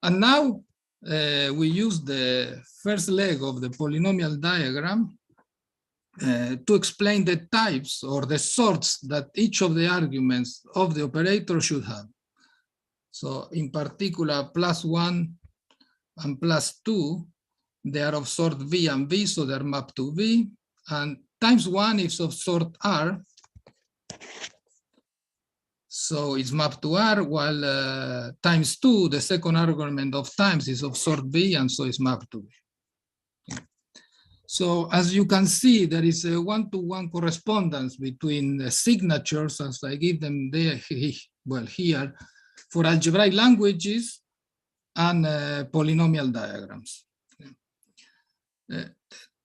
S9: And now we use the first leg of the polynomial diagram to explain the types or the sorts that each of the arguments of the operator should have. So in particular, +1 and +2, they are of sort V and V, so they're mapped to V. And ×1 is of sort R, so it's mapped to R, while ×2, the second argument of times, is of sort V, and so it's mapped to V. Okay. So as you can see, there is a one-to-one correspondence between the signatures, as I give them there, well, here, for algebraic languages and polynomial diagrams.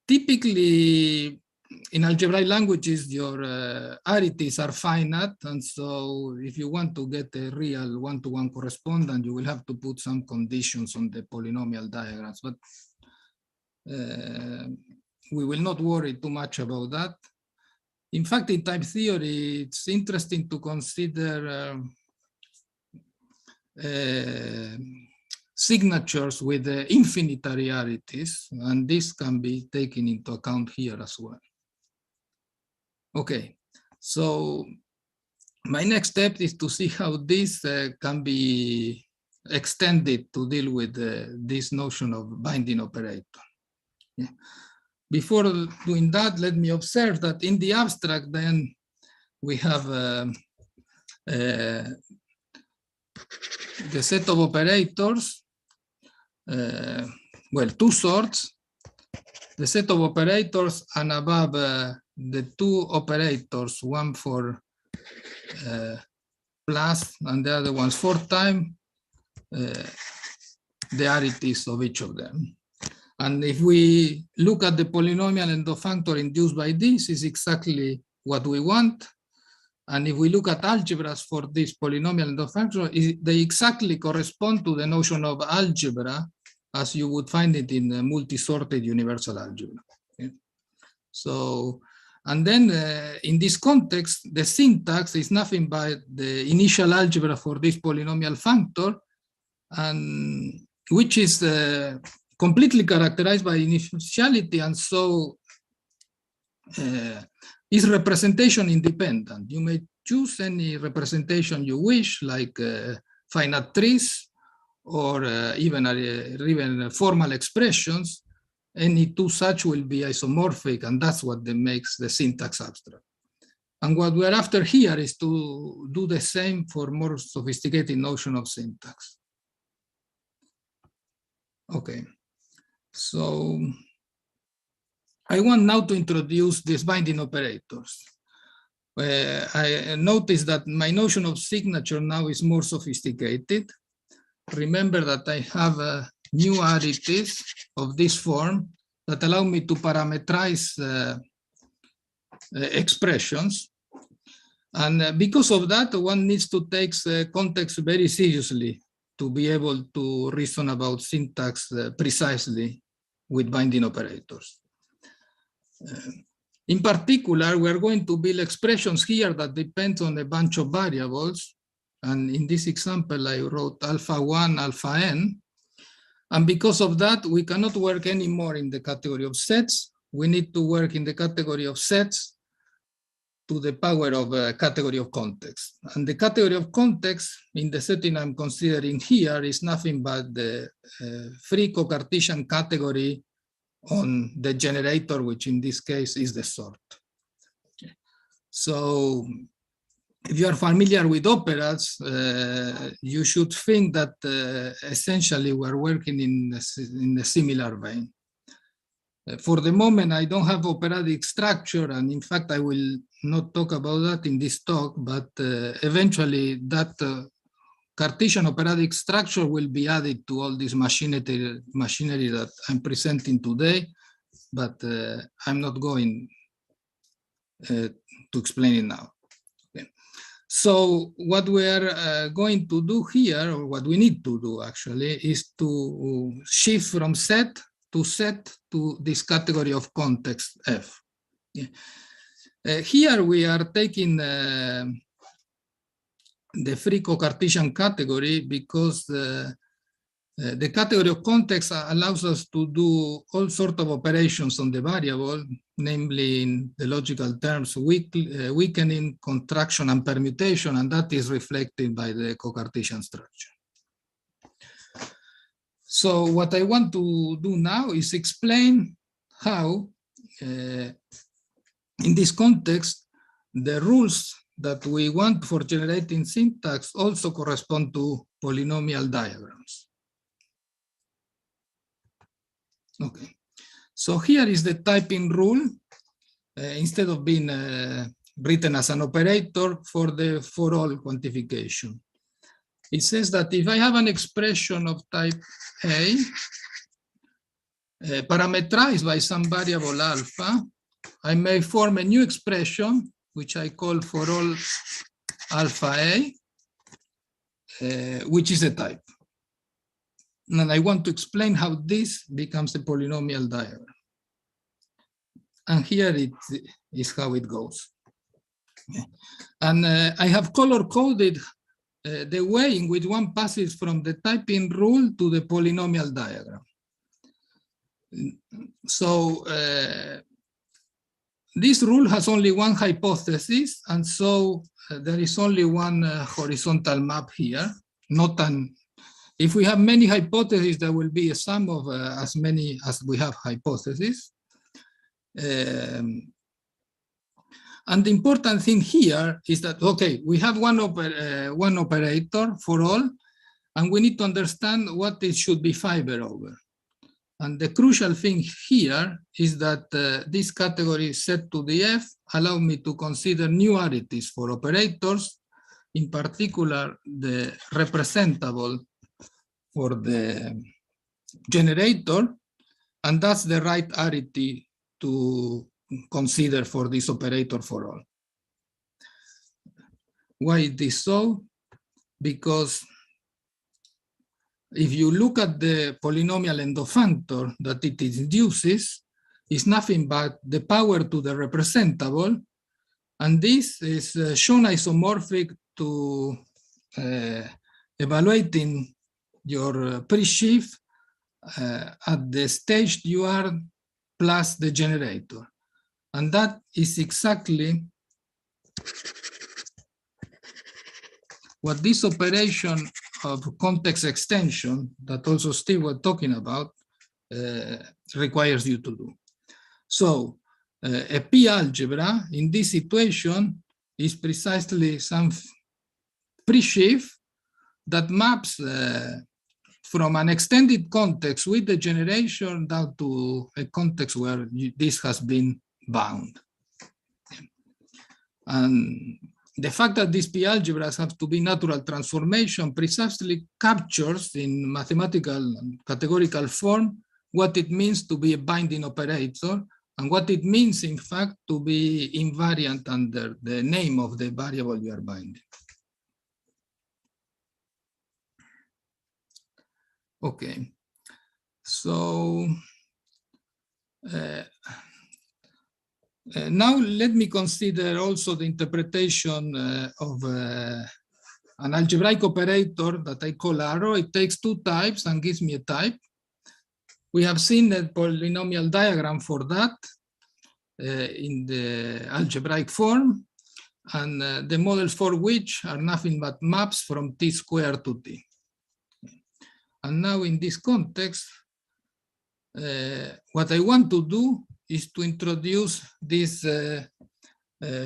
S9: Typically, in algebraic languages, your arities are finite. And so if you want to get a real one-to-one correspondence, you will have to put some conditions on the polynomial diagrams. But we will not worry too much about that. In fact, in type theory, it's interesting to consider signatures with infinitary arities, and this can be taken into account here as well. Okay, so my next step is to see how this can be extended to deal with this notion of binding operator. Yeah. Before doing that, let me observe that in the abstract, then we have the set of operators, well, two sorts, the set of operators, and above the two operators, one for plus and the other one's for time, the arities of each of them. And if we look at the polynomial and the functor induced by this, is exactly what we want. And if we look at algebras for this polynomial and the functor, they exactly correspond to the notion of algebra as you would find it in a multi-sorted universal algebra. Okay. So, and then in this context, the syntax is nothing but the initial algebra for this polynomial functor, and which is completely characterized by initiality, and so is representation independent. You may choose any representation you wish, like finite trees, or even formal expressions. Any two such will be isomorphic, and that's what makes the syntax abstract. And what we're after here is to do the same for more sophisticated notion of syntax. Okay. So I want now to introduce these binding operators. I notice that my notion of signature now is more sophisticated. Remember that I have new arities of this form that allow me to parameterize expressions. And because of that, one needs to take context very seriously to be able to reason about syntax precisely with binding operators. In particular, we are going to build expressions here that depend on a bunch of variables. And in this example, I wrote alpha 1, alpha n. And because of that, we cannot work anymore in the category of sets. We need to work in the category of sets to the power of a category of context. And the category of context in the setting I'm considering here is nothing but the free co-Cartesian category on the generator, which in this case is the sort. Okay. So if you are familiar with operas, you should think that essentially we're working in a similar vein. For the moment, I don't have operatic structure, and in fact, I will not talk about that in this talk, but eventually that Cartesian operatic structure will be added to all this machinery that I'm presenting today, but I'm not going to explain it now. Okay. So what we are going to do here, or what we need to do actually, is to shift from set to this category of context F. Yeah. Here we are taking the free co-Cartesian category because the category of context allows us to do all sorts of operations on the variable, namely in the logical terms, weakening, contraction, and permutation, and that is reflected by the co-Cartesian structure. So what I want to do now is explain how, in this context, the rules that we want for generating syntax also correspond to polynomial diagrams. Okay, so here is the typing rule, instead of being written as an operator for the for all quantification. It says that if I have an expression of type A, parameterized by some variable alpha, I may form a new expression, which I call for all alpha A, which is a type. And I want to explain how this becomes a polynomial diagram. And here it is how it goes. And I have color-coded the way in which one passes from the typing rule to the polynomial diagram. So this rule has only one hypothesis, and so there is only one horizontal map here. Not an. If we have many hypotheses, there will be a sum of as many as we have hypotheses. And the important thing here is that, okay, we have one operator for all, and we need to understand what it should be fiber over. And the crucial thing here is that this category set to the F allow me to consider new arities for operators, in particular the representable for the generator, and that's the right arity to consider for this operator for all. Why is this so? Because if you look at the polynomial endofunctor that it induces, it's nothing but the power to the representable, and this is shown isomorphic to evaluating your pre-sheaf at the stage you are plus the generator. And that is exactly what this operation of context extension that also Steve was talking about requires you to do. So a P-algebra in this situation is precisely some pre-sheaf that maps from an extended context with the generation down to a context where this has been bound. And the fact that these P-algebras have to be natural transformation precisely captures in mathematical and categorical form what it means to be a binding operator and what it means, in fact, to be invariant under the name of the variable you are binding. Okay, so now let me consider also the interpretation of an algebraic operator that I call arrow. It takes two types and gives me a type. We have seen the polynomial diagram for that in the algebraic form, and the models for which are nothing but maps from T squared to T. And now in this context, what I want to do is to introduce these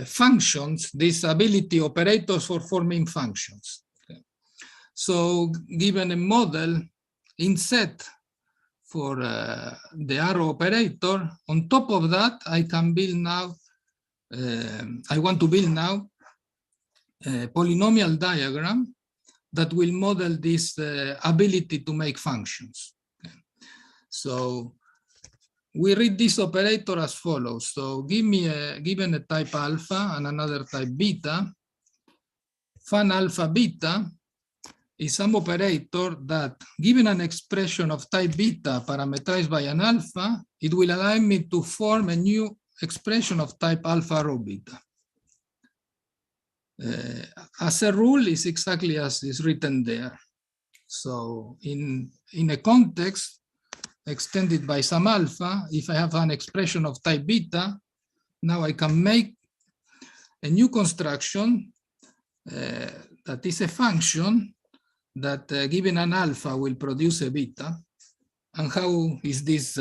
S9: functions, these ability operators for forming functions. Okay. So given a model in set for the arrow operator, on top of that, I can build now, I want to build now a polynomial diagram that will model this ability to make functions. Okay. So we read this operator as follows. So given a type alpha and another type beta, fan alpha beta is some operator that, given an expression of type beta parameterized by an alpha, it will allow me to form a new expression of type alpha rho beta. As a rule, is exactly as is written there. So in a context extended by some alpha, if I have an expression of type beta, now I can make a new construction that is a function that given an alpha will produce a beta. And how is this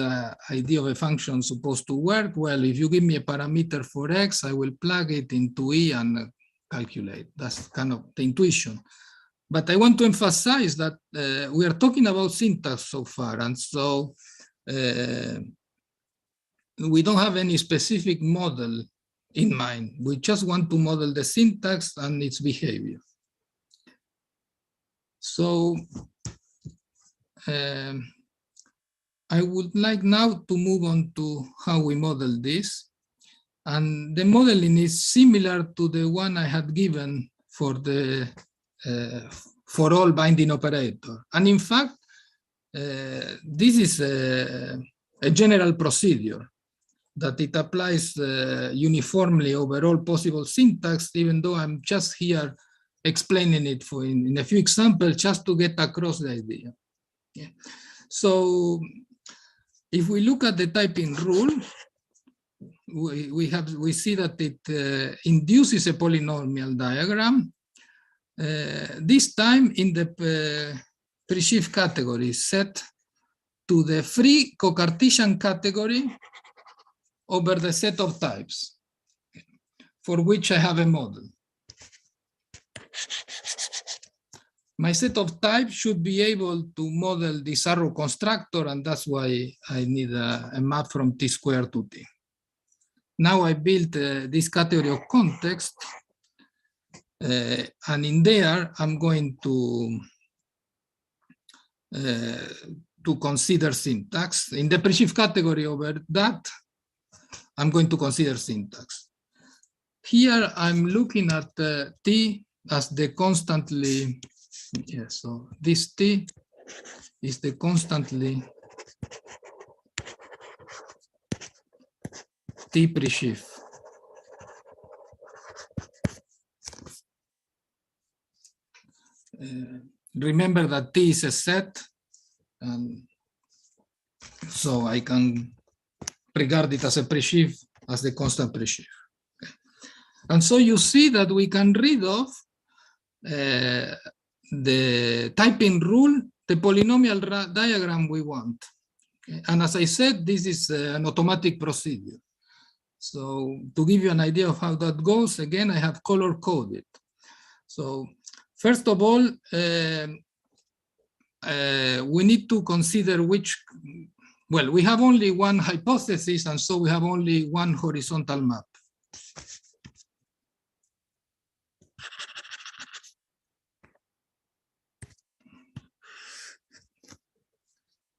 S9: idea of a function supposed to work? Well, if you give me a parameter for x, I will plug it into E and calculate. That's kind of the intuition. But I want to emphasize that we are talking about syntax so far, and so we don't have any specific model in mind. We just want to model the syntax and its behavior. So I would like now to move on to how we model this. And the modeling is similar to the one I had given for the for all binding operator. And in fact, this is a general procedure that it applies uniformly over all possible syntax, even though I'm just here explaining it in a few examples just to get across the idea. Yeah. So if we look at the typing rule, we see that it induces a polynomial diagram, this time in the pre-shift category set to the free co-Cartesian category over the set of types for which I have a model. My set of types should be able to model this arrow constructor, and that's why I need a map from T squared to T. Now I built this category of context, and in there I'm going to consider syntax. In the pre-shift category over that, I'm going to consider syntax. Here I'm looking at T as the constantly, yeah, so this T is the constantly T pre-shift. Remember that T is a set, and so I can regard it as a pre-shift, as the constant pre-shift. Okay. And so you see that we can read off the typing rule, the polynomial diagram we want. Okay. And as I said, this is an automatic procedure. So to give you an idea of how that goes, again, I have color coded. So first of all, we need to consider which, well, we have only one hypothesis, and so we have only one horizontal map.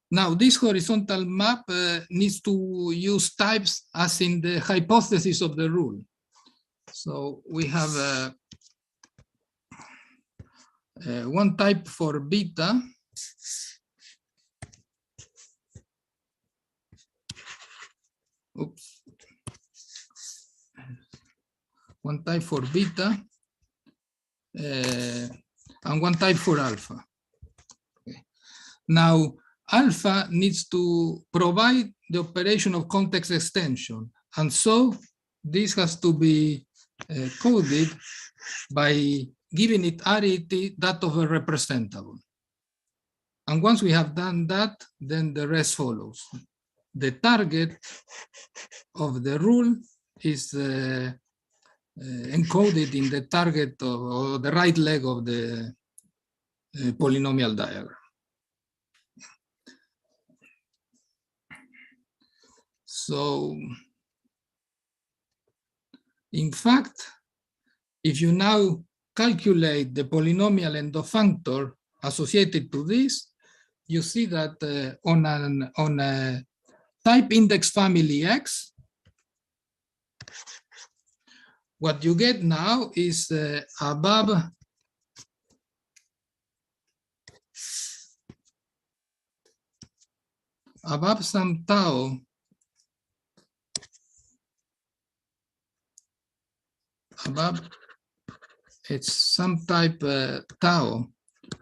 S9: Now, this horizontal map needs to use types as in the hypothesis of the rule. So we have one type for beta. Oops. One type for beta and one type for alpha. Okay. Now, alpha needs to provide the operation of context extension. And so this has to be coded by giving it arity, that of a representable. And once we have done that, then the rest follows. The target of the rule is encoded in the target of, or the right leg of the polynomial diagram. So, in fact, if you now calculate the polynomial and the functor associated to this, you see that on a type index family X, what you get now is above some tau, above it's some type tau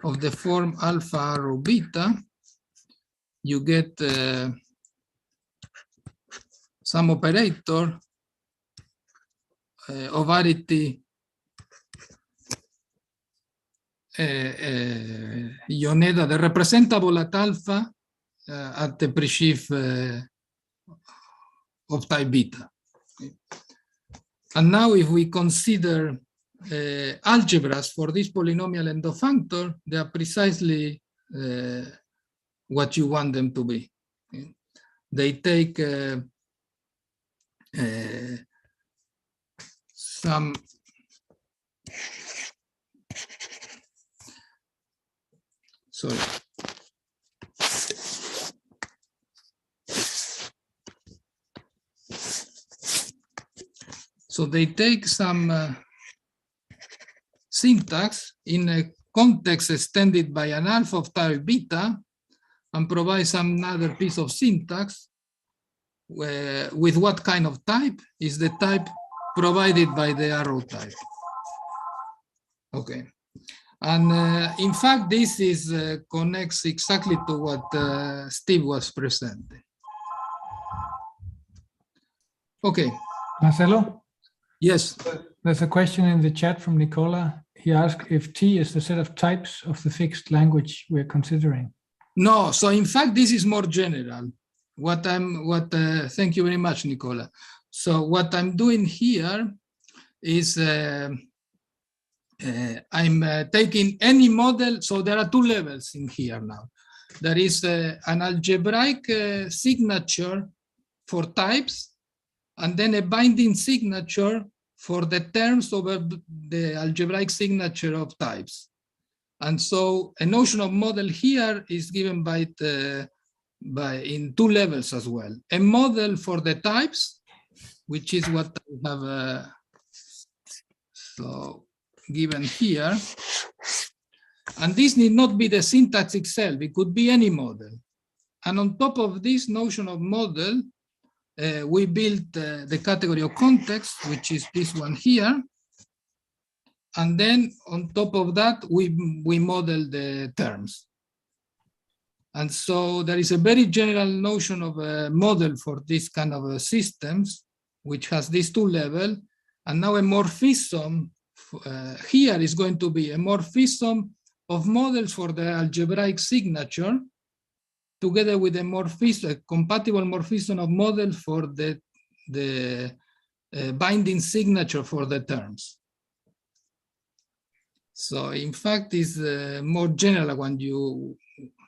S9: of the form alpha arrow beta, you get some operator of arity Ioneda, the representable at alpha at the pre-shift of type beta. Okay. And now if we consider algebras for this polynomial and the functor, they are precisely what you want them to be. Okay. They take some sorry. So they take some syntax in a context extended by an alpha of type beta and provide some other piece of syntax with what kind of type is the type provided by the arrow type. Okay. And in fact, this is connects exactly to what Steve was presenting. Okay.
S1: Marcelo?
S9: Yes.
S1: There's a question in the chat from Nicola. He asked if T is the set of types of the fixed language we're considering.
S9: No, so in fact, this is more general. Thank you very much, Nicola. So what I'm doing here is I'm taking any model. So there are two levels in here now. There is an algebraic signature for types, and then a binding signature for the terms over the algebraic signature of types. And so a notion of model here is given by in two levels as well. A model for the types, which is what I have so given here. And this need not be the syntax itself, it could be any model. And on top of this notion of model, we built the category of context, which is this one here. And then on top of that, we model the terms. And so there is a very general notion of a model for this kind of systems, which has these two levels. And now a morphism here is going to be a morphism of models for the algebraic signature, together with a morphism, a compatible morphism of models for the binding signature for the terms. So in fact, it's more general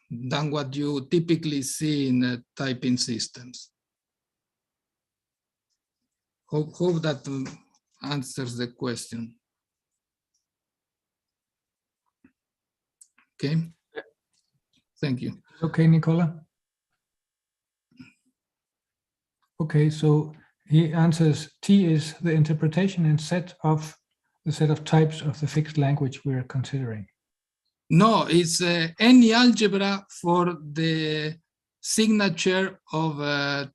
S9: than what you typically see in typing systems. Hope that answers the question. Okay, thank you.
S1: Okay, Nicola. Okay, so he answers T is the interpretation and set of the set of types of the fixed language we're considering.
S9: No, it's any algebra for the signature of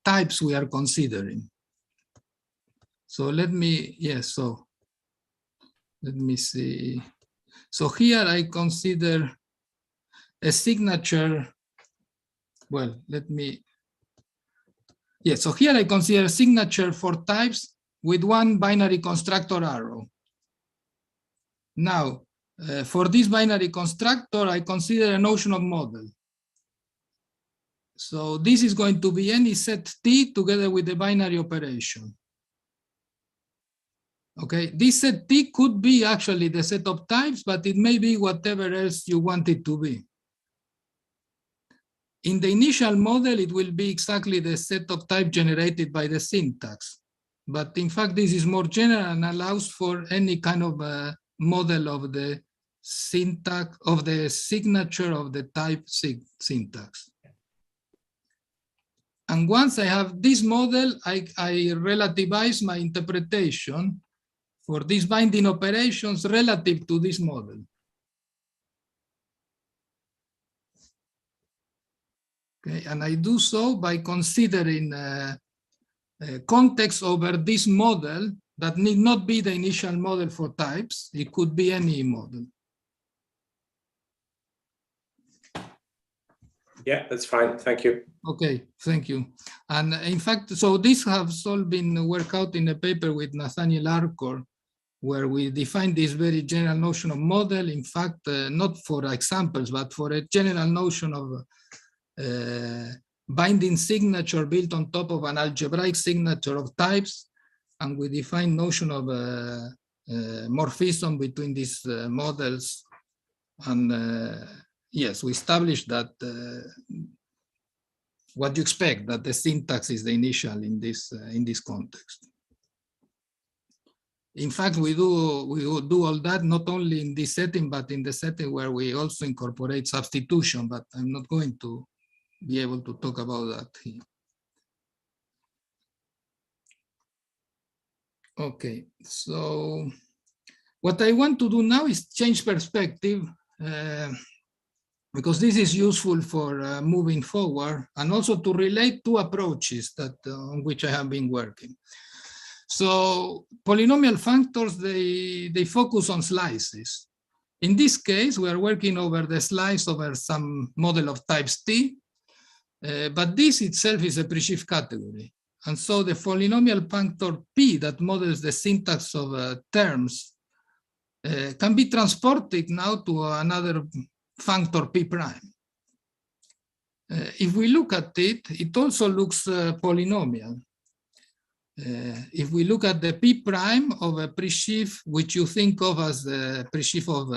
S9: types we are considering. So let me see. So here I consider a signature. Well, so here I consider a signature for types with one binary constructor arrow. Now, for this binary constructor, I consider a notion of model. So this is going to be any set T together with the binary operation. Okay, this set T could be actually the set of types, but it may be whatever else you want it to be. In the initial model, it will be exactly the set of type generated by the syntax. But in fact, this is more general and allows for any kind of model of the syntax, of the signature of the type syntax. And once I have this model, I relativize my interpretation for these binding operations relative to this model. Okay, and I do so by considering context over this model that need not be the initial model for types. It could be any model.
S4: Yeah, that's fine. Thank you.
S9: Okay, thank you. And in fact, so this has all been worked out in a paper with Nathaniel Arcor, where we define this very general notion of model. In fact, not for examples, but for a general notion of binding signature built on top of an algebraic signature of types. And we define notion of morphism between these models. And yes, we established that what you expect, that the syntax is the initial in this context. In fact, we do all that not only in this setting, but in the setting where we also incorporate substitution, but I'm not going to be able to talk about that here. Okay, so what I want to do now is change perspective, because this is useful for moving forward and also to relate two approaches that on which I have been working. So polynomial functors, they focus on slices. In this case, we are working over the slice over some model of types T, but this itself is a presheaf category. And so the polynomial functor P that models the syntax of terms can be transported now to another functor P prime. If we look at it, it also looks polynomial. If we look at the P prime of a presheaf, which you think of as the presheaf of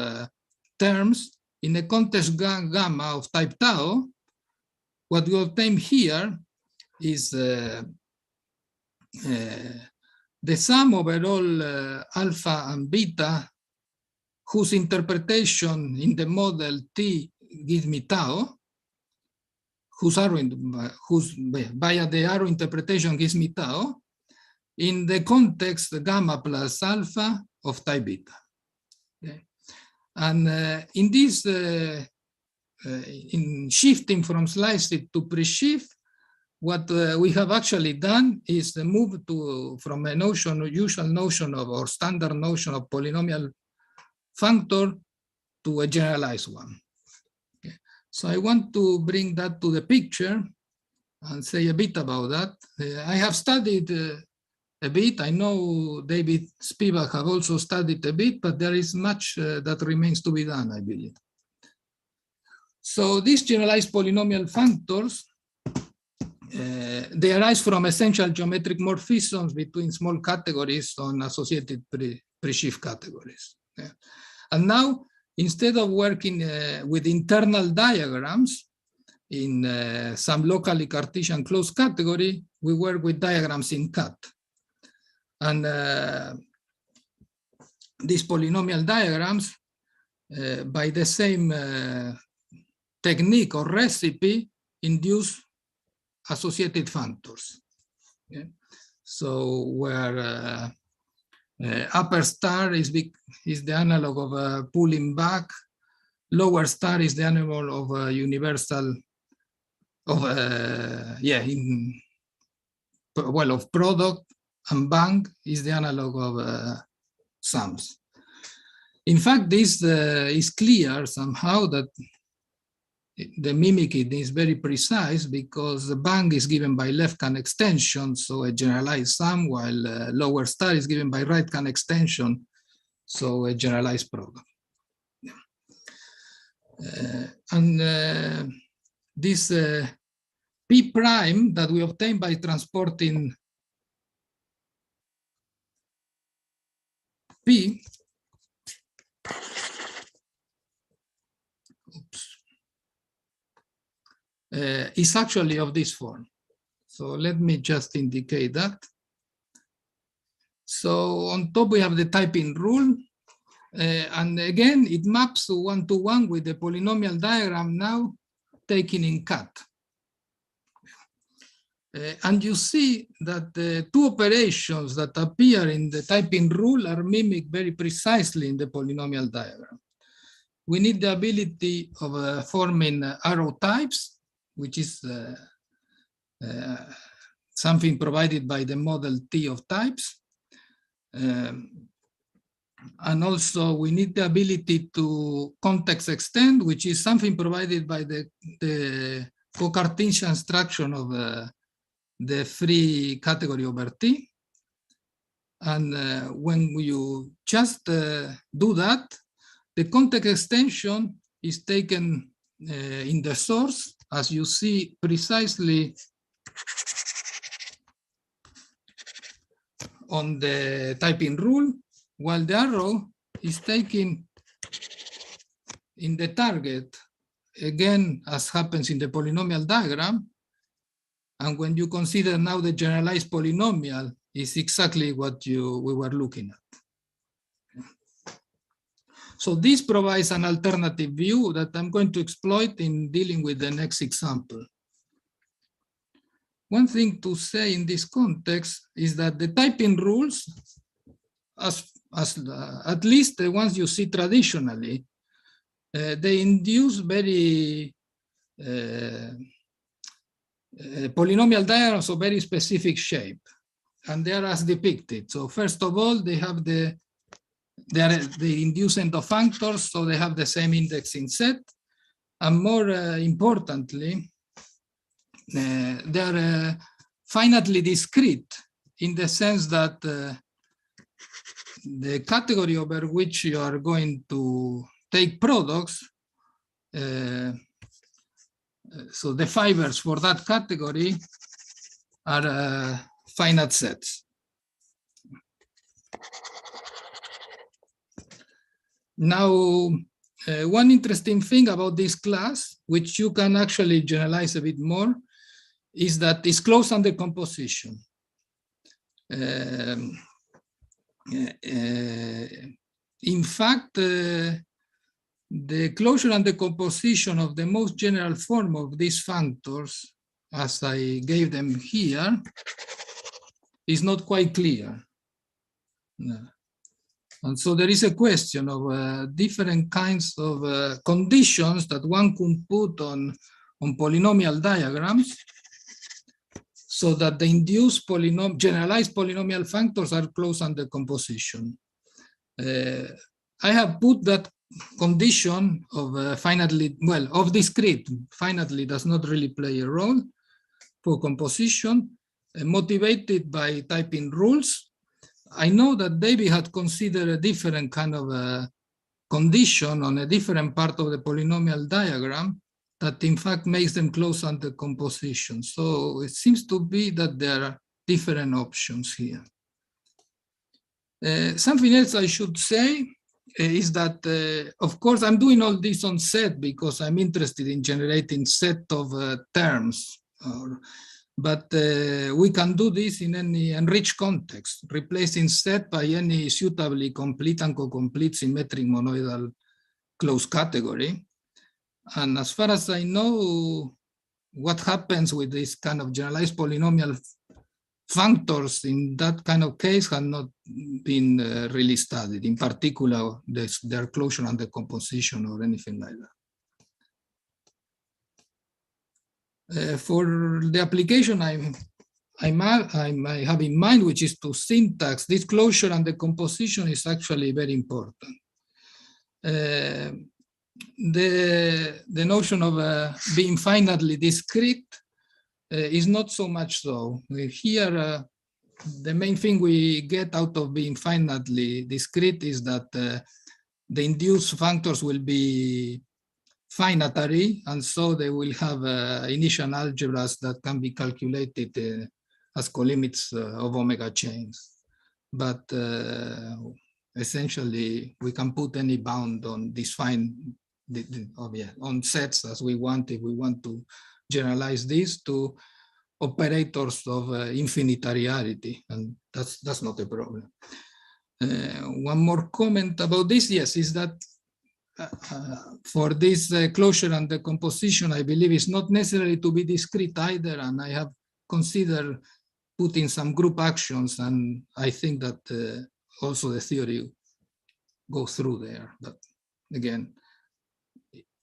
S9: terms in a context gamma of type tau, what we obtain here is the sum over all alpha and beta, whose interpretation in the model T gives me tau, whose via the arrow interpretation gives me tau, in the context gamma plus alpha of type beta. Okay. And in this, in shifting from sliced to presheaf, what we have actually done is move from a usual notion of, or standard notion of polynomial functor to a generalized one. Okay. So I want to bring that to the picture and say a bit about that. I have studied a bit. I know David Spivak have also studied a bit, but there is much that remains to be done, I believe. So these generalized polynomial functors, they arise from essential geometric morphisms between small categories on associated presheaf categories. Yeah. And now, instead of working with internal diagrams in some locally Cartesian closed category, we work with diagrams in CAT. And these polynomial diagrams, by the same technique or recipe, induce associated functors. Okay. So where upper star is the analog of pulling back, lower star is the analog of universal of of product, and bang is the analog of sums. In fact, this is clear somehow that the mimicking is very precise, because the bang is given by left-hand extension, so a generalized sum, while lower star is given by right-hand extension, so a generalized product. And this P prime that we obtain by transporting P is actually of this form. So let me just indicate that. So on top we have the typing rule. And again, it maps one-to-one with the polynomial diagram now taken in CAT. And you see that the two operations that appear in the typing rule are mimicked very precisely in the polynomial diagram. We need the ability of forming arrow types, which is something provided by the model T of types. And also we need the ability to context extend, which is something provided by the co-Cartesian structure of the free category over T. And when you just do that, the context extension is taken in the source, as you see precisely on the typing rule, while the arrow is taken in the target, again, as happens in the polynomial diagram. And when you consider now the generalized polynomial, is exactly what we were looking at. So this provides an alternative view that I'm going to exploit in dealing with the next example. One thing to say in this context is that the typing rules at least the ones you see traditionally, they induce very polynomial diagrams of very specific shape, and they are as depicted. So first of all, they have the inducent of functors, so they have the same indexing set, and more importantly, they are finitely discrete in the sense that the category over which you are going to take products, so the fibers for that category are finite sets. Now, one interesting thing about this class, which you can actually generalize a bit more, is that it's closed on the composition. In fact, the closure and the composition of the most general form of these functors, as I gave them here, is not quite clear. No. And so there is a question of different kinds of conditions that one could put on polynomial diagrams so that the induced generalized polynomial functors are closed under composition. I have put that condition of finitely, well, of discrete, finitely does not really play a role for composition, motivated by typing rules. I know that David had considered a different kind of condition on a different part of the polynomial diagram that in fact makes them close under composition. So it seems to be that there are different options here. Something else I should say is that, of course, I'm doing all this on set because I'm interested in generating set of terms. But we can do this in any enriched context, replacing set by any suitably complete and co-complete symmetric monoidal closed category. And as far as I know, what happens with this kind of generalized polynomial functors in that kind of case have not been really studied, in particular their closure and decomposition or anything like that. For the application I have in mind, which is to syntax, this closure and decomposition is actually very important. The notion of being finitely discrete is not so much so. Here, the main thing we get out of being finitely discrete is that the induced functors will be finitary, and so they will have initial algebras that can be calculated as co-limits of omega chains. But essentially, we can put any bound on this on sets as we want, if we want to generalize this to operators of infinitariety, and that's not a problem. One more comment about this, yes, is that for this closure and decomposition, I believe it's not necessary to be discrete either, and I have considered putting some group actions, and I think that also the theory goes through there. But again,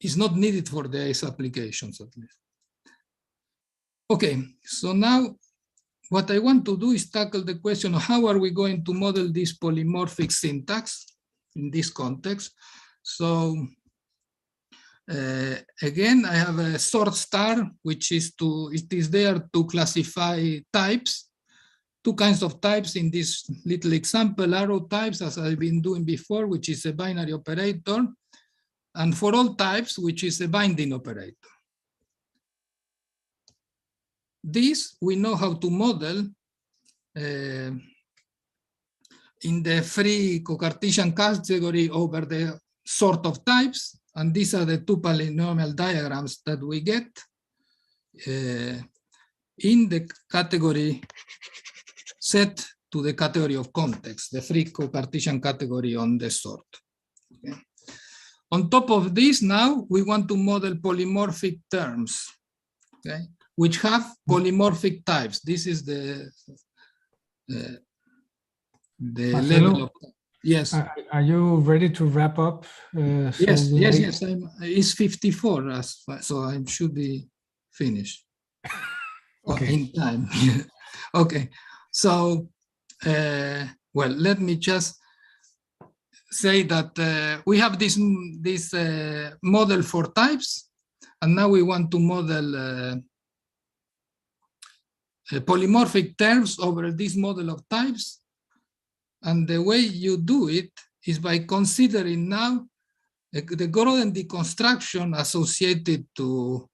S9: it's not needed for these applications at least. Okay, so now what I want to do is tackle the question of how are we going to model this polymorphic syntax in this context. So again, I have a sort star, which is it is there to classify types, two kinds of types in this little example, arrow types, as I've been doing before, which is a binary operator, and for all types, which is a binding operator. This we know how to model in the free co-Cartesian category over the sort of types, and these are the two polynomial diagrams that we get in the category set to the category of context, the free co-Cartesian category on the sort. Okay. On top of this, now we want to model polymorphic terms, okay, which have polymorphic types. This is the the
S1: Marcelo?
S9: level of, yes.
S1: Are you ready to wrap up?
S9: Yes, it's 54, so I should be finished.
S1: Okay.
S9: In time. Okay, so, well, let me just say that we have this model for types, and now we want to model polymorphic terms over this model of types. And the way you do it is by considering now the Grodin deconstruction associated to,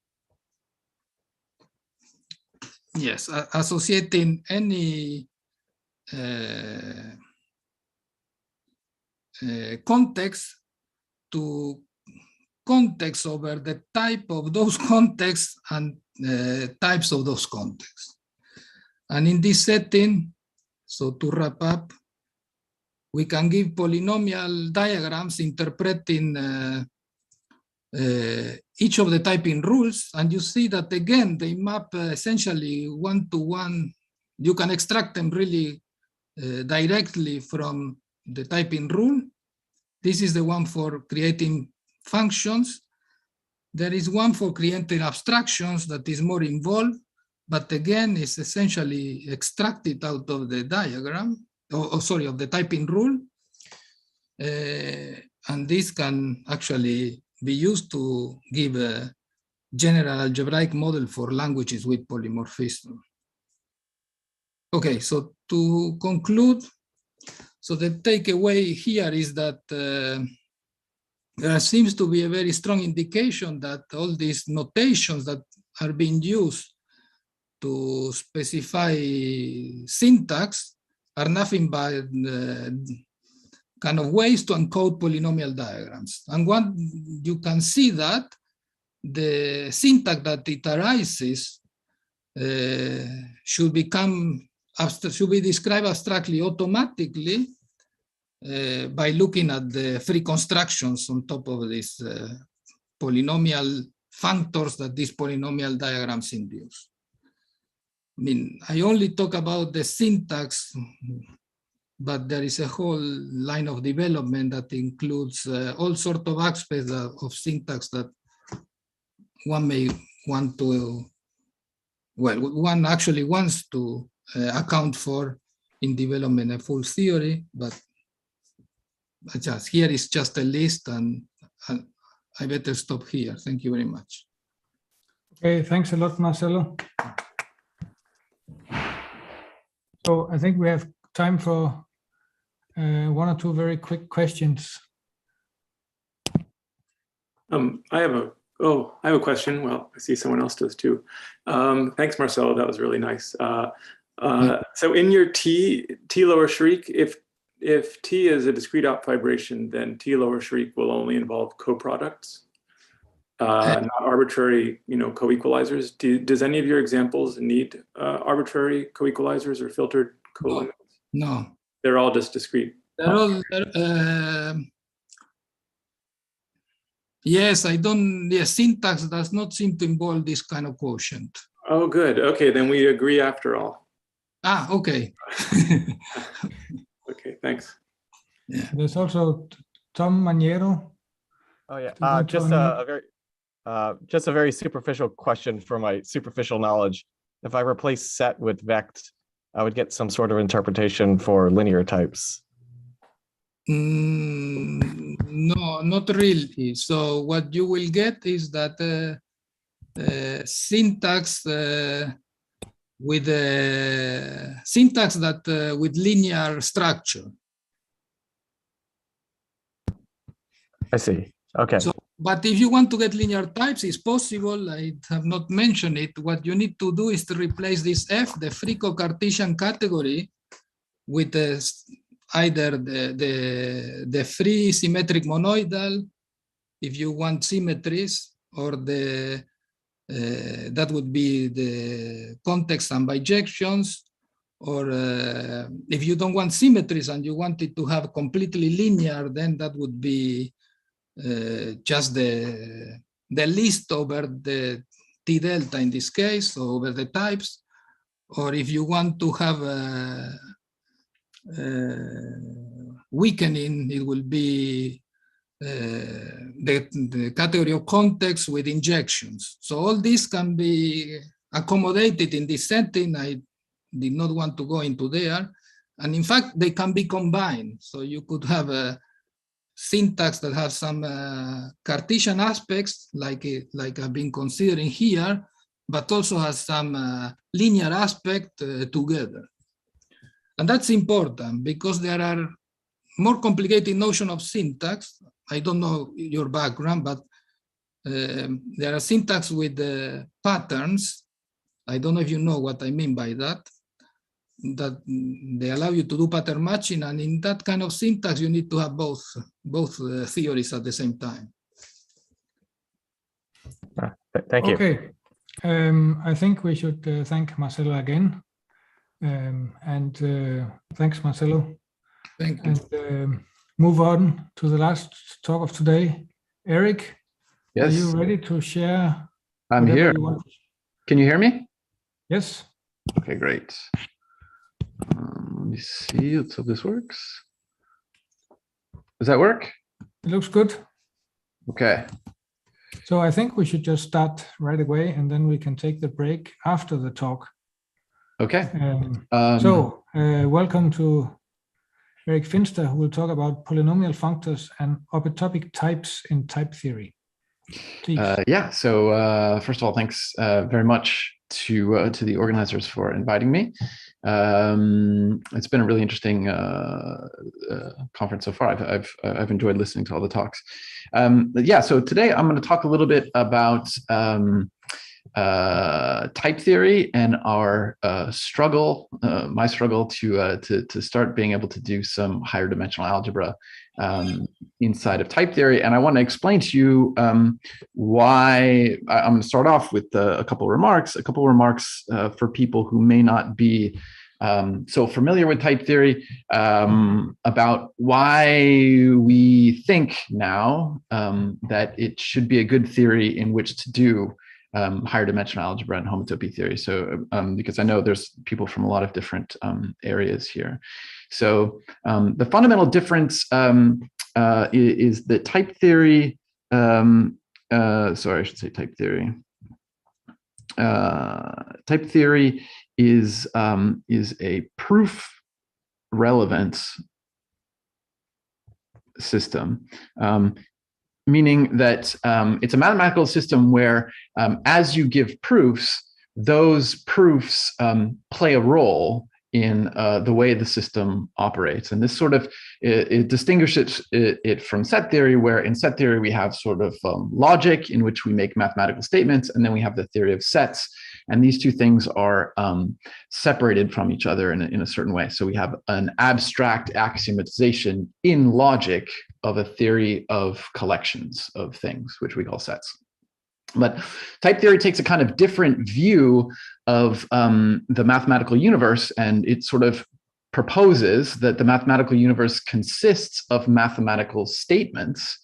S9: yes, associating any context to context over the type of those contexts and types of those contexts. And in this setting, so to wrap up, we can give polynomial diagrams interpreting each of the typing rules, and you see that again they map essentially one-to-one. You can extract them really directly from the typing rule. This is the one for creating functions. There is one for creating abstractions that is more involved, but again is essentially extracted out of the diagram, of the typing rule. And this can actually be used to give a general algebraic model for languages with polymorphism. Okay, so to conclude, so the takeaway here is that there seems to be a very strong indication that all these notations that are being used to specify syntax are nothing but kind of ways to encode polynomial diagrams. And one, you can see that the syntax that it arises should be described abstractly automatically by looking at the free constructions on top of these polynomial functors that these polynomial diagrams induce. I mean, I only talk about the syntax, but there is a whole line of development that includes all sorts of aspects of syntax that one may want to, well, one actually wants to account for in development a full theory, but here is just a list, and I better stop here. Thank you very much.
S1: Okay, thanks a lot, Marcelo. So I think we have time for one or two very quick questions.
S5: I have a question. Well, I see someone else does too. Thanks, Marcelo. That was really nice. So in your T lower shriek, if T is a discrete op vibration, then T lower shriek will only involve coproducts, not arbitrary, co-equalizers. Does any of your examples need arbitrary co-equalizers or filtered co-limits?
S9: No.
S5: They're all just discrete.
S9: They're all, yes, syntax does not seem to involve this kind of quotient.
S5: Oh, good. Okay, then we agree after all.
S9: Ah, okay.
S5: Okay, thanks.
S1: Yeah. There's also Tom Maniero.
S10: Oh yeah, just a very superficial question for my superficial knowledge. If I replace set with vect, I would get some sort of interpretation for linear types.
S9: No, not really. So what you will get is that syntax with syntax that with linear structure.
S10: I see. Okay.
S9: So, but if you want to get linear types, it's possible. I have not mentioned it. What you need to do is to replace this F, the free co-Cartesian category, with either the free symmetric monoidal, if you want symmetries, or the that would be the context and bijections, or if you don't want symmetries and you want it to have completely linear, then that would be just the list over the T delta in this case, over the types. Or if you want to have weakening, it will be the category of context with injections. So all this can be accommodated in this setting. I did not want to go into there. And in fact, they can be combined. So you could have a syntax that has some Cartesian aspects, like I've been considering here, but also has some linear aspect together. And that's important because there are more complicated notion of syntax. I don't know your background, but there are syntax with patterns. I don't know if you know what I mean by that. That they allow you to do pattern matching, and in that kind of syntax, you need to have both theories at the same time.
S10: Thank you.
S1: Okay, I think we should thank Marcelo again, and thanks, Marcelo.
S9: Thank you.
S1: And move on to the last talk of today. Eric,
S11: yes.
S1: Are you ready to share?
S11: I'm here. Can you hear me?
S1: Yes.
S11: Okay, great. Let me see. Let's hope this works. Does that work?
S1: It looks good.
S11: Okay.
S1: So I think we should just start right away, and then we can take the break after the talk.
S11: Okay.
S1: Welcome to Eric Finster, who will talk about polynomial functors and optopic types in type theory. Please.
S11: Yeah. So first of all, thanks very much to the organizers for inviting me. It's been a really interesting conference so far. I've enjoyed listening to all the talks. Yeah. So today I'm going to talk a little bit about type theory and our struggle, my struggle to start being able to do some higher dimensional algebra inside of type theory. And I want to explain to you why. I'm going to start off with a couple of remarks for people who may not be so familiar with type theory, about why we think now that it should be a good theory in which to do higher dimensional algebra and homotopy theory. So because I know there's people from a lot of different areas here. So the fundamental difference is that type theory, sorry, I should say type theory. Type theory is a proof relevance system. Meaning that it's a mathematical system where as you give proofs, those proofs play a role in the way the system operates. And this sort of, it distinguishes it from set theory, where in set theory we have sort of logic in which we make mathematical statements, and then we have the theory of sets. And these two things are separated from each other in a certain way. So we have an abstract axiomatization in logic of a theory of collections of things, which we call sets. But type theory takes a kind of different view of the mathematical universe, and it sort of proposes that the mathematical universe consists of mathematical statements,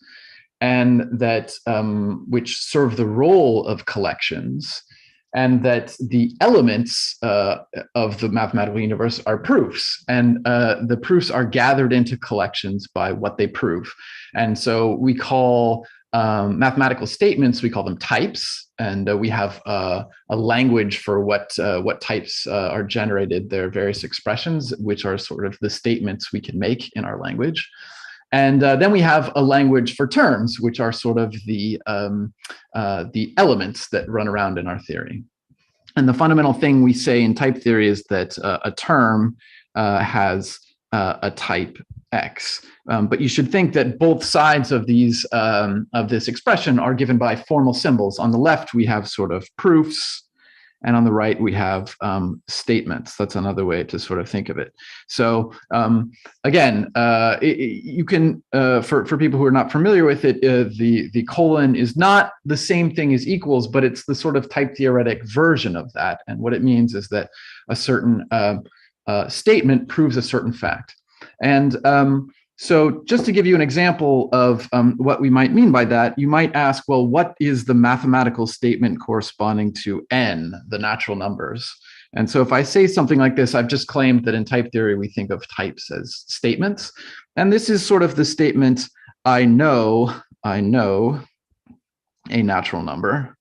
S11: and that which serve the role of collections, and that the elements of the mathematical universe are proofs, and the proofs are gathered into collections by what they prove. And so we call mathematical statements, we call them types, and we have a language for what types are generated. There are various expressions, which are sort of the statements we can make in our language. And then we have a language for terms, which are sort of the elements that run around in our theory. And the fundamental thing we say in type theory is that a term has a type X. But you should think that both sides of these of this expression are given by formal symbols. On the left, we have sort of proofs, and on the right, we have statements. That's another way to sort of think of it. So again, you can, for people who are not familiar with it, the colon is not the same thing as equals, but it's the sort of type theoretic version of that. And what it means is that a certain statement proves a certain fact. And so just to give you an example of what we might mean by that, you might ask, well, what is the mathematical statement corresponding to n, the natural numbers? And so if I say something like this, I've just claimed that in type theory, we think of types as statements. And this is sort of the statement, I know a natural number.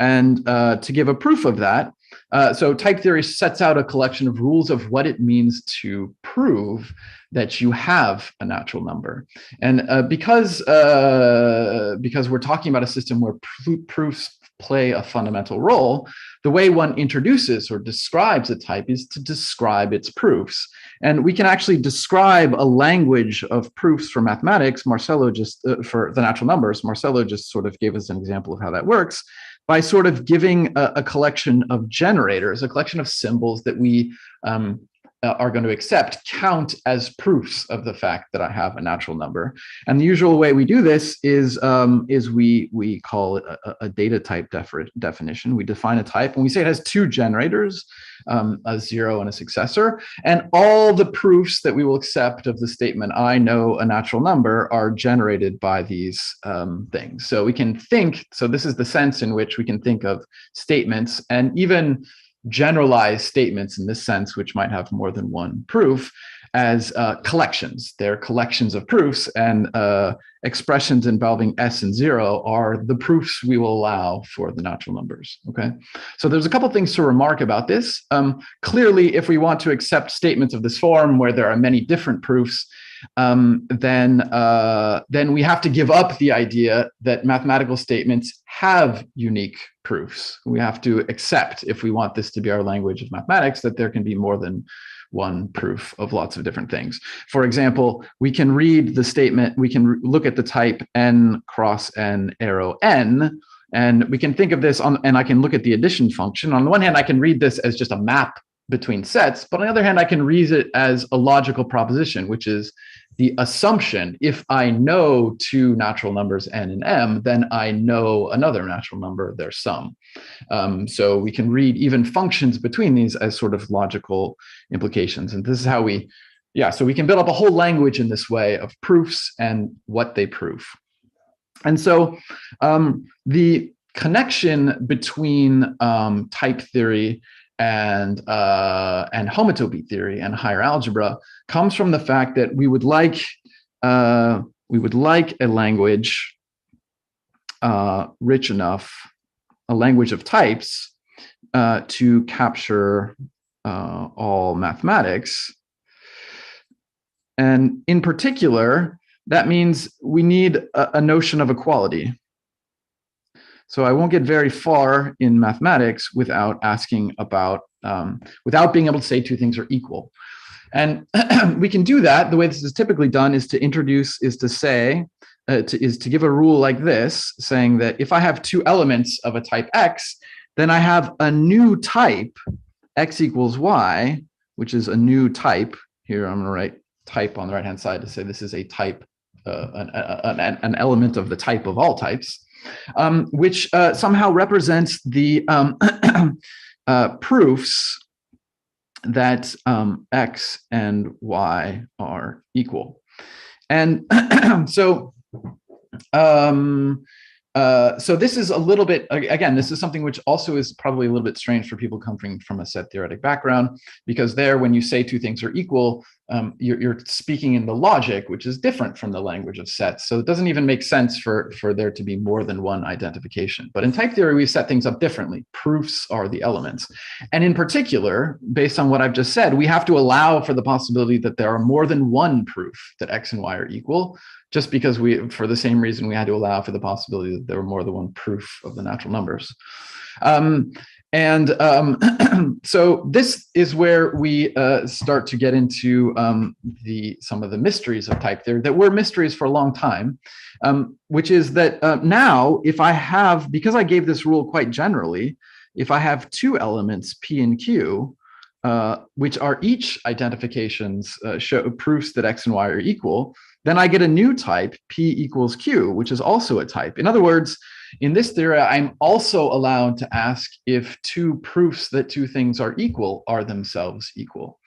S11: And to give a proof of that, so type theory sets out a collection of rules of what it means to prove that you have a natural number. And because we're talking about a system where proofs play a fundamental role, the way one introduces or describes a type is to describe its proofs. And we can actually describe a language of proofs for mathematics. Marcelo just, for the natural numbers, Marcelo just sort of gave us an example of how that works by sort of giving a collection of generators, a collection of symbols that we are going to accept count as proofs of the fact that I have a natural number. And the usual way we do this is we call it a data type definition. We define a type and we say it has two generators, a 0 and a successor. And all the proofs that we will accept of the statement, I know a natural number, are generated by these things. So we can think, so this is the sense in which we can think of statements and even generalized statements in this sense, which might have more than one proof, as collections. They're collections of proofs, and expressions involving s and 0 are the proofs we will allow for the natural numbers. Okay, so there's a couple things to remark about this. Clearly, if we want to accept statements of this form where there are many different proofs, then we have to give up the idea that mathematical statements have unique proofs. We have to accept, if we want this to be our language of mathematics, that there can be more than one proof of lots of different things. For example, we can read the statement, we can look at the type n cross n arrow n, and we can think of this on, and I can look at the addition function. On the one hand, I can read this as just a map between sets, but on the other hand, I can read it as a logical proposition, which is the assumption, if I know two natural numbers n and m, then I know another natural number, their sum. So we can read even functions between these as sort of logical implications. And this is how we, so we can build up a whole language in this way of proofs and what they prove. And so the connection between type theory and homotopy theory and higher algebra comes from the fact that we would like a language rich enough, a language of types, to capture all mathematics. And in particular, that means we need a notion of equality. So I won't get very far in mathematics without asking about, without being able to say two things are equal. And we can do that. The way this is typically done is to introduce, is to say, is to give a rule like this, saying that if I have two elements of a type X, then I have a new type, X equals Y, which is a new type. Here I'm going to write type on the right-hand side to say this is a type, an element of the type of all types. Which somehow represents the proofs that X and Y are equal. And so this is a little bit, again, this is something which also is probably a little bit strange for people coming from a set theoretic background, because there, when you say two things are equal, you're speaking in the logic, which is different from the language of sets. So it doesn't even make sense for there to be more than one identification. But in type theory, we set things up differently. Proofs are the elements. And in particular, based on what I've just said, we have to allow for the possibility that there are more than one proof that X and Y are equal, just because for the same reason, we had to allow for the possibility that there were more than one proof of the natural numbers. So this is where we start to get into some of the mysteries of type theory that were mysteries for a long time, which is that now, if I have, because I gave this rule quite generally, if I have two elements, P and Q, which are each identifications, show proofs that X and Y are equal, then I get a new type, P equals Q, which is also a type. In other words, in this theory, I'm also allowed to ask if two proofs that two things are equal are themselves equal,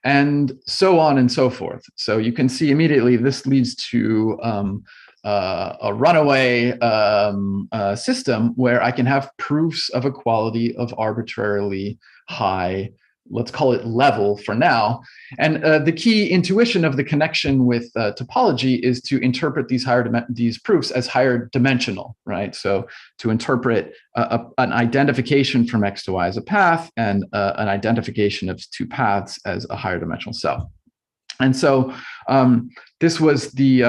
S11: and so on and so forth. So you can see immediately this leads to a runaway system where I can have proofs of equality of arbitrarily high, let's call it level for now. And the key intuition of the connection with topology is to interpret these proofs as higher dimensional, right? So to interpret an identification from X to Y as a path and an identification of two paths as a higher dimensional cell. And so this was the,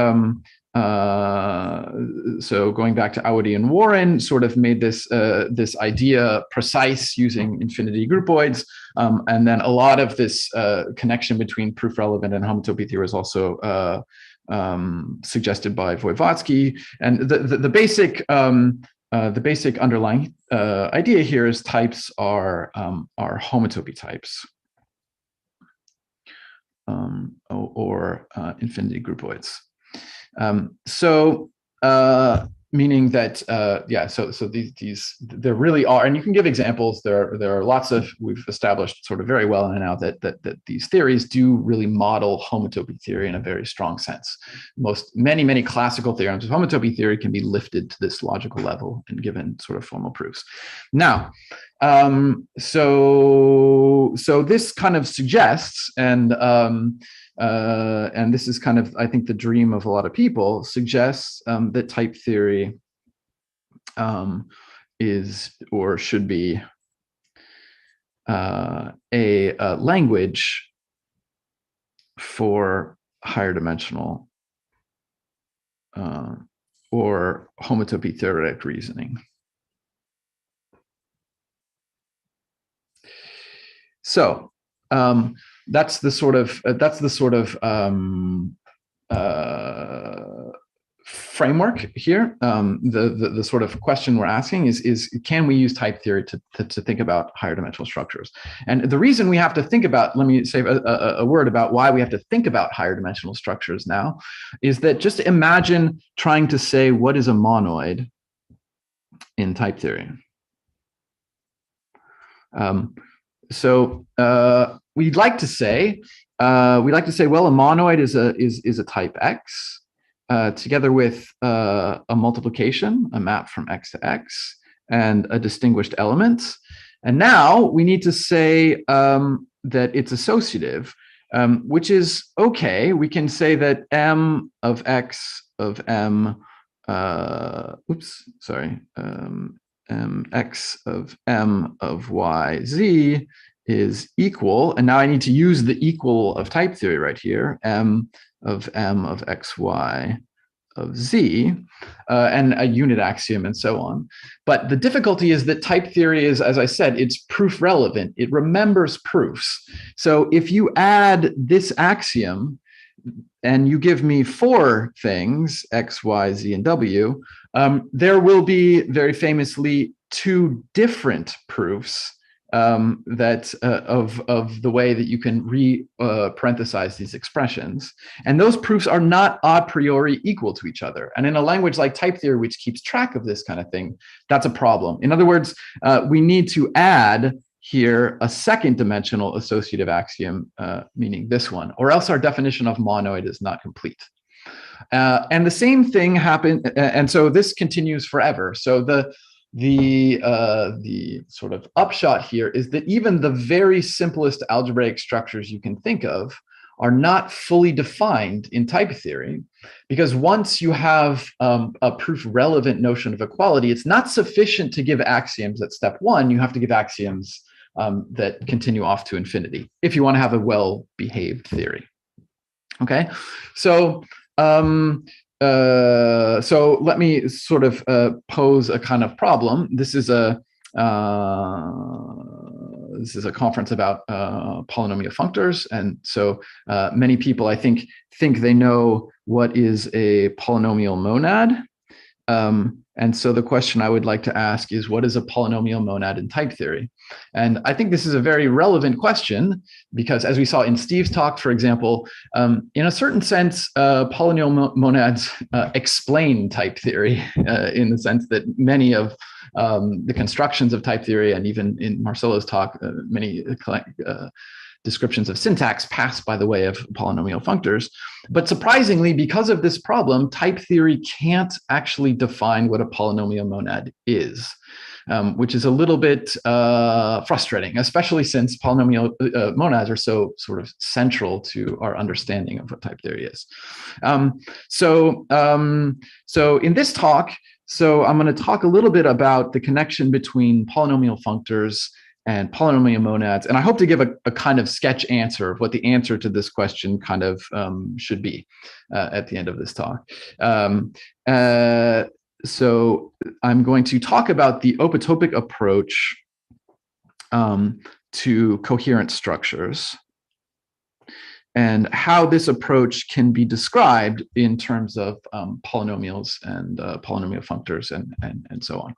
S11: so going back to Awadi and Warren, sort of made this this idea precise using infinity groupoids, and then a lot of this connection between proof relevant and homotopy theory is also suggested by Voevodsky. And the basic underlying idea here is types are homotopy types, or infinity groupoids. Meaning that yeah, so these there really are, and you can give examples. There are lots of, we've established sort of very well now that these theories do really model homotopy theory in a very strong sense. Many classical theorems of homotopy theory can be lifted to this logical level and given sort of formal proofs. Now, so this kind of suggests, and this is kind of, I think, the dream of a lot of people, suggests that type theory is or should be a language for higher dimensional or homotopy theoretic reasoning. So that's the sort of framework here. The sort of question we're asking is can we use type theory to think about higher dimensional structures? And the reason we have to think about, let me say a word about why we have to think about higher dimensional structures now, is that just imagine trying to say what is a monoid in type theory. So we'd like to say, well, a monoid is a type X together with a multiplication, a map from X to X, and a distinguished element. And now we need to say that it's associative, which is okay. We can say that M of X of M, X of M of Y, Z is equal, and now I need to use the equal of type theory right here, M of X, Y of Z, and a unit axiom and so on. But the difficulty is that type theory is, as I said, it's proof relevant. It remembers proofs. So if you add this axiom and you give me 4 things, X, Y, Z, and W, there will be very famously 2 different proofs that of the way that you can parenthesize these expressions. And those proofs are not a priori equal to each other. And in a language like type theory, which keeps track of this kind of thing, that's a problem. In other words, we need to add here a second dimensional associative axiom, meaning this one, or else our definition of monoid is not complete. And the same thing happened, and so this continues forever. So the sort of upshot here is that even the very simplest algebraic structures you can think of are not fully defined in type theory, because once you have a proof relevant notion of equality, it's not sufficient to give axioms at step 1. You have to give axioms that continue off to infinity if you want to have a well-behaved theory. Okay, so so let me sort of pose a kind of problem. This is a conference about polynomial functors, and so many people, I think they know what is a polynomial monad. And so the question I would like to ask is, what is a polynomial monad in type theory? And I think this is a very relevant question because, as we saw in Steve's talk, for example, in a certain sense, polynomial monads explain type theory in the sense that many of the constructions of type theory, and even in Marcelo's talk, many descriptions of syntax pass by the way of polynomial functors. But surprisingly, because of this problem, type theory can't actually define what a polynomial monad is, which is a little bit frustrating, especially since polynomial monads are so sort of central to our understanding of what type theory is. So in this talk, I'm going to talk a little bit about the connection between polynomial functors and polynomial monads, and I hope to give a kind of sketch answer of what the answer to this question kind of should be at the end of this talk. So I'm going to talk about the opotopic approach to coherent structures and how this approach can be described in terms of polynomials and polynomial functors and so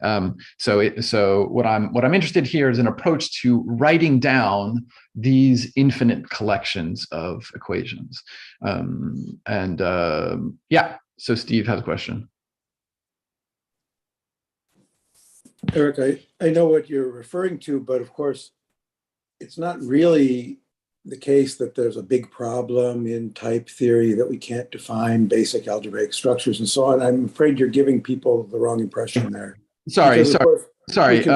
S11: on. So what I'm interested here is an approach to writing down these infinite collections of equations. Yeah, so Steve has a question.
S12: Eric, I know what you're referring to, but of course, it's not really the case that there's a big problem in type theory that we can't define basic algebraic structures and so on. I'm afraid you're giving people the wrong impression there.
S11: Sorry.
S12: We can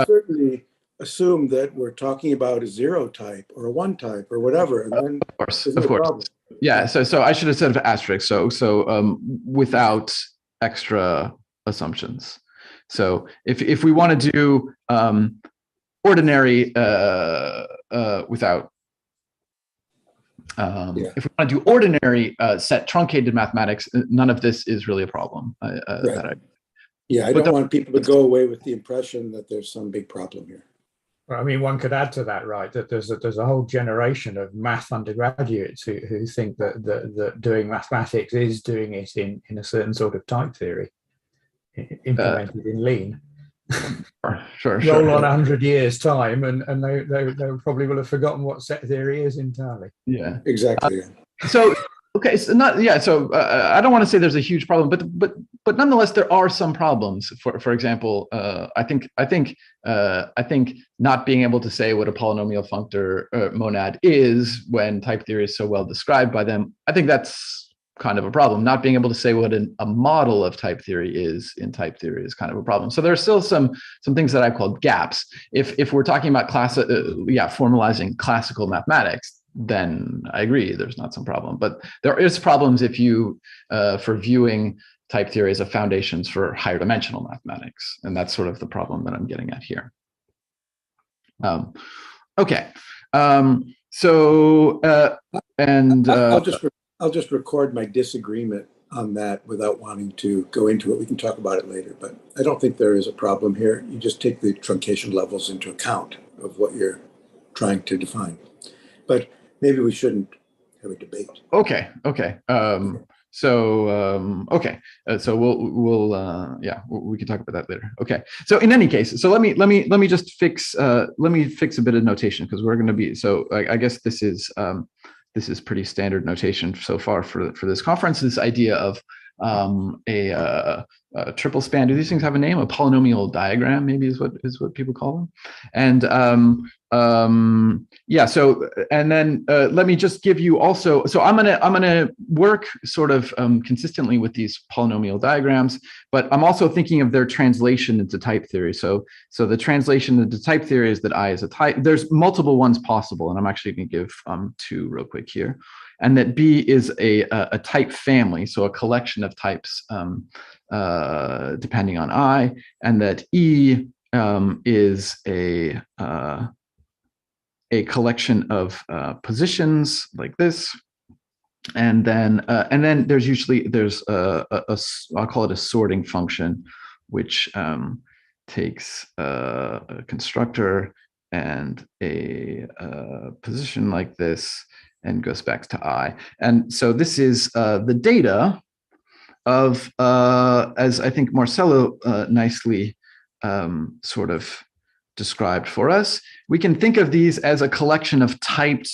S12: certainly assume that we're talking about a 0 type or a 1 type or whatever, and then
S11: of course. Yeah. So I should have said asterisk. So without extra assumptions. So if we want to do ordinary without. If we want to do ordinary set truncated mathematics, none of this is really a problem.
S12: Right. I don't want people to go away with the impression that there's some big problem here.
S13: Well, I mean, one could add to that, right, that there's a whole generation of math undergraduates who think that doing mathematics is doing it in a certain sort of type theory, implemented in lean.
S11: Sure.
S13: Roll on 100 years' time, and they probably will have forgotten what set theory is entirely.
S11: Yeah,
S12: exactly.
S11: So I don't want to say there's a huge problem, but nonetheless there are some problems. For example, I think not being able to say what a polynomial functor monad is when type theory is so well described by them, I think that's kind of a problem. Not being able to say what a model of type theory is in type theory is kind of a problem. So there are still some things that I've called gaps. If we're talking about formalizing classical mathematics, then I agree there's not some problem. But there is problems if you for viewing type theory as a foundations for higher dimensional mathematics, and that's sort of the problem that I'm getting at here. Okay.
S12: I'll just record my disagreement on that without wanting to go into it. We can talk about it later, but I don't think there is a problem here. You just take the truncation levels into account of what you're trying to define. But maybe we shouldn't have a debate.
S11: Okay. So we can talk about that later. Okay. So in any case, so let me just fix a bit of notation, because we're going to be, so I guess this is pretty standard notation so far for this conference. This idea of a triple span. Do these things have a name? A polynomial diagram, maybe is what people call them. And So and then let me just give you also. So I'm gonna work sort of consistently with these polynomial diagrams, but I'm also thinking of their translation into type theory. So the translation into type theory is that I is a type. There's multiple ones possible, and I'm actually going to give two real quick here. And that B is a type family, so a collection of types depending on I, and that E is a collection of positions like this, and then there's I'll call it a sorting function, which takes a constructor and a position like this, and goes back to I. And so this is the data of, as I think Marcelo nicely sort of described for us, we can think of these as a collection of typed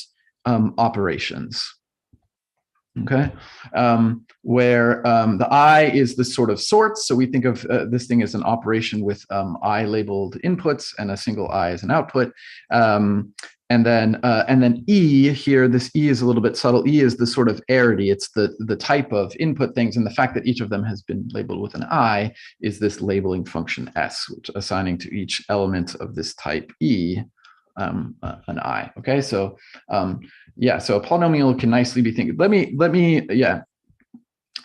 S11: operations. Okay, where the I is the sort of sorts. So we think of this thing as an operation with I labeled inputs and a single I as an output. And then E here, this E is a little bit subtle. E is the sort of arity. It's the type of input things, and the fact that each of them has been labeled with an I is this labeling function S, which assigning to each element of this type E an I. Okay, so yeah, so a polynomial can nicely be thinking. Let me, yeah.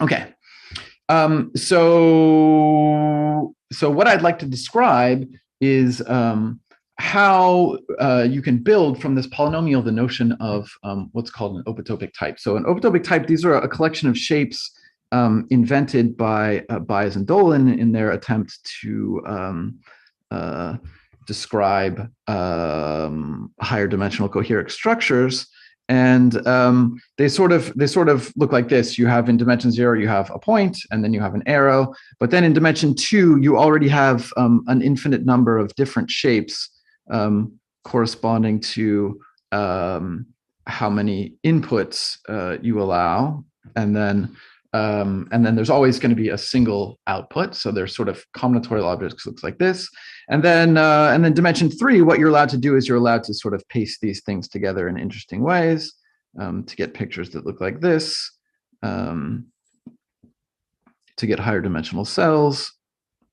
S11: Okay. So what I'd like to describe is how you can build from this polynomial the notion of what's called an opotopic type. So an opotopic type, these are a collection of shapes invented by Baez and Dolan in their attempt to describe higher dimensional coherent structures. And they sort of look like this. You have in dimension 0, you have a point, and then you have an arrow. But then in dimension 2, you already have an infinite number of different shapes corresponding to how many inputs you allow, and then there's always going to be a single output. So there's sort of combinatorial objects looks like this, and then dimension 3, what you're allowed to do is you're allowed to sort of paste these things together in interesting ways to get pictures that look like this, to get higher dimensional cells.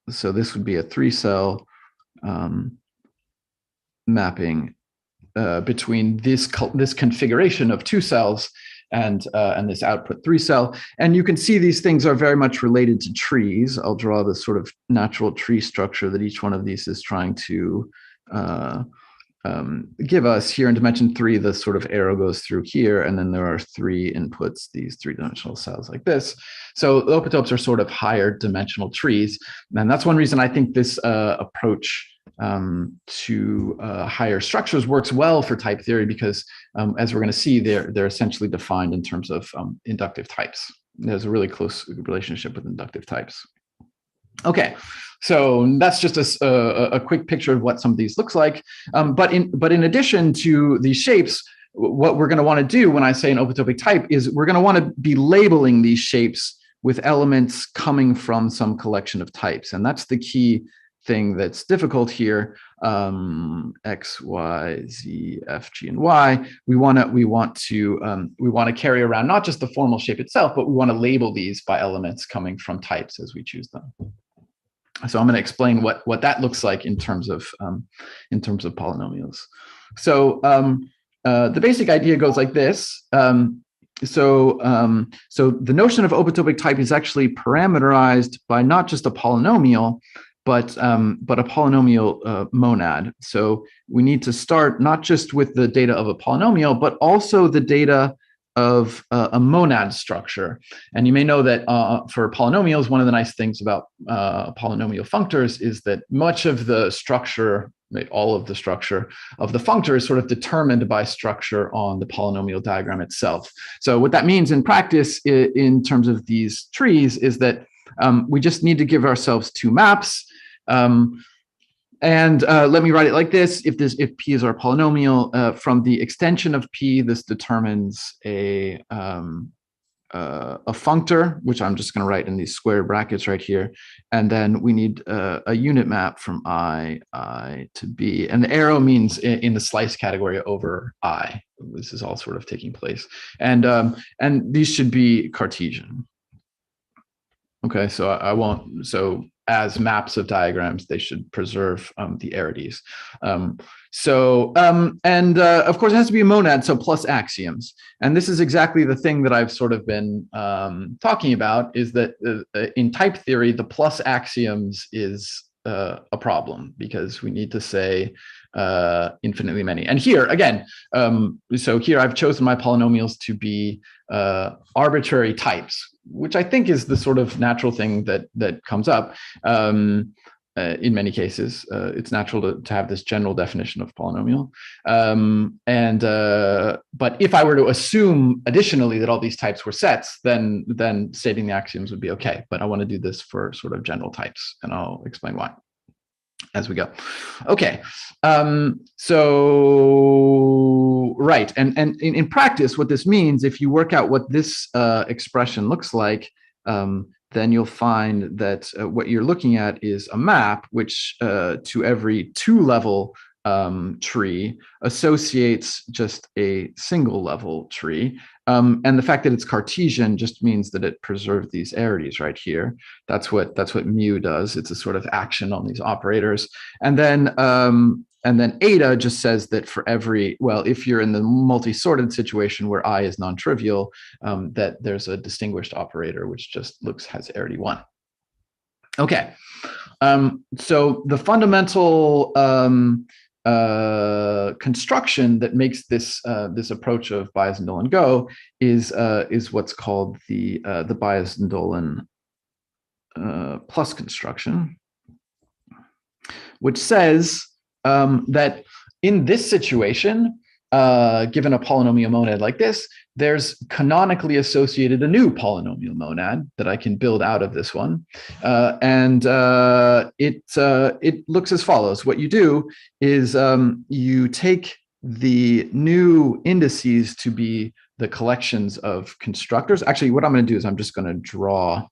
S11: So this would be a 3-cell mapping between this configuration of 2 cells and this output 3-cell. And you can see these things are very much related to trees. I'll draw the sort of natural tree structure that each one of these is trying to give us. Here in dimension 3, the sort of arrow goes through here, and then there are 3 inputs, these 3-dimensional cells like this. So the opotopes are sort of higher dimensional trees. And that's one reason I think this approach to higher structures works well for type theory, because as we're going to see, they're essentially defined in terms of inductive types. There's a really close relationship with inductive types. Okay, so that's just a quick picture of what some of these looks like. But in addition to these shapes, what we're going to want to do when I say an opotopic type is we're going to want to be labeling these shapes with elements coming from some collection of types, and that's the key thing that's difficult here. X, Y, Z, F, G, and Y. We want to carry around not just the formal shape itself, but we want to label these by elements coming from types as we choose them. So I'm going to explain what that looks like in terms of polynomials. So the basic idea goes like this. So the notion of opotopic type is actually parameterized by not just a polynomial, but a polynomial monad. So we need to start not just with the data of a polynomial, but also the data of a monad structure. And you may know that for polynomials, one of the nice things about polynomial functors is that much of the structure, all of the structure of the functor is sort of determined by structure on the polynomial diagram itself. So what that means in practice in terms of these trees is that we just need to give ourselves 2 maps. Let me write it like this. If P is our polynomial, from the extension of P, this determines a functor, which I'm just going to write in these square brackets right here. And then we need a unit map from I to B. And the arrow means in the slice category over I. This is all sort of taking place. And these should be Cartesian. Okay, so as maps of diagrams, they should preserve the arities. Of course, it has to be a monad, so plus axioms. And this is exactly the thing that I've sort of been talking about, is that in type theory, the plus axioms is a problem, because we need to say infinitely many. And here, again, so here I've chosen my polynomials to be arbitrary types, which I think is the sort of natural thing that comes up in many cases. It's natural to have this general definition of polynomial. But if I were to assume additionally that all these types were sets, then stating the axioms would be okay. But I want to do this for sort of general types, and I'll explain why as we go. Okay, so so right, and in practice, what this means, if you work out what this expression looks like, then you'll find that what you're looking at is a map which to every 2-level tree associates just a single level tree. And the fact that it's Cartesian just means that it preserved these arities right here. That's what mu does. It's a sort of action on these operators. And then eta just says that for every, well, if you're in the multi-sorted situation where I is non-trivial, that there's a distinguished operator which just has arity 1. Okay, so the fundamental construction that makes this this approach of Bias-Dolan go is what's called the Bias-Dolan plus construction, which says that in this situation, given a polynomial monad like this, there's canonically associated a new polynomial monad that I can build out of this one. It looks as follows. What you do is you take the new indices to be the collections of constructors. Actually, what I'm going to do is I'm just going to draw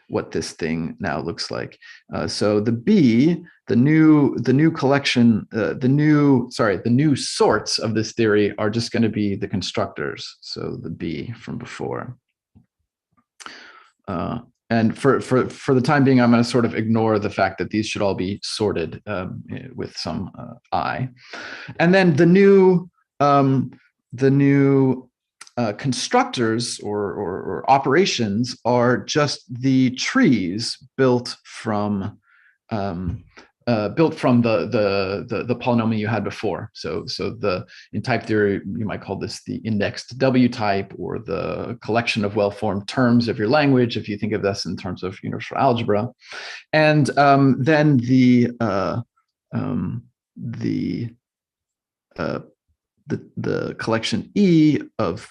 S11: what this thing now looks like. So the B, the new collection, the new sorts of this theory are just going to be the constructors. So the B from before. And for the time being, I'm going to sort of ignore the fact that these should all be sorted with some I. And then the new constructors or operations are just the trees built from the polynomial you had before. So in type theory, you might call this the indexed W type, or the collection of well-formed terms of your language, if you think of this in terms of universal algebra. And then the collection E of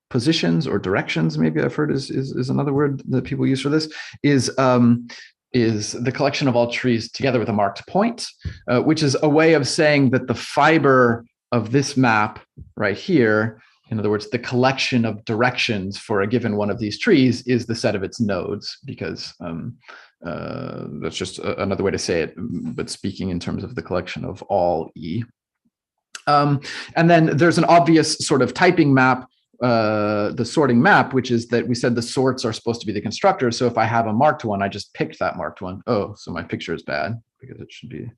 S11: positions or directions, maybe I've heard is another word that people use for this, is the collection of all trees together with a marked point, which is a way of saying that the fiber of this map right here, in other words, the collection of directions for a given one of these trees, is the set of its nodes, because that's just another way to say it, but speaking in terms of the collection of all E. And then there's an obvious sort of typing map, the sorting map, which is that we said the sorts are supposed to be the constructors. So if I have a marked one, I just picked that marked one. Oh, so my picture is bad because it should be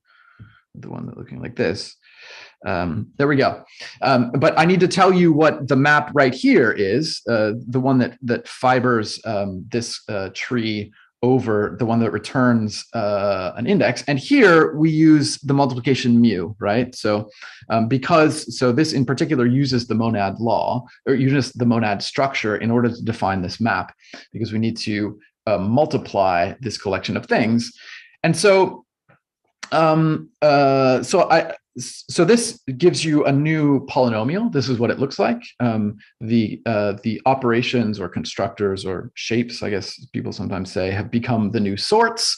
S11: the one that's looking like this. There we go. But I need to tell you what the map right here is, the one that fibers this tree over the one that returns an index. And here we use the multiplication mu, right? So this in particular uses the monad law, or uses the monad structure in order to define this map, because we need to multiply this collection of things. And so so this gives you a new polynomial. This is what it looks like. The operations or constructors or shapes, I guess people sometimes say, have become the new sorts.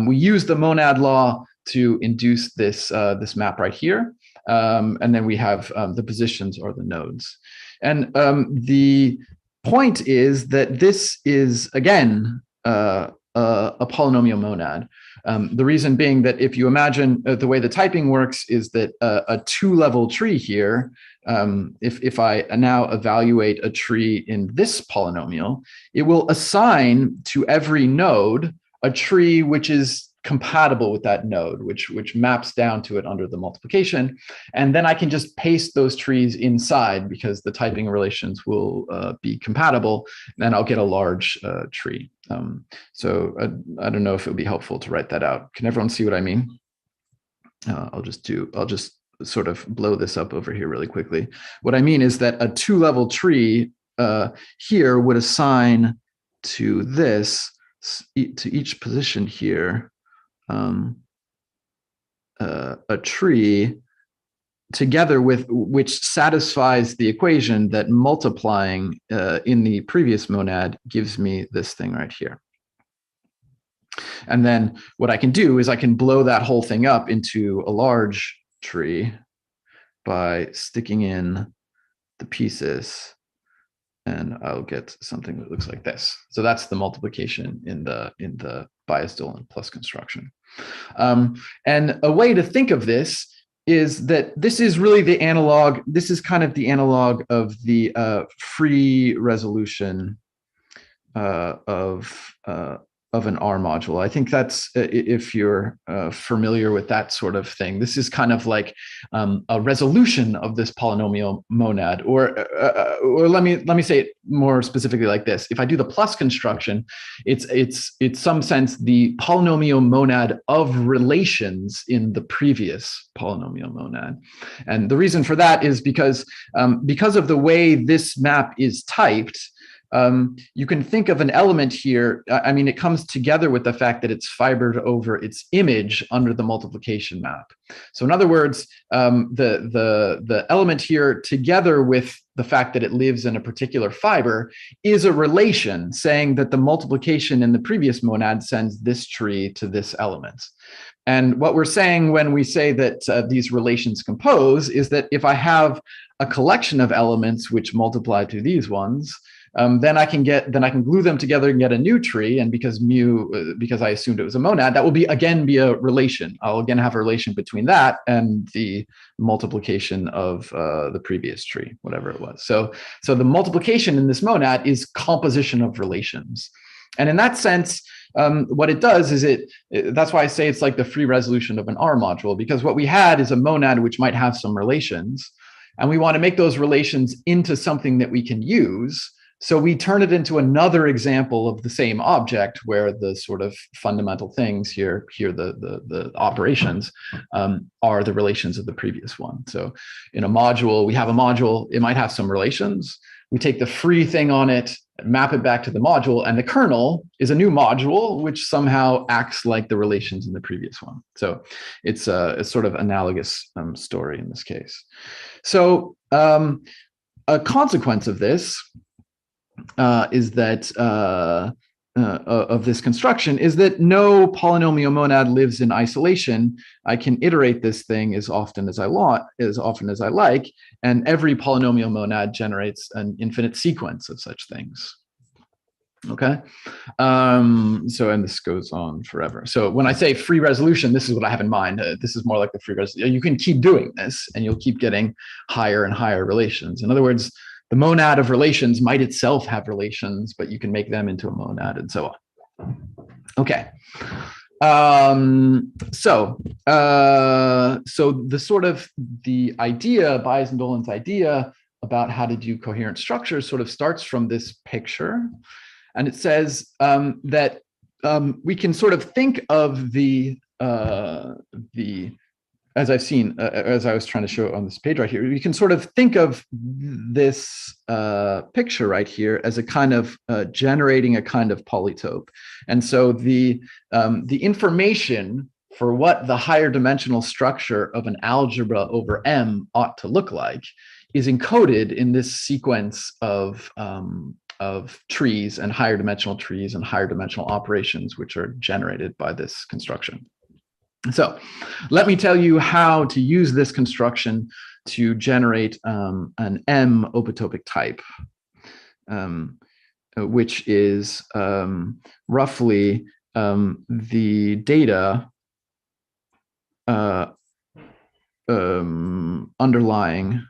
S11: We use the monad law to induce this map right here. And then we have the positions or the nodes. And the point is that this is, again, a polynomial monad. The reason being that if you imagine the way the typing works is that a 2-level tree here, if I now evaluate a tree in this polynomial, it will assign to every node a tree which is compatible with that node, which maps down to it under the multiplication. And then I can just paste those trees inside because the typing relations will be compatible, and I'll get a large tree. So I don't know if it would be helpful to write that out. Can everyone see what I mean? I'll just sort of blow this up over here really quickly. What I mean is that a 2-level tree here would assign to this, to each position here, a tree together with which satisfies the equation that multiplying in the previous monad gives me this thing right here. And then what I can do is I can blow that whole thing up into a large tree by sticking in the pieces, and I'll get something that looks like this. So that's the multiplication in the bias-Dolan plus construction. And a way to think of this is that this is really the analog. This is kind of the analog of the free resolution of an R module. I think that's, if you're familiar with that sort of thing, this is kind of like a resolution of this polynomial monad, or let me say it more specifically like this. If I do the plus construction, it's some sense the polynomial monad of relations in the previous polynomial monad. And the reason for that is because of the way this map is typed, you can think of an element here. I mean, it comes together with the fact that it's fibered over its image under the multiplication map. So in other words, the element here, together with the fact that it lives in a particular fiber, is a relation saying that the multiplication in the previous monad sends this tree to this element. And what we're saying when we say that these relations compose is that if I have a collection of elements which multiply to these ones, then I can glue them together and get a new tree. And because I assumed it was a monad, that will be a relation. I'll again have a relation between that and the multiplication of the previous tree, whatever it was. So the multiplication in this monad is composition of relations. And in that sense, what it does is that's why I say it's like the free resolution of an R module, because what we had is a monad which might have some relations, and we want to make those relations into something that we can use. So we turn it into another example of the same object, where the sort of fundamental things here the operations are the relations of the previous one. So in a module, we have a module, it might have some relations. We take the free thing on it, map it back to the module, and the kernel is a new module which somehow acts like the relations in the previous one. So it's a sort of analogous story in this case. So a consequence of this is that of this construction is that no polynomial monad lives in isolation. I can iterate this thing as often as I like, and every polynomial monad generates an infinite sequence of such things. Okay, and this goes on forever. So when I say free resolution, this is what I have in mind. This is more like the free resolution. You can keep doing this, and you'll keep getting higher and higher relations. In other words, the monad of relations might itself have relations, but you can make them into a monad and so on. Okay. So the idea, Bayes and Dolan's idea about how to do coherent structures sort of starts from this picture. And it says that we can sort of think of as I was trying to show on this page right here, you can sort of think of this picture right here as a kind of generating a kind of polytope. And so the information for what the higher dimensional structure of an algebra over M ought to look like is encoded in this sequence of trees and higher dimensional trees and higher dimensional operations, which are generated by this construction. So let me tell you how to use this construction to generate an M opitopic type, which is roughly the data underlying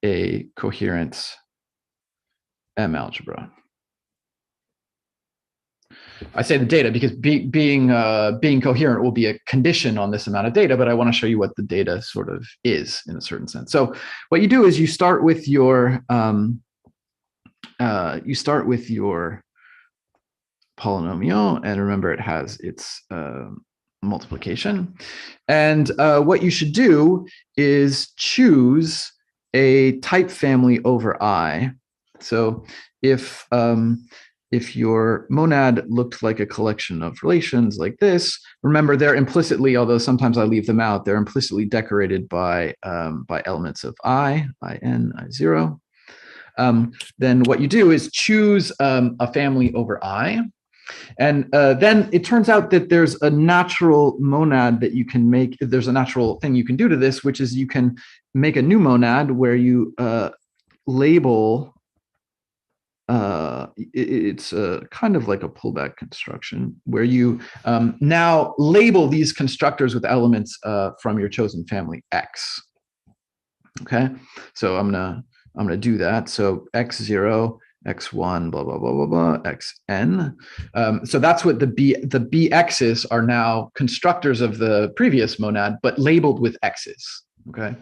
S11: a coherent M algebra. I say the data because being coherent will be a condition on this amount of data, but I want to show you what the data sort of is in a certain sense. So what you do is you start with your polynomial, and remember it has its multiplication. And what you should do is choose a type family over I. So if your monad looked like a collection of relations like this, remember they're implicitly, although sometimes I leave them out, they're implicitly decorated by elements of I, in, I0. Then what you do is choose a family over I, And then it turns out that there's a natural monad that you can make. There's a natural thing you can do to this, which is you can make a new monad where you label. It's kind of like a pullback construction where you now label these constructors with elements from your chosen family X. Okay, so I'm gonna do that. So X0, X1, blah blah blah blah blah, Xn. So that's what the BX's are now constructors of the previous monad, but labeled with X's. Okay,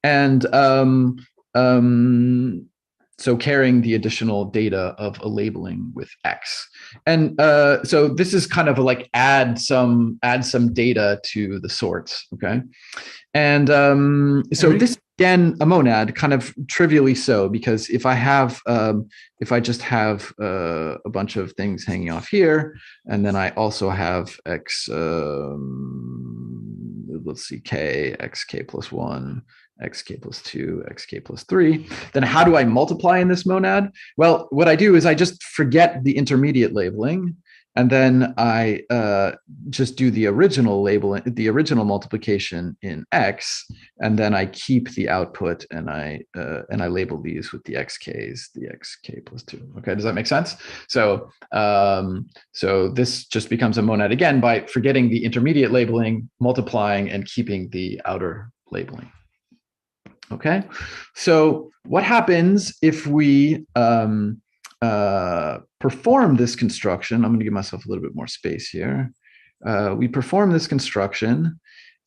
S11: and so carrying the additional data of a labeling with X. And so this is kind of like add some data to the sorts, okay? And so
S1: Eric?
S11: this, again, a monad, kind of trivially so, because if I have, if I just have a bunch of things hanging off here, and then I also have X, let's see, K, XK plus 1, xk plus 2, xk plus 3. Then how do I multiply in this monad? Well, what I do is I just forget the intermediate labeling, and then I just do the original labeling, the original multiplication in X, and then I keep the output and I label these with the xk's, the xk plus 2. Okay, does that make sense? So so this just becomes a monad again by forgetting the intermediate labeling, multiplying, and keeping the outer labeling. Okay, so what happens if we perform this construction? I'm going to give myself a little bit more space here. We perform this construction,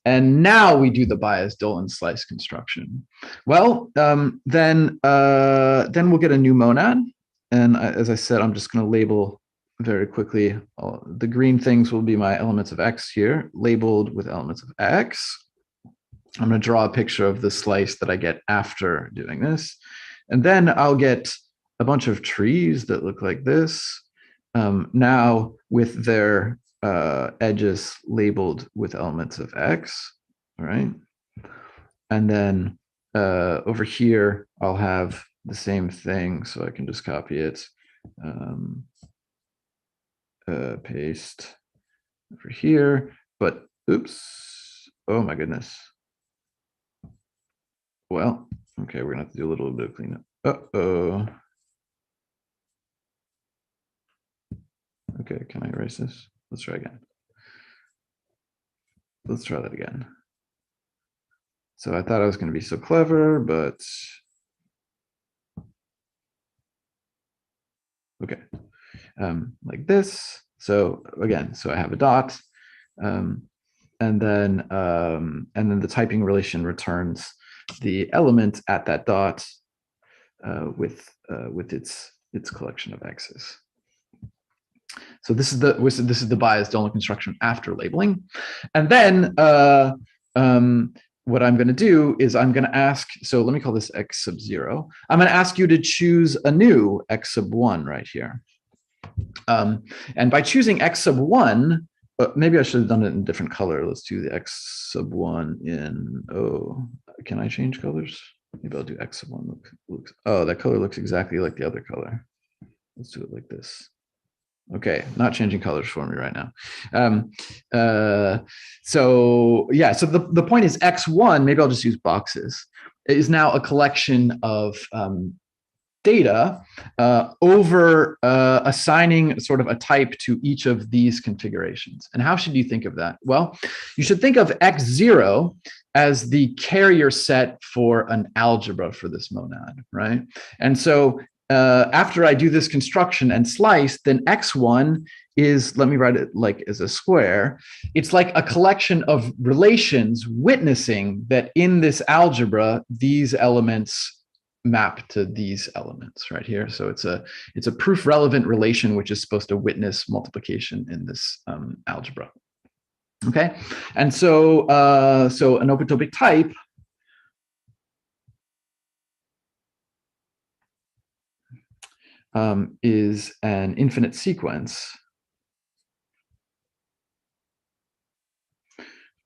S11: and now we do the bias-Dolan slice construction. Well, then we'll get a new monad, and as I said, I'm just going to label very quickly. The green things will be my elements of X here, labeled with elements of X. I'm going to draw a picture of the slice that I get after doing this. And then I'll get a bunch of trees that look like this, now with their edges labeled with elements of X, all right? And then over here, I'll have the same thing, so I can just copy it, paste over here, but oops, oh my goodness. Well, okay, we're gonna have to do a little bit of cleanup. Uh-oh. Okay, can I erase this? Let's try again. Let's try that again. So I thought I was gonna be so clever, but okay. Like this. So again, so I have a dot, and then the typing relation returns the element at that dot with its collection of x's. So this is the bias-Dolan construction after labeling, and then what I'm going to do is I'm going to ask. So let me call this x sub 0. I'm going to ask you to choose a new x sub 1 right here, and by choosing x sub 1. Maybe I should have done it in a different color. Let's do the x sub 1 in, oh, can I change colors? Maybe I'll do x sub 1. Looks, oh, that color looks exactly like the other color. Let's do it like this. Okay, not changing colors for me right now. So yeah, so the point is x1, maybe I'll just use boxes, is now a collection of data over assigning sort of a type to each of these configurations. And how should you think of that? Well, you should think of x0 as the carrier set for an algebra for this monad, right? And so after I do this construction and slice, then x1 is, let me write it like as a square. It's like a collection of relations witnessing that in this algebra, these elements map to these elements right here. So it's a proof relevant relation which is supposed to witness multiplication in this algebra. Okay, and so so an open-topic type is an infinite sequence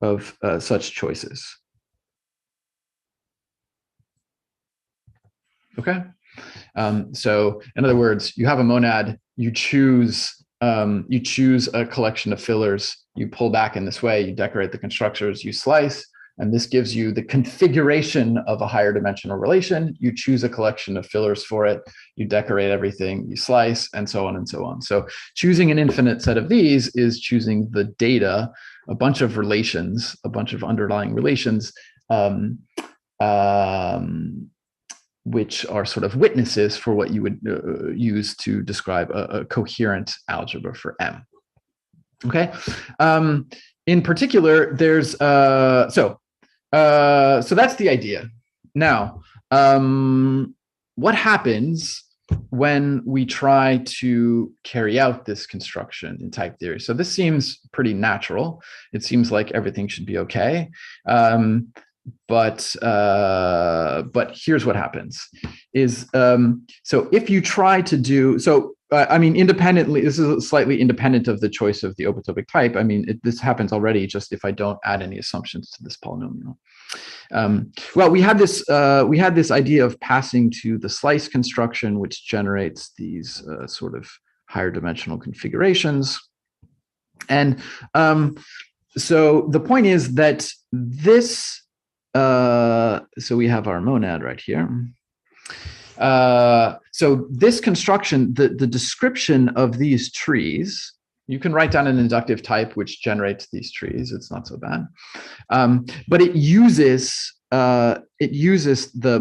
S11: of such choices. Okay, so in other words, you have a monad, you choose you choose a collection of fillers, you pull back in this way, you decorate the constructors, you slice, and this gives you the configuration of a higher dimensional relation. You choose a collection of fillers for it, you decorate everything, you slice, and so on and so on. So choosing an infinite set of these is choosing the data, a bunch of relations, a bunch of underlying relations, which are sort of witnesses for what you would use to describe a coherent algebra for M. Okay. In particular, there's so that's the idea. Now, what happens when we try to carry out this construction in type theory? So this seems pretty natural. It seems like everything should be okay. But here's what happens is, so if you try to do, so I mean, independently, this is slightly independent of the choice of the open-topic type. I mean, this happens already just if I don't add any assumptions to this polynomial. Well, we had this idea of passing to the slice construction, which generates these sort of higher dimensional configurations. And so the point is that this, so we have our monad right here. So this construction, the description of these trees, you can write down an inductive type which generates these trees. It's not so bad, but it uses the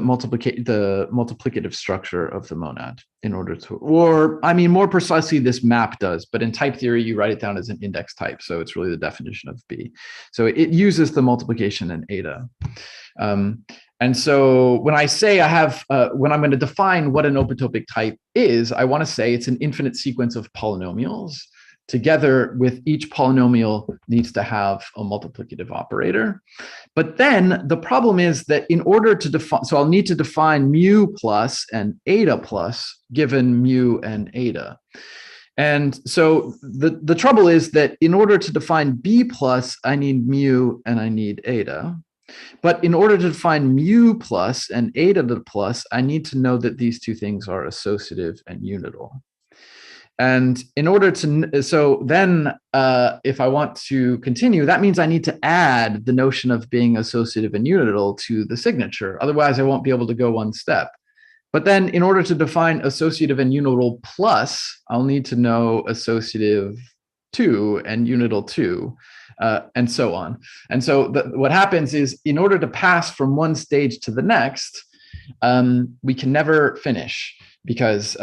S11: multiplicative structure of the monad in order to, or I mean, more precisely, this map does. But in type theory, you write it down as an index type, so it's really the definition of B. So it uses the multiplication in eta. And so when I say I have, when I'm going to define what an open-topic type is, I want to say it's an infinite sequence of polynomials. Together with each polynomial needs to have a multiplicative operator. But then the problem is that in order to define, so I'll need to define mu plus and eta plus given mu and eta. And so the trouble is that in order to define B plus, I need mu and I need eta. But in order to define mu plus and eta plus, I need to know that these two things are associative and unital. And in order to, so then if I want to continue, that means I need to add the notion of being associative and unital to the signature. Otherwise, I won't be able to go one step. But then in order to define associative and unital plus, I'll need to know associative 2 and unital 2. And so on. And so what happens is, in order to pass from one stage to the next, we can never finish because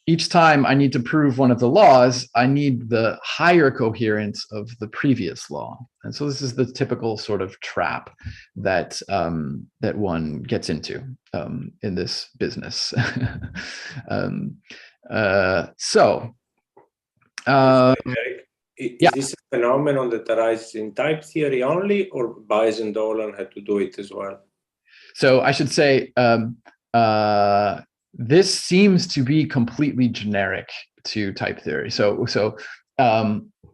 S11: each time I need to prove one of the laws, I need the higher coherence of the previous law. And so this is the typical sort of trap that that one gets into in this business.
S4: Is this a phenomenon that arises in type theory only, or Bayes and Dolan had to do it as well?
S11: So I should say this seems to be completely generic to type theory. So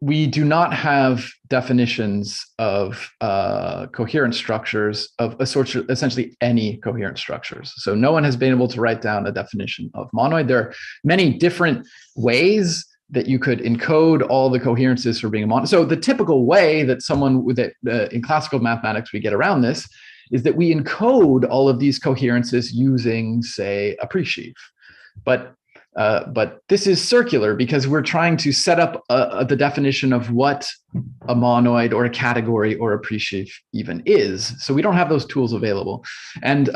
S11: we do not have definitions of coherent structures of a sort of essentially any coherent structures. So no one has been able to write down a definition of monoid. There are many different ways that you could encode all the coherences for being a monoid. So the typical way that someone with it in classical mathematics we get around this is that we encode all of these coherences using, say, a presheaf. But this is circular because we're trying to set up the definition of what a monoid or a category or a presheaf even is. So we don't have those tools available. And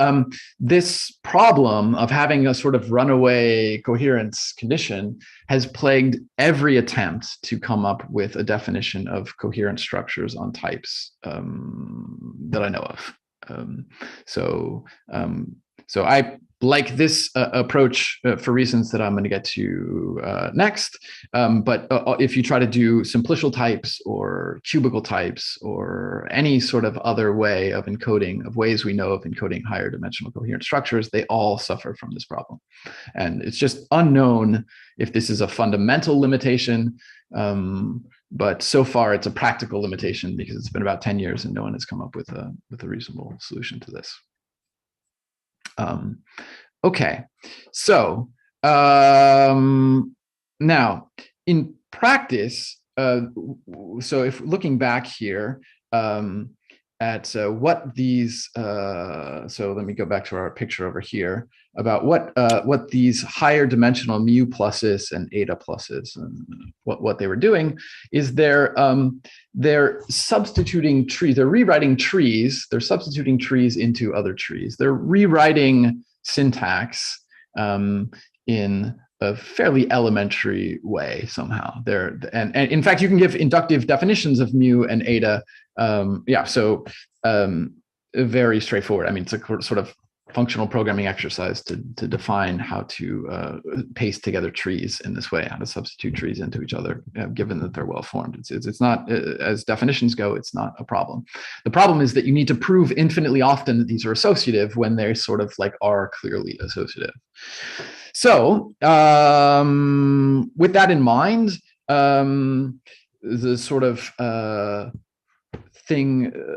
S11: this problem of having a sort of runaway coherence condition has plagued every attempt to come up with a definition of coherent structures on types that I know of. So I like this approach for reasons that I'm going to get to next. But if you try to do simplicial types or cubical types or any sort of other way of encoding, of ways we know of encoding higher dimensional coherent structures, they all suffer from this problem. And it's just unknown if this is a fundamental limitation. But so far, it's a practical limitation because it's been about 10 years and no one has come up with a reasonable solution to this. Okay, so now in practice, so if looking back here at what these, so let me go back to our picture over here about what these higher dimensional mu pluses and eta pluses and what they were doing is they're substituting trees, they're rewriting trees, they're substituting trees into other trees. They're rewriting syntax in a fairly elementary way somehow. And in fact, you can give inductive definitions of mu and eta. Very straightforward. I mean, it's a sort of functional programming exercise to define how to paste together trees in this way, how to substitute trees into each other, given that they're well formed. It's not, as definitions go, it's not a problem. The problem is that you need to prove infinitely often that these are associative when they sort of like are clearly associative. So with that in mind, the sort of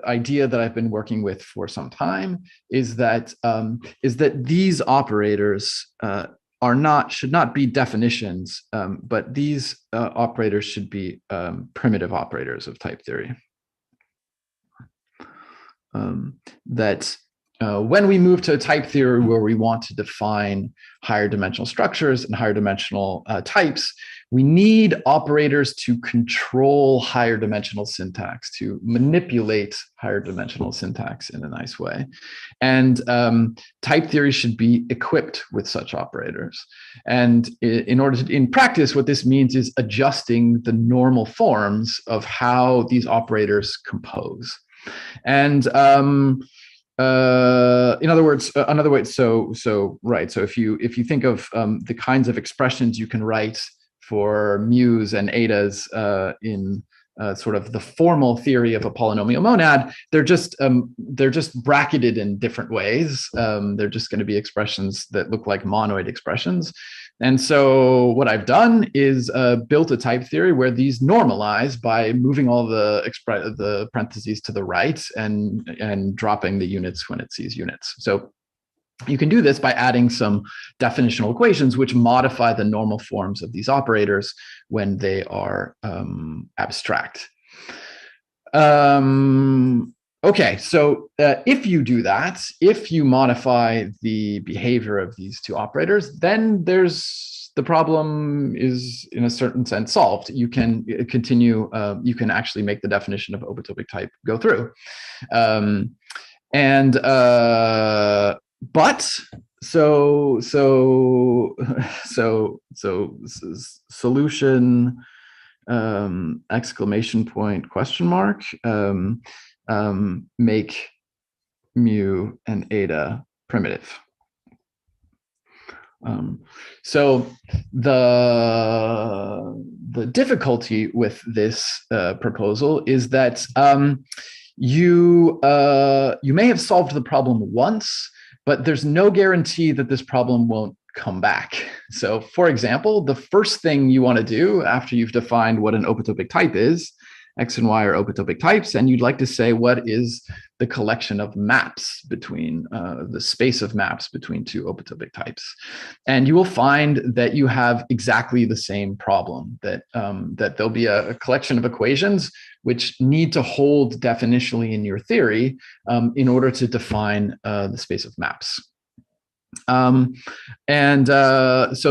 S11: idea that I've been working with for some time is that these operators should not be definitions, but these operators should be primitive operators of type theory. When we move to type theory where we want to define higher dimensional structures and higher dimensional types, we need operators to control higher dimensional syntax, to manipulate higher dimensional syntax in a nice way. And type theory should be equipped with such operators. And in practice, what this means is adjusting the normal forms of how these operators compose. And in other words, another way, so if you think of the kinds of expressions you can write for mu's and etas in sort of the formal theory of a polynomial monad, they're just bracketed in different ways. They're just going to be expressions that look like monoid expressions. And so what I've done is built a type theory where these normalize by moving all the parentheses to the right and dropping the units when it sees units. So you can do this by adding some definitional equations which modify the normal forms of these operators when they are abstract. Okay, so if you do that, if you modify the behavior of these two operators, then the problem is in a certain sense solved. You can continue, you can actually make the definition of open-topic type go through. But solution exclamation point question mark make mu and eta primitive. So the difficulty with this proposal is that you may have solved the problem once, but there's no guarantee that this problem won't come back. So for example, the first thing you want to do after you've defined what an open-topic type is, X and Y are open-topic types, and you'd like to say what is the collection of maps between the space of maps between two open-topic types. And you will find that you have exactly the same problem, that there'll be a collection of equations which need to hold definitionally in your theory in order to define the space of maps. So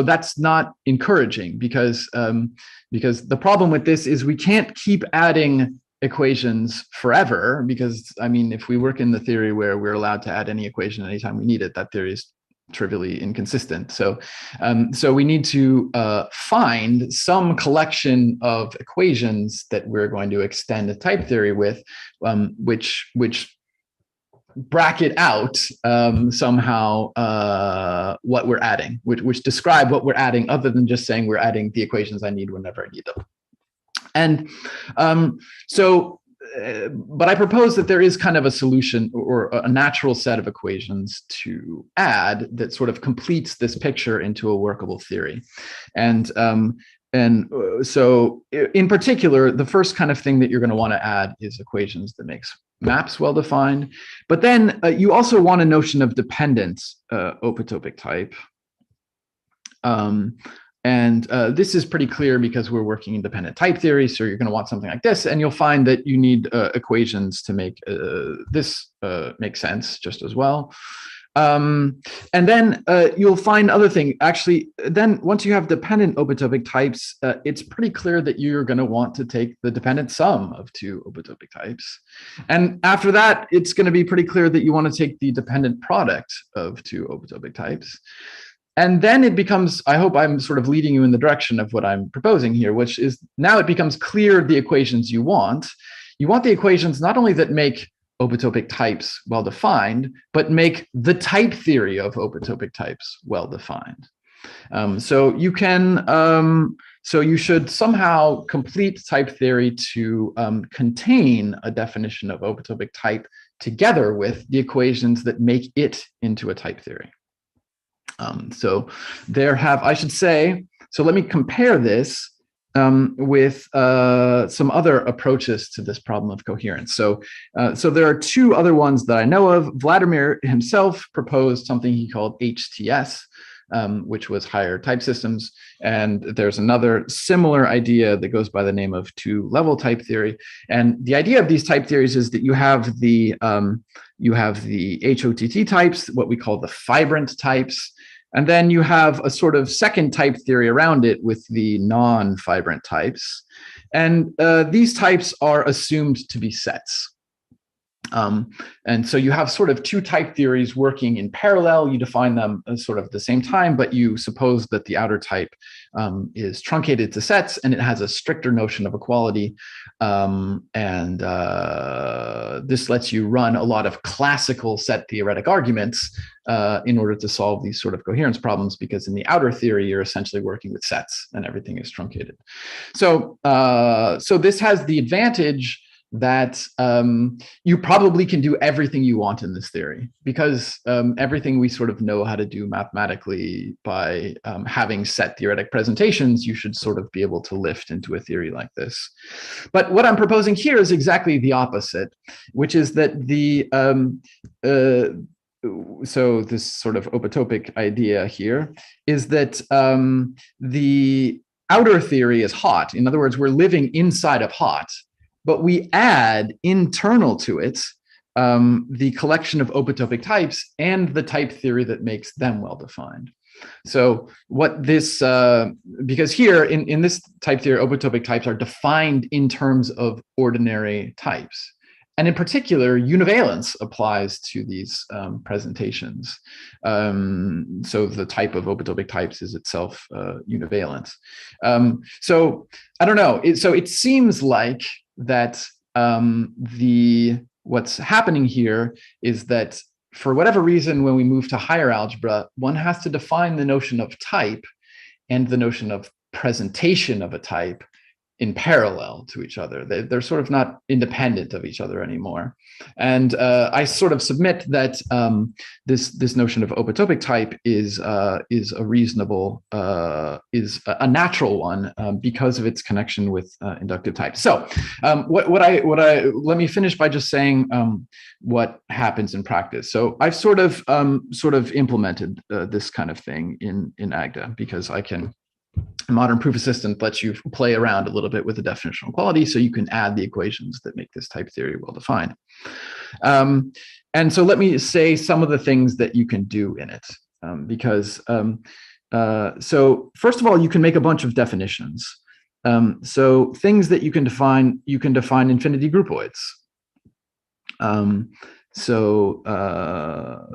S11: that's not encouraging because the problem with this is we can't keep adding equations forever, because I mean, if we work in the theory where we're allowed to add any equation anytime we need it, that theory is trivially inconsistent. So we need to find some collection of equations that we're going to extend a type theory with, which bracket out somehow what we're adding, which describe what we're adding, other than just saying we're adding the equations I need whenever I need them. And but I propose that there is kind of a solution or a natural set of equations to add that sort of completes this picture into a workable theory. And so in particular, the first kind of thing that you're going to want to add is equations that makes maps well defined. But then you also want a notion of dependent open-topic type. And this is pretty clear because we're working in dependent type theory. So you're going to want something like this. And you'll find that you need equations to make this make sense just as well. And then you'll find other thing. Actually, then once you have dependent open-topic types, it's pretty clear that you're going to want to take the dependent sum of two open-topic types. And after that, it's going to be pretty clear that you want to take the dependent product of two open-topic types. And then it becomes, I hope I'm sort of leading you in the direction of what I'm proposing here, which is now it becomes clear the equations you want. You want the equations not only that make open-topic types well-defined, but make the type theory of open-topic types well-defined. So you should somehow complete type theory to contain a definition of open-topic type together with the equations that make it into a type theory. So I should say, so let me compare this with some other approaches to this problem of coherence. So there are two other ones that I know of. Vladimir himself proposed something he called HTS, which was higher type systems. And there's another similar idea that goes by the name of two-level type theory. And the idea of these type theories is that you have the HOTT types, what we call the fibrant types. And then you have a sort of second type theory around it with the non-fibrant types. And these types are assumed to be sets. And so you have sort of two type theories working in parallel. You define them as sort of at the same time, but you suppose that the outer type is truncated to sets and it has a stricter notion of equality. This lets you run a lot of classical set theoretic arguments in order to solve these sort of coherence problems, because in the outer theory, you're essentially working with sets and everything is truncated. So this has the advantage that you probably can do everything you want in this theory, because everything we sort of know how to do mathematically by having set theoretic presentations, you should sort of be able to lift into a theory like this. But what I'm proposing here is exactly the opposite, which is that so this sort of open-topic idea here is that the outer theory is hot. In other words, we're living inside of hot. But we add internal to it the collection of open-topic types and the type theory that makes them well-defined. So what this, because here in this type theory, open-topic types are defined in terms of ordinary types. And in particular, univalence applies to these presentations. So the type of open-topic types is itself univalent. So I don't know. So it seems like that what's happening here is that for whatever reason, when we move to higher algebra, one has to define the notion of type and the notion of presentation of a type in parallel to each other. They're sort of not independent of each other anymore. And I sort of submit that this notion of open-topic type is a reasonable, is a natural one because of its connection with inductive type. So let me finish by just saying what happens in practice. So I've sort of implemented this kind of thing in Agda, because modern proof assistant lets you play around a little bit with the definitional equality, so you can add the equations that make this type theory well defined. And so let me say some of the things that you can do in it, so first of all, you can make a bunch of definitions. So things that you can define infinity groupoids.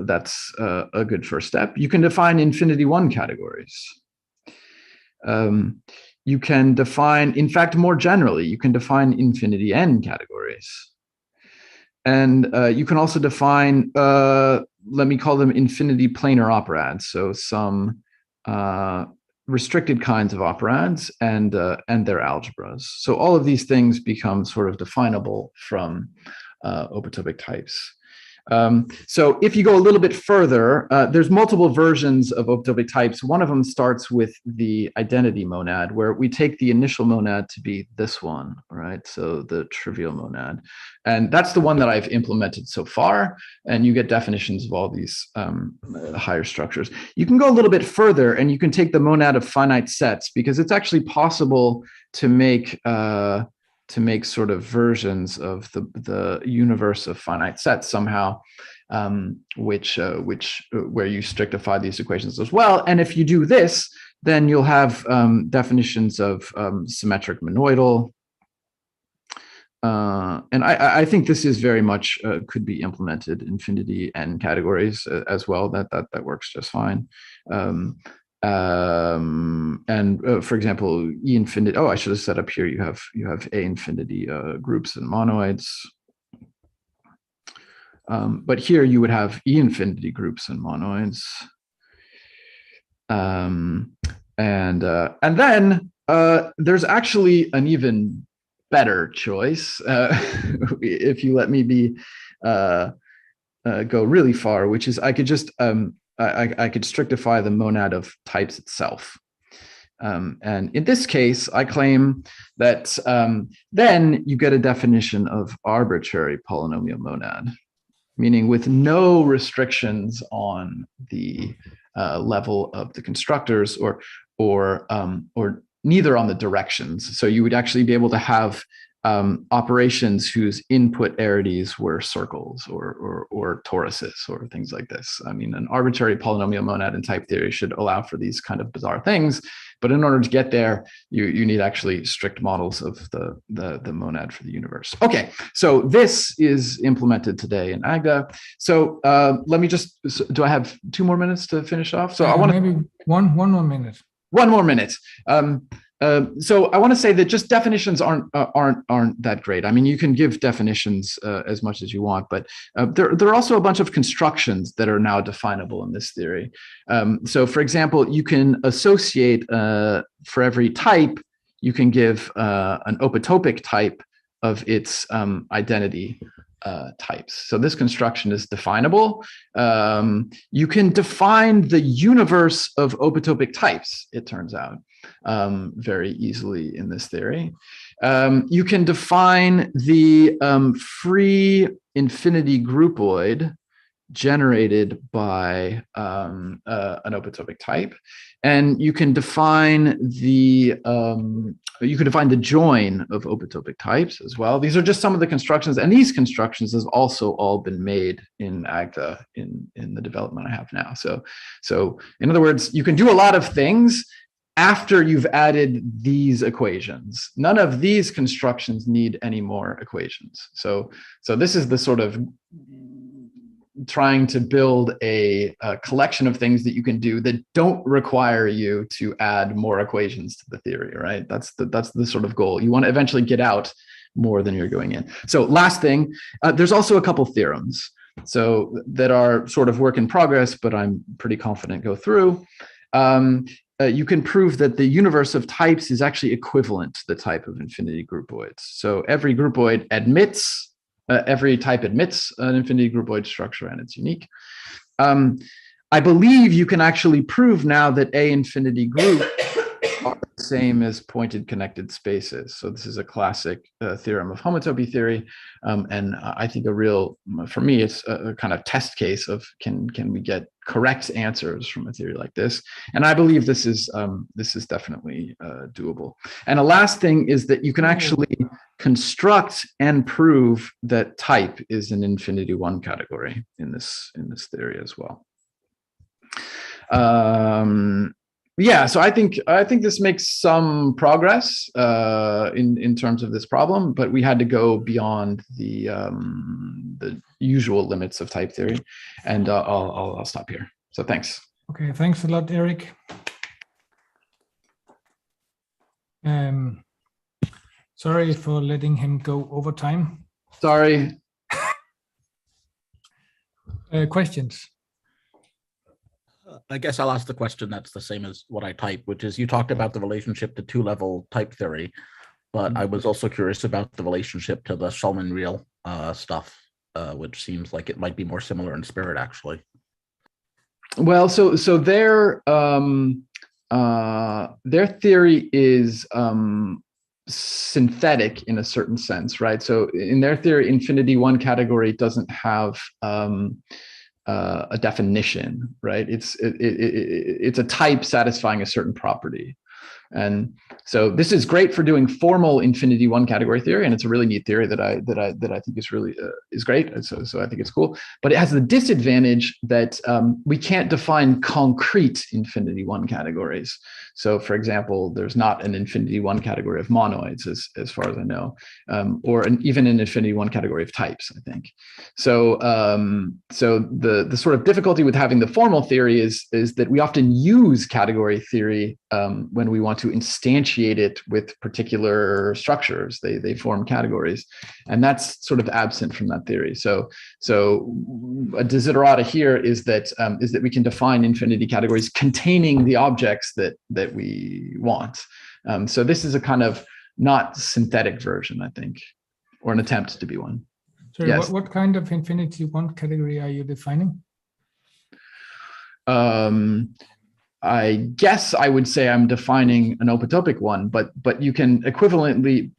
S11: That's a good first step. You can define infinity one categories. You can define, in fact, more generally, you can define infinity n categories. And you can also define, let me call them infinity planar operads, so some restricted kinds of operads and their algebras. So all of these things become sort of definable from open-topic types. So if you go a little bit further, there's multiple versions of optopic types. One of them starts with the identity monad, where we take the initial monad to be this one, right? So the trivial monad. And that's the one that I've implemented so far. And you get definitions of all these higher structures. You can go a little bit further and you can take the monad of finite sets, because it's actually possible to make sort of versions of the universe of finite sets somehow, where you strictify these equations as well. And if you do this, then you'll have definitions of symmetric monoidal. And I think this is very much could be implemented infinity n categories as well. That works just fine. For example, E infinity. Oh, I should have set up here. You have A infinity groups and monoids. But here you would have E infinity groups and monoids. And then there's actually an even better choice, if you let me go really far, which is I could just I could strictify the monad of types itself. And in this case, I claim that then you get a definition of arbitrary polynomial monad, meaning with no restrictions on the level of the constructors or neither on the directions. So you would actually be able to have operations whose input arities were circles or toruses or things like this. I mean, an arbitrary polynomial monad in type theory should allow for these kind of bizarre things, but in order to get there, you need actually strict models of the monad for the universe. Okay, so this is implemented today in Agda. So let me just, do I have 2 more minutes to finish off? So I want to
S1: maybe one more minute.
S11: 1 more minute. So I want to say that just definitions aren't that great. I mean, you can give definitions as much as you want, but there are also a bunch of constructions that are now definable in this theory. So for example, you can associate for every type, you can give an optopic type of its identity types. So this construction is definable. You can define the universe of optopic types, it turns out, very easily in this theory. You can define the free infinity groupoid generated by an optopic type, and you can define the join of optopic types as well. These are just some of the constructions, and these constructions has also all been made in Agda in the development I have now. So in other words, you can do a lot of things after you've added these equations. None of these constructions need any more equations. So this is the sort of trying to build a collection of things that you can do that don't require you to add more equations to the theory, right? That's the sort of goal. You want to eventually get out more than you're going in. So last thing, there's also a couple theorems so that are sort of work in progress, but I'm pretty confident go through. You can prove that the universe of types is actually equivalent to the type of infinity groupoids. So every groupoid admits, every type admits an infinity groupoid structure, and it's unique. I believe you can actually prove now that A infinity groups are the same as pointed connected spaces. So this is a classic theorem of homotopy theory. And I think for me, it's a kind of test case of can we get correct answers from a theory like this? And I believe this is definitely doable. And a last thing is that you can actually construct and prove that type is an infinity 1 category in this theory as well. Yeah, so I think this makes some progress in terms of this problem, but we had to go beyond the usual limits of type theory, and I'll stop here. So thanks.
S1: Okay, thanks a lot, Eric. Sorry for letting him go over time.
S11: Sorry.
S1: Questions?
S14: I guess I'll ask the question that's the same as what I type, which is you talked about the relationship to 2-level type theory, but I was also curious about the relationship to the Solomon real stuff. which seems like it might be more similar in spirit, actually.
S11: Well, so their theory is synthetic in a certain sense, right? So in their theory, infinity one category doesn't have a definition, right? It's a type satisfying a certain property. And so this is great for doing formal infinity one category theory, and it's a really neat theory that I think is really is great. So I think it's cool. But it has the disadvantage that we can't define concrete infinity one categories. So, for example, there's not an infinity one category of monoids, as far as I know, or even an infinity one category of types, I think. So the sort of difficulty with having the formal theory is that we often use category theory when we want to instantiate it with particular structures. They form categories, and that's sort of absent from that theory. So a desiderata here is that we can define infinity categories containing the objects that we want. So this is a kind of not synthetic version, I think, or an attempt to be one.
S1: Sorry,
S11: yes.
S1: What kind of infinity one category are you defining?
S11: I guess I would say I'm defining an opotopic one, but you can equivalently,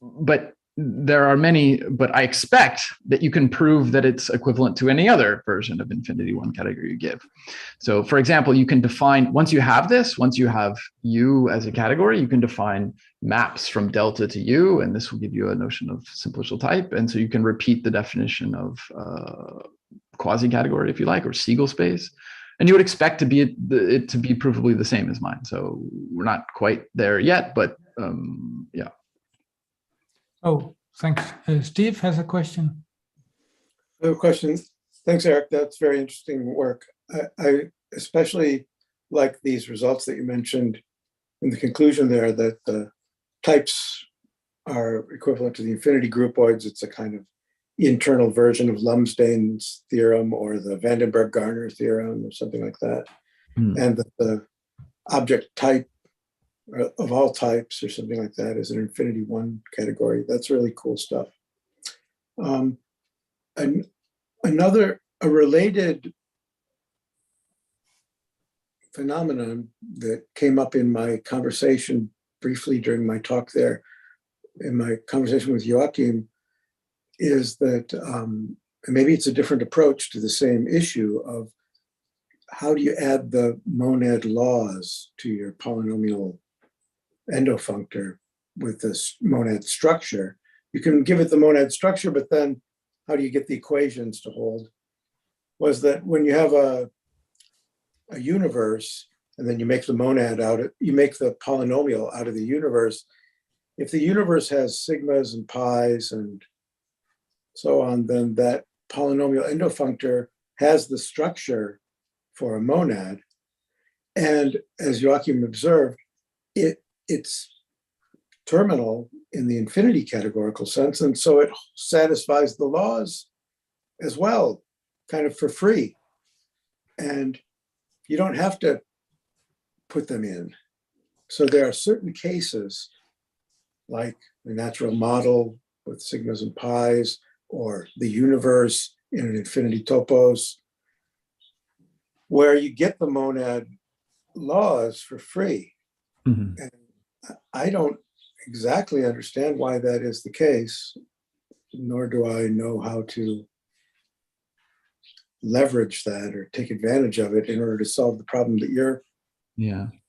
S11: but there are many, but I expect that you can prove that it's equivalent to any other version of infinity one category you give. So for example, you can define, once you have U as a category, you can define maps from delta to U, and this will give you a notion of simplicial type. And so you can repeat the definition of quasi-category, if you like, or Siegel space. And you would expect it to be provably the same as mine. So we're not quite there yet, but yeah.
S1: Oh, thanks. Steve has a question.
S12: I have a question. Thanks, Eric. That's very interesting work. I especially like these results that you mentioned in the conclusion there, that the types are equivalent to the infinity groupoids. It's a kind of internal version of Lumsdane's theorem or the Vandenberg-Garner theorem or something like that. And that the object type of all types or something like that is an infinity one category. That's really cool stuff. And a related phenomenon that came up in my conversation briefly during my talk there, in my conversation with Joachim, is that maybe it's a different approach to the same issue of how do you add the monad laws to your polynomial endofunctor with this monad structure. You can give it the monad structure, but then how do you get the equations to hold? Was that when you have a universe and then you make the monad you make the polynomial out of the universe, if the universe has sigmas and pi's and so on, then that polynomial endofunctor has the structure for a monad. And as Joachim observed, it's terminal in the infinity categorical sense. And so it satisfies the laws as well, kind of for free. And you don't have to put them in. So there are certain cases, like the natural model with sigmas and pi's, or the universe in an infinity topos, where you get the monad laws for free. Mm-hmm. And I don't exactly understand why that is the case, nor do I know how to leverage that or take advantage of it in order to solve the problem that you're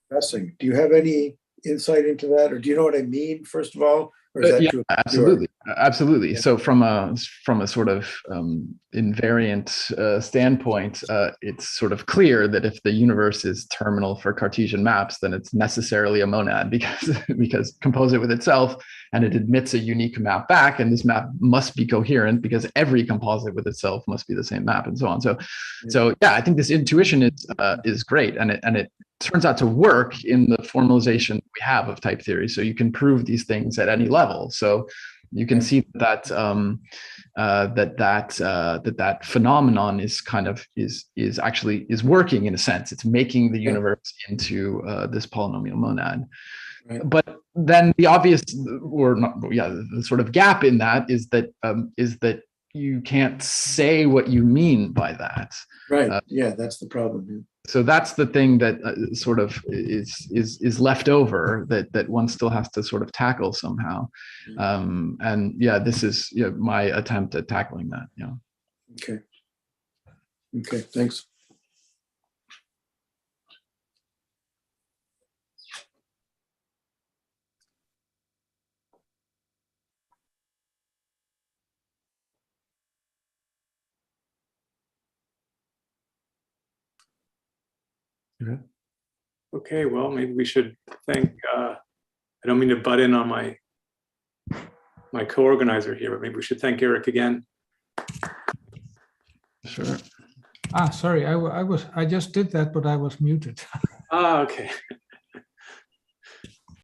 S12: addressing. Do you have any insight into that, or do you know what I mean, first of all? Or is that
S11: yeah,
S12: too
S11: absolutely,
S12: obscure?
S11: absolutely.
S12: Yeah.
S11: So from a sort of invariant standpoint, it's sort of clear that if the universe is terminal for Cartesian maps, then it's necessarily a monad because compose it with itself, and it admits a unique map back, and this map must be coherent because every composite with itself must be the same map, and so on. So yeah, I think this intuition is great, and it turns out to work in the formalization we have of type theory. So you can prove these things at any level. So you can see that that phenomenon is kind of is actually working in a sense. It's making the universe into this polynomial monad. Right. But then the obvious, or not, the sort of gap in that is that you can't say what you mean by that.
S12: Right. Yeah, that's the problem.
S11: So that's the thing that sort of is left over that one still has to sort of tackle somehow. And yeah, this is my attempt at tackling that. Yeah.
S12: Okay. Okay. Thanks.
S5: Okay, well, maybe we should thank, I don't mean to butt in on my co-organizer here, but maybe we should thank Eric again.
S11: Sure.
S1: Sorry, I just did that, but I was muted.
S5: Okay.